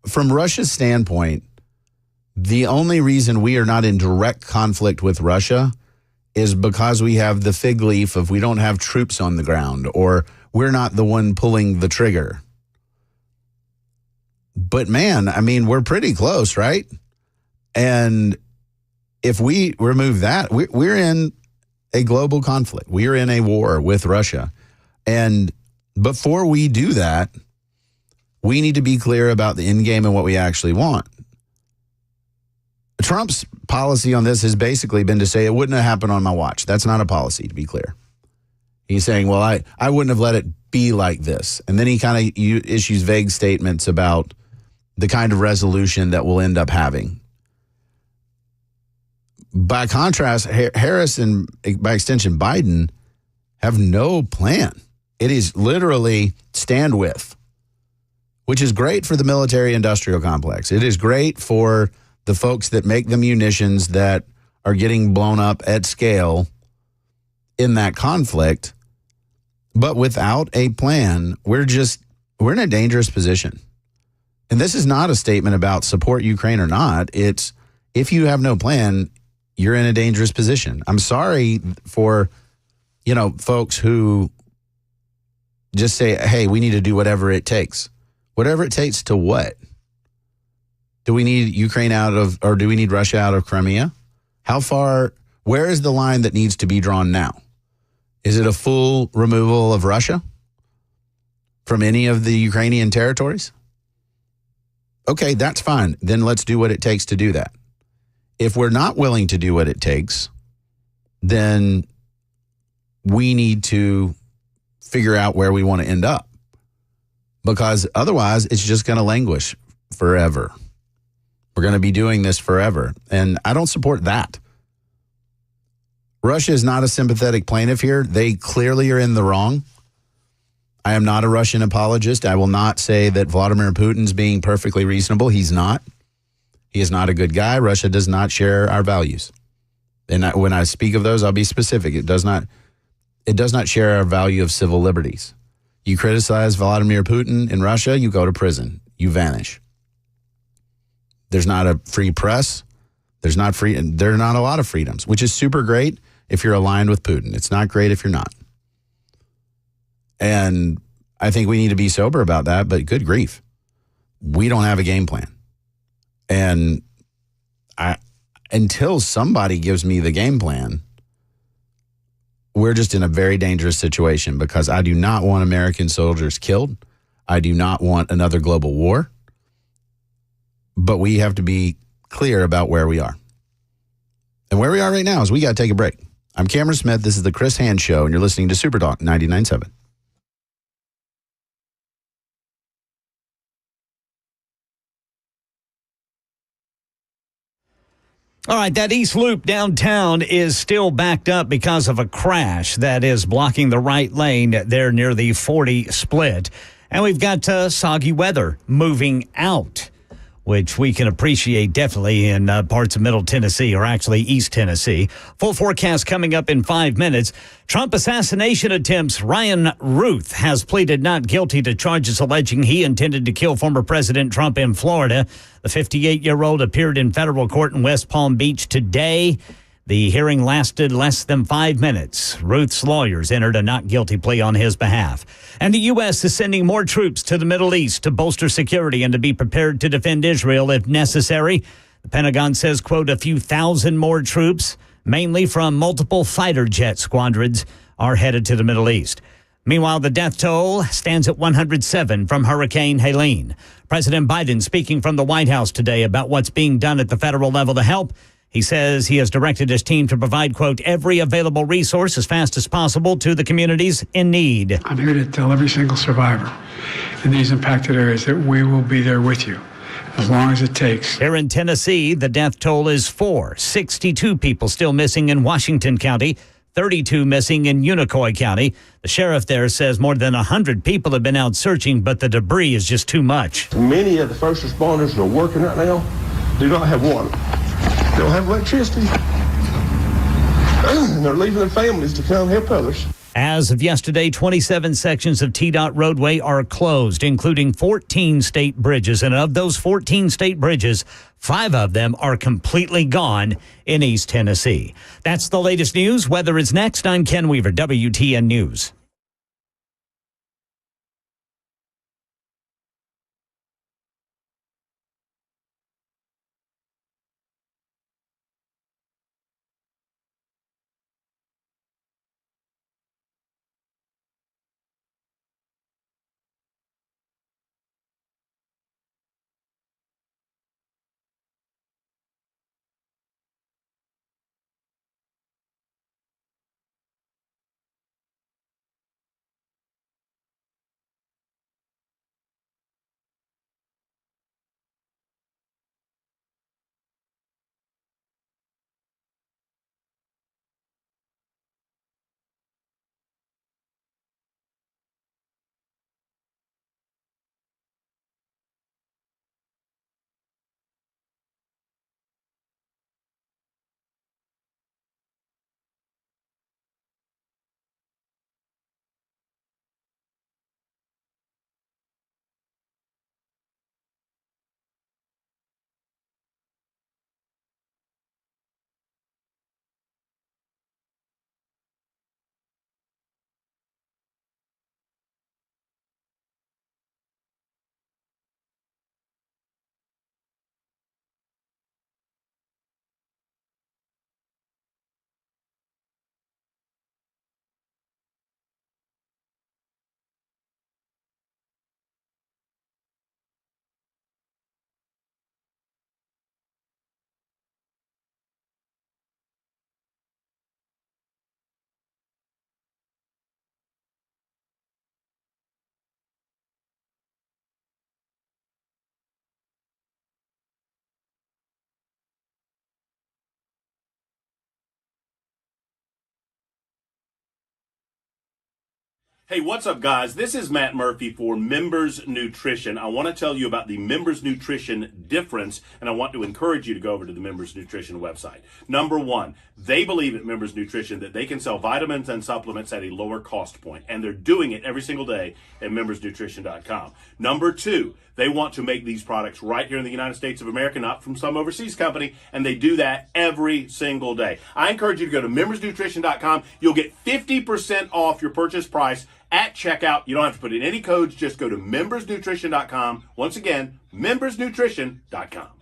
from Russia's standpoint, the only reason we are not in direct conflict with Russia is because we have the fig leaf of we don't have troops on the ground, or we're not the one pulling the trigger. But man, I mean, we're pretty close, right? And if we remove that, we're in a global conflict. We are in a war with Russia. And before we do that, we need to be clear about the endgame and what we actually want. Trump's policy on this has basically been to say it wouldn't have happened on my watch. That's not a policy, to be clear. He's saying, well, I wouldn't have let it be like this. And then he kind of issues vague statements about the kind of resolution that we'll end up having. By contrast, Harris and, by extension, Biden have no plan. It is literally stand with, which is great for the military-industrial complex. It is great for the folks that make the munitions that are getting blown up at scale in that conflict. But without a plan, we're in a dangerous position. And this is not a statement about support Ukraine or not. It's if you have no plan, you're in a dangerous position. I'm sorry for, folks who just say, hey, we need to do whatever it takes. Whatever it takes to what? Do we need Ukraine or do we need Russia out of Crimea? How far, where is the line that needs to be drawn now? Is it a full removal of Russia from any of the Ukrainian territories? Okay, that's fine. Then let's do what it takes to do that. If we're not willing to do what it takes, then we need to figure out where we want to end up. Because otherwise, it's just going to languish forever. We're going to be doing this forever. And I don't support that. Russia is not a sympathetic plaintiff here. They clearly are in the wrong. I am not a Russian apologist. I will not say that Vladimir Putin's being perfectly reasonable. He's not. He is not a good guy. Russia does not share our values. And when I speak of those, I'll be specific. It does not share our value of civil liberties. You criticize Vladimir Putin in Russia, you go to prison. You vanish. There's not a free press. There are not a lot of freedoms, which is super great if you're aligned with Putin. It's not great if you're not. And I think we need to be sober about that, but good grief. We don't have a game plan. And until somebody gives me the game plan, we're just in a very dangerous situation because I do not want American soldiers killed. I do not want another global war. But we have to be clear about where we are. And where we are right now is we got to take a break. I'm Cameron Smith. This is the Chris Hand Show, and you're listening to Super Talk 99.7. All right, that East Loop downtown is still backed up because of a crash that is blocking the right lane there near the 40 split. And we've got soggy weather moving out, which we can appreciate definitely in parts of Middle Tennessee, or actually East Tennessee. Full forecast coming up in 5 minutes. Trump assassination attempts. Ryan Ruth has pleaded not guilty to charges alleging he intended to kill former President Trump in Florida. The 58-year-old appeared in federal court in West Palm Beach today. The hearing lasted less than 5 minutes. Ruth's lawyers entered a not guilty plea on his behalf. And the U.S. is sending more troops to the Middle East to bolster security and to be prepared to defend Israel if necessary. The Pentagon says, quote, a few thousand more troops, mainly from multiple fighter jet squadrons, are headed to the Middle East. Meanwhile, the death toll stands at 107 from Hurricane Helene. President Biden speaking from the White House today about what's being done at the federal level to help. He says he has directed his team to provide, quote, every available resource as fast as possible to the communities in need. I'm here to tell every single survivor in these impacted areas that we will be there with you as long as it takes. Here in Tennessee, the death toll is 4. 62 people still missing in Washington County, 32 missing in Unicoi County. The sheriff there says more than 100 people have been out searching, but the debris is just too much. Many of the first responders that are working right now do not have water. They don't have electricity. And they're leaving their families to come help others. As of yesterday, 27 sections of TDOT roadway are closed, including 14 state bridges. And of those 14 state bridges, 5 of them are completely gone in East Tennessee. That's the latest news. Weather is next. I'm Ken Weaver, WTN News. Hey, what's up, guys? This is Matt Murphy for Members Nutrition. I want to tell you about the Members Nutrition difference, and I want to encourage you to go over to the Members Nutrition website. Number one, they believe at Members Nutrition that they can sell vitamins and supplements at a lower cost point, and they're doing it every single day at membersnutrition.com. Number two, they want to make these products right here in the United States of America, not from some overseas company, and they do that every single day. I encourage you to go to membersnutrition.com. You'll get 50% off your purchase price at checkout. You don't have to put in any codes. Just go to membersnutrition.com. Once again, membersnutrition.com.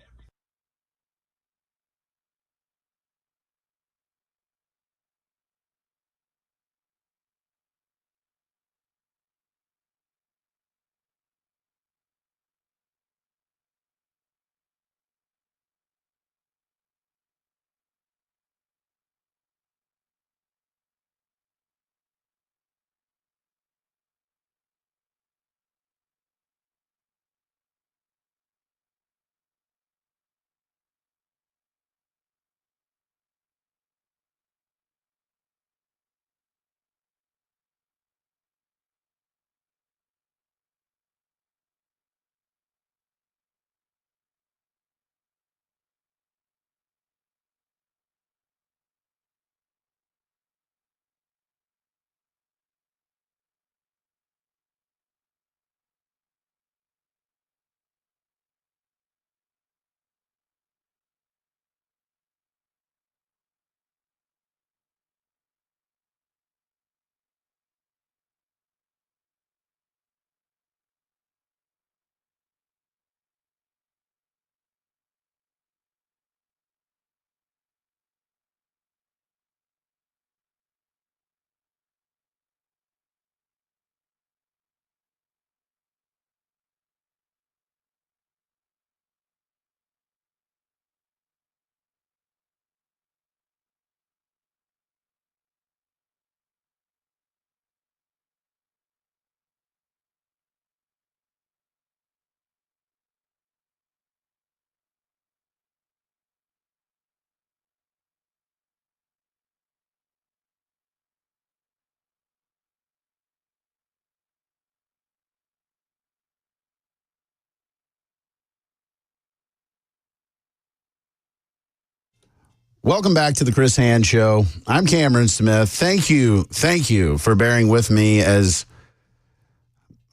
Welcome back to the Chris Hand Show. I'm Cameron Smith. Thank you for bearing with me as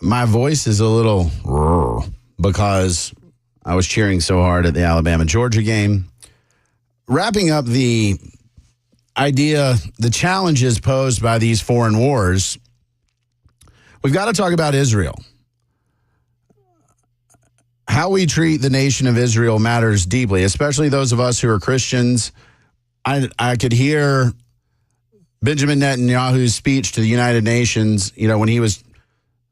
my voice is a little because I was cheering so hard at the Alabama-Georgia game. Wrapping up the idea, the challenges posed by these foreign wars, we've got to talk about Israel. How we treat the nation of Israel matters deeply, especially those of us who are Christians. I could hear Benjamin Netanyahu's speech to the United Nations, when he was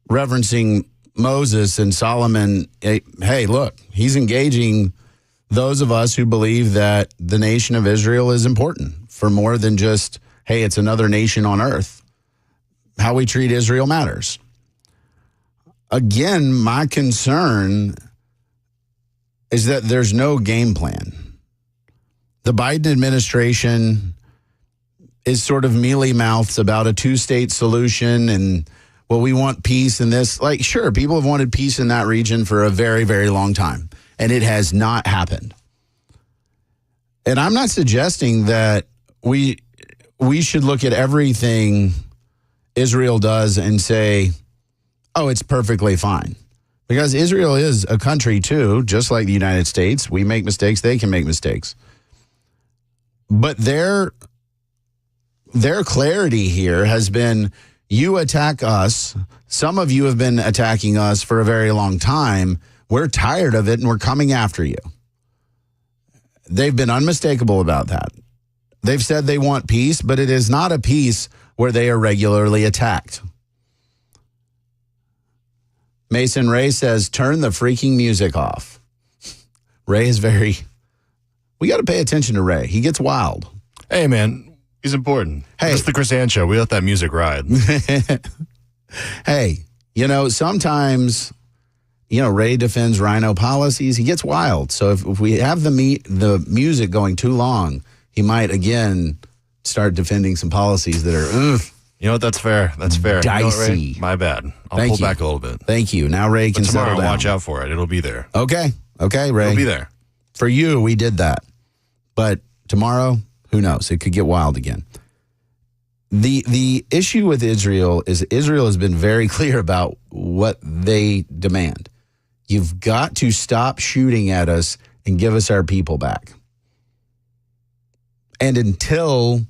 referencing Moses and Solomon. Hey, look, he's engaging those of us who believe that the nation of Israel is important for more than just, hey, it's another nation on earth. How we treat Israel matters. Again, my concern is that there's no game plan. The Biden administration is sort of mealy-mouthed about a two-state solution and, well, we want peace in this. Like, sure, people have wanted peace in that region for a very, very long time, and it has not happened. And I'm not suggesting that we should look at everything Israel does and say, oh, it's perfectly fine. Because Israel is a country, too, just like the United States. We make mistakes. They can make mistakes. But their clarity here has been, you attack us. Some of you have been attacking us for a very long time. We're tired of it, and we're coming after you. They've been unmistakable about that. They've said they want peace, but it is not a peace where they are regularly attacked. Mason Ray says, turn the freaking music off. Ray is we got to pay attention to Ray. He gets wild. Hey, man, he's important. Hey. It's the Chris Hand Show. We let that music ride. Hey, sometimes, Ray defends rhino policies. He gets wild. So if we have the music going too long, he might, again, start defending some policies that are, You know what? That's fair. That's fair. Dicey. Ray, my bad. I'll pull back a little bit. Thank you. Now Ray can settle down. Watch out for it. It'll be there. Okay, Ray. It'll be there. For you, we did that. But tomorrow, who knows? It could get wild again. The issue with Israel is Israel has been very clear about what they demand. You've got to stop shooting at us and give us our people back. And until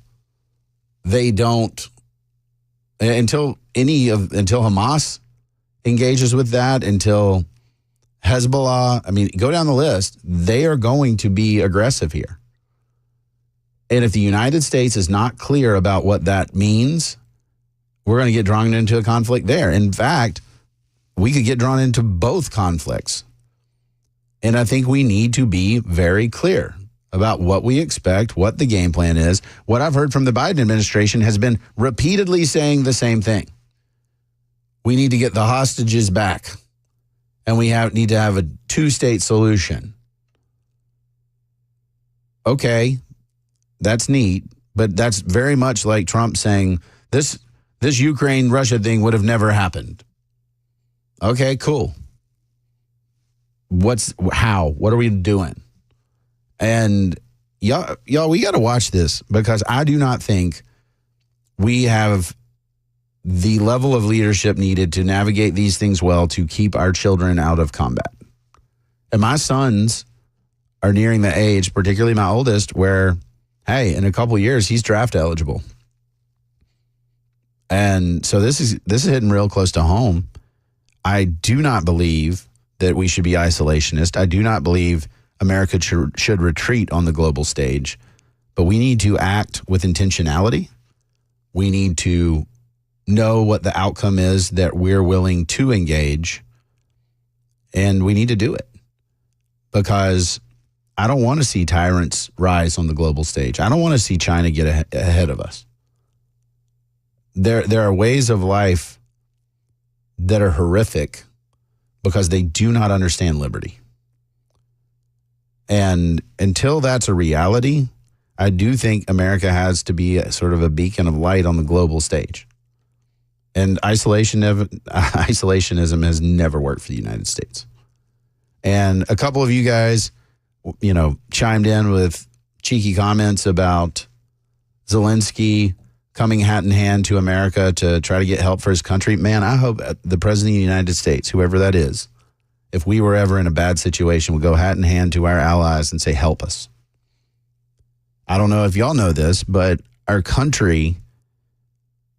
Hamas engages with that, until Hezbollah, go down the list, they are going to be aggressive here. And if the United States is not clear about what that means, we're going to get drawn into a conflict there. In fact, we could get drawn into both conflicts. And I think we need to be very clear about what we expect, what the game plan is. What I've heard from the Biden administration has been repeatedly saying the same thing. We need to get the hostages back, and we need to have a two-state solution. Okay, that's neat, but that's very much like Trump saying this Ukraine-Russia thing would have never happened. Okay, cool. What are we doing? And y'all, we got to watch this, because I do not think we have the level of leadership needed to navigate these things well to keep our children out of combat. And my sons are nearing the age, particularly my oldest, where, hey, in a couple of years, he's draft eligible. And so this is hitting real close to home. I do not believe that we should be isolationist. I do not believe America should retreat on the global stage, but we need to act with intentionality. We need to know what the outcome is that we're willing to engage, and we need to do it, because I don't want to see tyrants rise on the global stage. I don't want to see China get ahead of us. There are ways of life that are horrific because they do not understand liberty. And until that's a reality, I do think America has to be sort of a beacon of light on the global stage. And isolationism has never worked for the United States. And a couple of you guys, chimed in with cheeky comments about Zelensky coming hat in hand to America to try to get help for his country. Man, I hope the president of the United States, whoever that is, if we were ever in a bad situation, would go hat in hand to our allies and say, help us. I don't know if y'all know this, but our country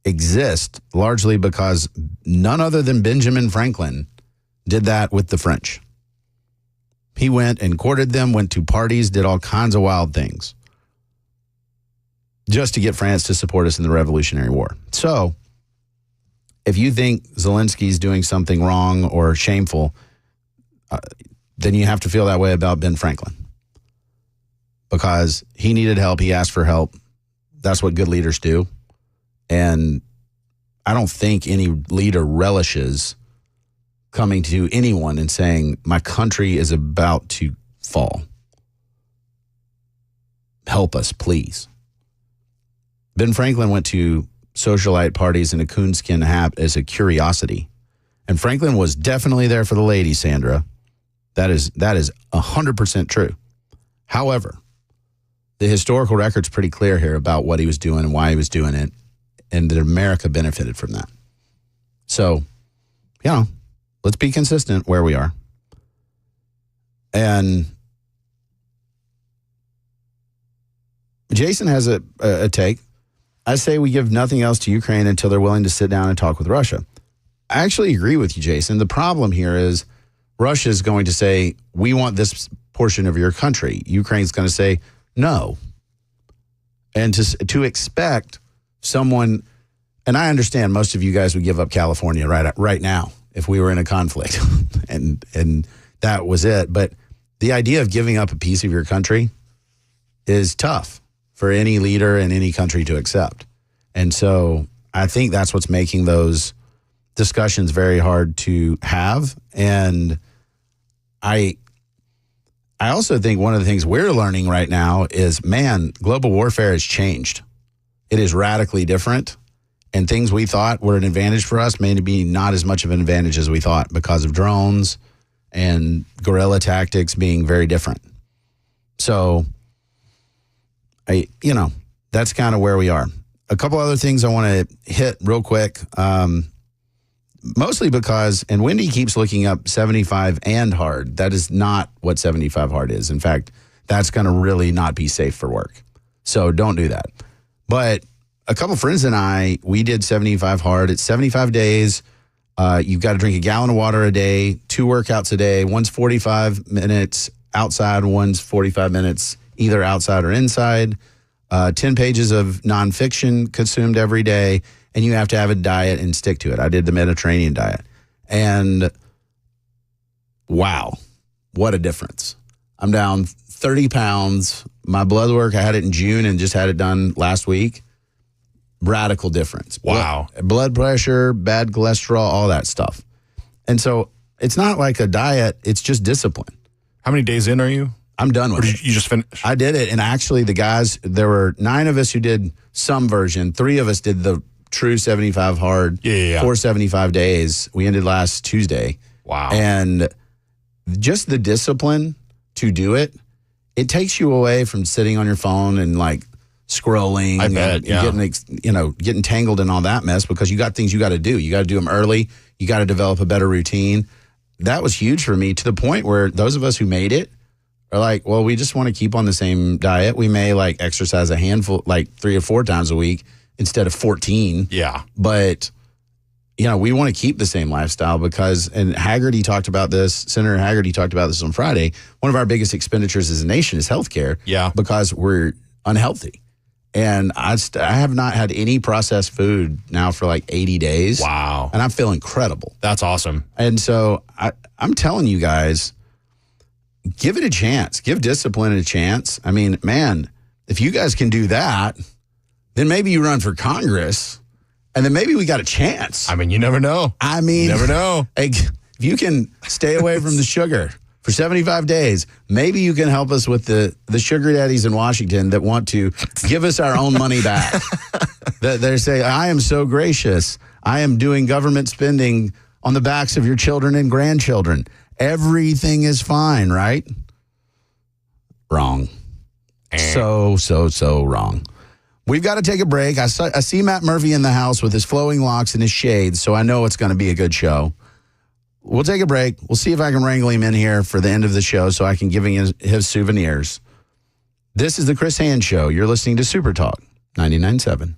exists largely because none other than Benjamin Franklin did that with the French. He went and courted them, went to parties, did all kinds of wild things just to get France to support us in the Revolutionary War. So if you think Zelensky's doing something wrong or shameful, then you have to feel that way about Ben Franklin, because he needed help. He asked for help. That's what good leaders do. And I don't think any leader relishes coming to anyone and saying, my country is about to fall. Help us, please. Ben Franklin went to socialite parties in a coonskin hat as a curiosity. And Franklin was definitely there for the ladies, Sandra. That is 100% true. However, the historical record's pretty clear here about what he was doing and why he was doing it, and that America benefited from that. So, let's be consistent where we are. And Jason has a take. I say we give nothing else to Ukraine until they're willing to sit down and talk with Russia. I actually agree with you, Jason. The problem here is Russia is going to say, we want this portion of your country. Ukraine's going to say, no. And to expect someone, and I understand most of you guys would give up California right now if we were in a conflict, and that was it. But the idea of giving up a piece of your country is tough for any leader in any country to accept. And so I think that's what's making those discussions very hard to have. And I also think one of the things we're learning right now is, man, global warfare has changed. It is radically different. And things we thought were an advantage for us may be not as much of an advantage as we thought because of drones and guerrilla tactics being very different. So, that's kind of where we are. A couple other things I want to hit real quick, mostly because, and Wendy keeps looking up 75 and hard. That is not what 75 hard is. In fact, that's going to really not be safe for work. So don't do that. But a couple friends and I, we did 75 hard. It's 75 days. You've got to drink a gallon of water a day, 2 workouts a day. One's 45 minutes outside, one's 45 minutes either outside or inside. 10 pages of nonfiction consumed every day, and you have to have a diet and stick to it. I did the Mediterranean diet. And wow, what a difference. I'm down 30 pounds. My blood work, I had it in June and just had it done last week. Radical difference. Wow. Blood pressure, bad cholesterol, all that stuff. And so it's not like a diet, it's just discipline. How many days in are you? I'm done with it. You just finished? I did it. And actually the guys, there were 9 of us who did some version. 3 of us did the true 75 hard. Yeah. 475 days. We ended last Tuesday. Wow. And just the discipline to do it, it takes you away from sitting on your phone and like scrolling. I bet, and getting tangled in all that mess, because you got things you got to do. You got to do them early. You got to develop a better routine. That was huge for me, to the point where those of us who made it are like, well, we just want to keep on the same diet. We may like exercise a handful, like 3 or 4 times a week instead of 14. Yeah. But, we want to keep the same lifestyle because, and Haggerty talked about this, Senator Haggerty talked about this on Friday, one of our biggest expenditures as a nation is healthcare. Yeah. Because we're unhealthy. And I have not had any processed food now for like 80 days. Wow. And I feel incredible. That's awesome. And so I'm telling you guys, give it a chance. Give discipline a chance. I mean, man, if you guys can do that, then maybe you run for Congress, and then maybe we got a chance. I mean, you never know. You never know. If you can stay away from the sugar for 75 days, maybe you can help us with the sugar daddies in Washington that want to give us our own money back. They're saying, I am so gracious. I am doing government spending on the backs of your children and grandchildren. Everything is fine, right? Wrong. So wrong. We've got to take a break. I see Matt Murphy in the house with his flowing locks and his shades, so I know it's going to be a good show. We'll take a break. We'll see if I can wrangle him in here for the end of the show so I can give him his souvenirs. This is the Chris Hand Show. You're listening to Super Talk 99.7.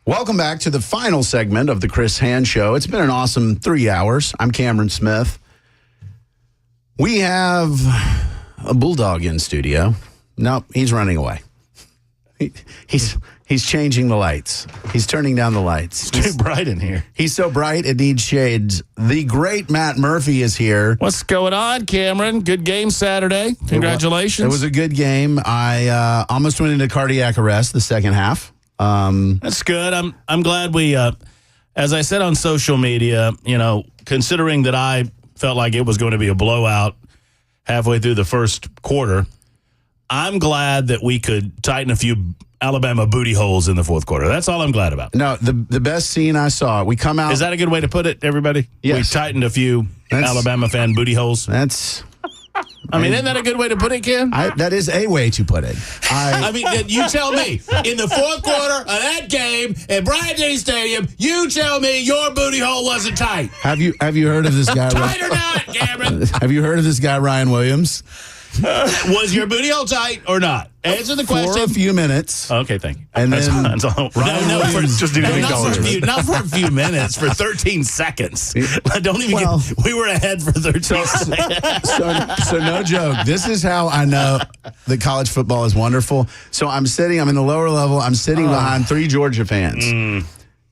Welcome back to the final segment of the Chris Hand Show. It's been an awesome 3 hours. I'm Cameron Smith. We have a bulldog in studio. Nope, he's running away. He's changing the lights. He's turning down the lights. It's too bright in here. He's so bright it needs shades. The great Matt Murphy is here. What's going on, Cameron? Good game Saturday. Congratulations. It was a good game. I almost went into cardiac arrest the second half. That's good. I'm glad we, as I said on social media, considering that I felt like it was going to be a blowout halfway through the first quarter, I'm glad that we could tighten a few Alabama booty holes in the fourth quarter. That's all I'm glad about. No, the best scene I saw, we come out. Is that a good way to put it, everybody? Yes. We tightened a few Alabama fan booty holes. That's... isn't that a good way to put it, Ken? That is a way to put it. You tell me, in the fourth quarter of that game at Bryant-Denny Stadium, you tell me your booty hole wasn't tight. Have you heard of this guy? Tight or not, Cameron? Have you heard of this guy, Ryan Williams? Was your booty hole tight or not? Answer the question. For a few minutes. Okay, thank you. And that's all. Not for a few minutes, for 13 seconds. Don't even we were ahead for 13 seconds. So no joke. This is how I know that college football is wonderful. So I'm in the lower level. I'm sitting behind 3 Georgia fans.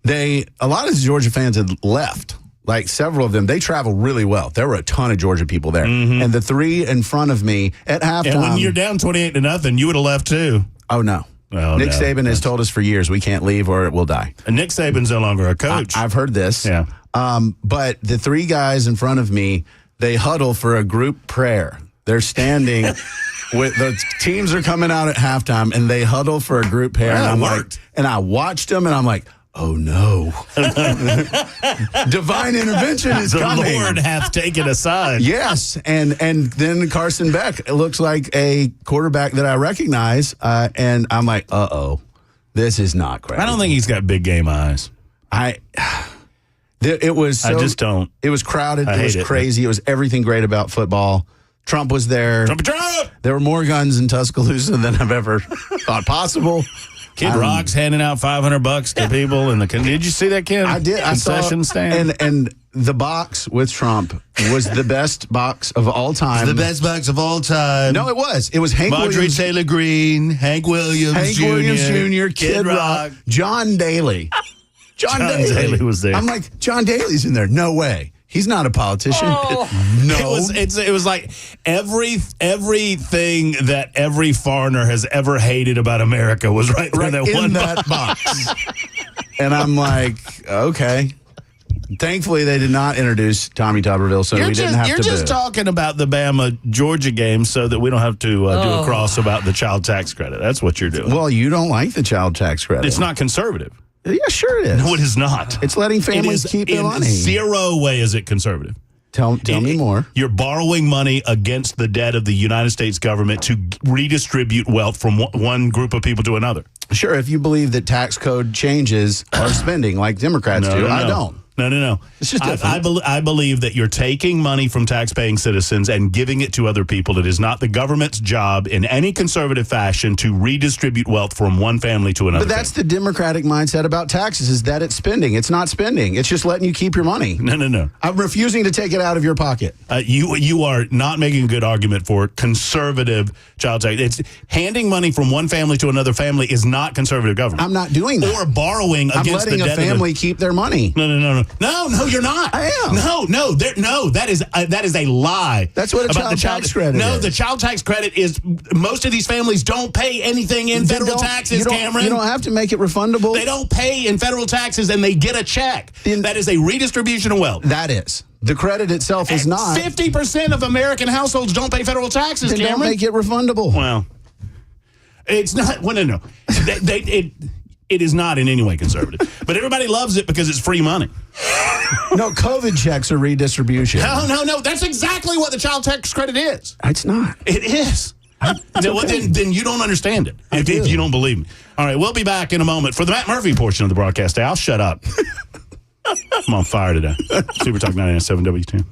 A lot of the Georgia fans had left. Like several of them, they travel really well. There were a ton of Georgia people there. And the 3 in front of me at halftime. And when you're down 28-0, you would have left too. Oh, no. Nick Saban has told us for years we can't leave or we'll die. And Nick Saban's no longer a coach. I've heard this. Yeah. But the 3 guys in front of me, they huddle for a group prayer. They're standing with the teams are coming out at halftime and they huddle for a group prayer. And I watched them and I'm like, oh, no. Divine intervention is coming. The Lord hath taken a side. Yes. And then Carson Beck, it looks like a quarterback that I recognize. And I'm like, uh-oh, this is not great. I don't think he's got big game eyes. It was I just don't. It was crowded. It was crazy. It was everything great about football. Trump was there. Trump! There were more guns in Tuscaloosa than I've ever thought possible. Kid Rock's handing out $500 to people in the. Did you see that, Ken? I did. Concession stand. And the box with Trump was the best box of all time. The best box of all time. No, it was. It was Hank Marjorie Williams, Taylor Greene, Hank Williams Jr., Kid Rock, John Daly. John Daly was there. I'm like, John Daly's in there. No way. He's not a politician. No. It was like everything that every foreigner has ever hated about America was right there in that box. And I'm like, okay. Thankfully, they did not introduce Tommy Tuberville, so we didn't have to You're just talking about the Bama-Georgia game so that we don't have to do a cross about the child tax credit. That's what you're doing. Well, you don't like the child tax credit. It's not conservative. Yeah, sure it is. No, it is not. It's letting families keep their money. In zero way is it conservative. Tell me more. You're borrowing money against the debt of the United States government to redistribute wealth from one group of people to another. Sure, if you believe that tax code changes our spending like Democrats do. I don't. No. It's just different. I believe that you're taking money from tax-paying citizens and giving it to other people. It is not the government's job in any conservative fashion to redistribute wealth from one family to another. But that's the Democratic mindset about taxes, is that it's spending. It's not spending. It's just letting you keep your money. No. I'm refusing to take it out of your pocket. You are not making a good argument for conservative child tax. It's handing money from one family to another family is not conservative government. I'm not doing that. Or borrowing against the debt. I'm letting a family keep their money. No, you're not. I am. No, that is a lie. That's what a child tax credit is. No, the child tax credit is, most of these families don't pay anything in federal taxes, Cameron. You don't have to make it refundable. They don't pay in federal taxes and they get a check. That is a redistribution of wealth. That is. The credit itself is not. 50% of American households don't pay federal taxes, then Cameron. Don't make it refundable. Well, it's not. Well, no. It is not in any way conservative. But everybody loves it because it's free money. No, COVID checks are redistribution. No. That's exactly what the child tax credit is. It's not. It is. Then you don't understand it if you don't believe me. All right, we'll be back in a moment for the Matt Murphy portion of the broadcast day. I'll shut up. I'm on fire today. Super Talk 99.7 W2.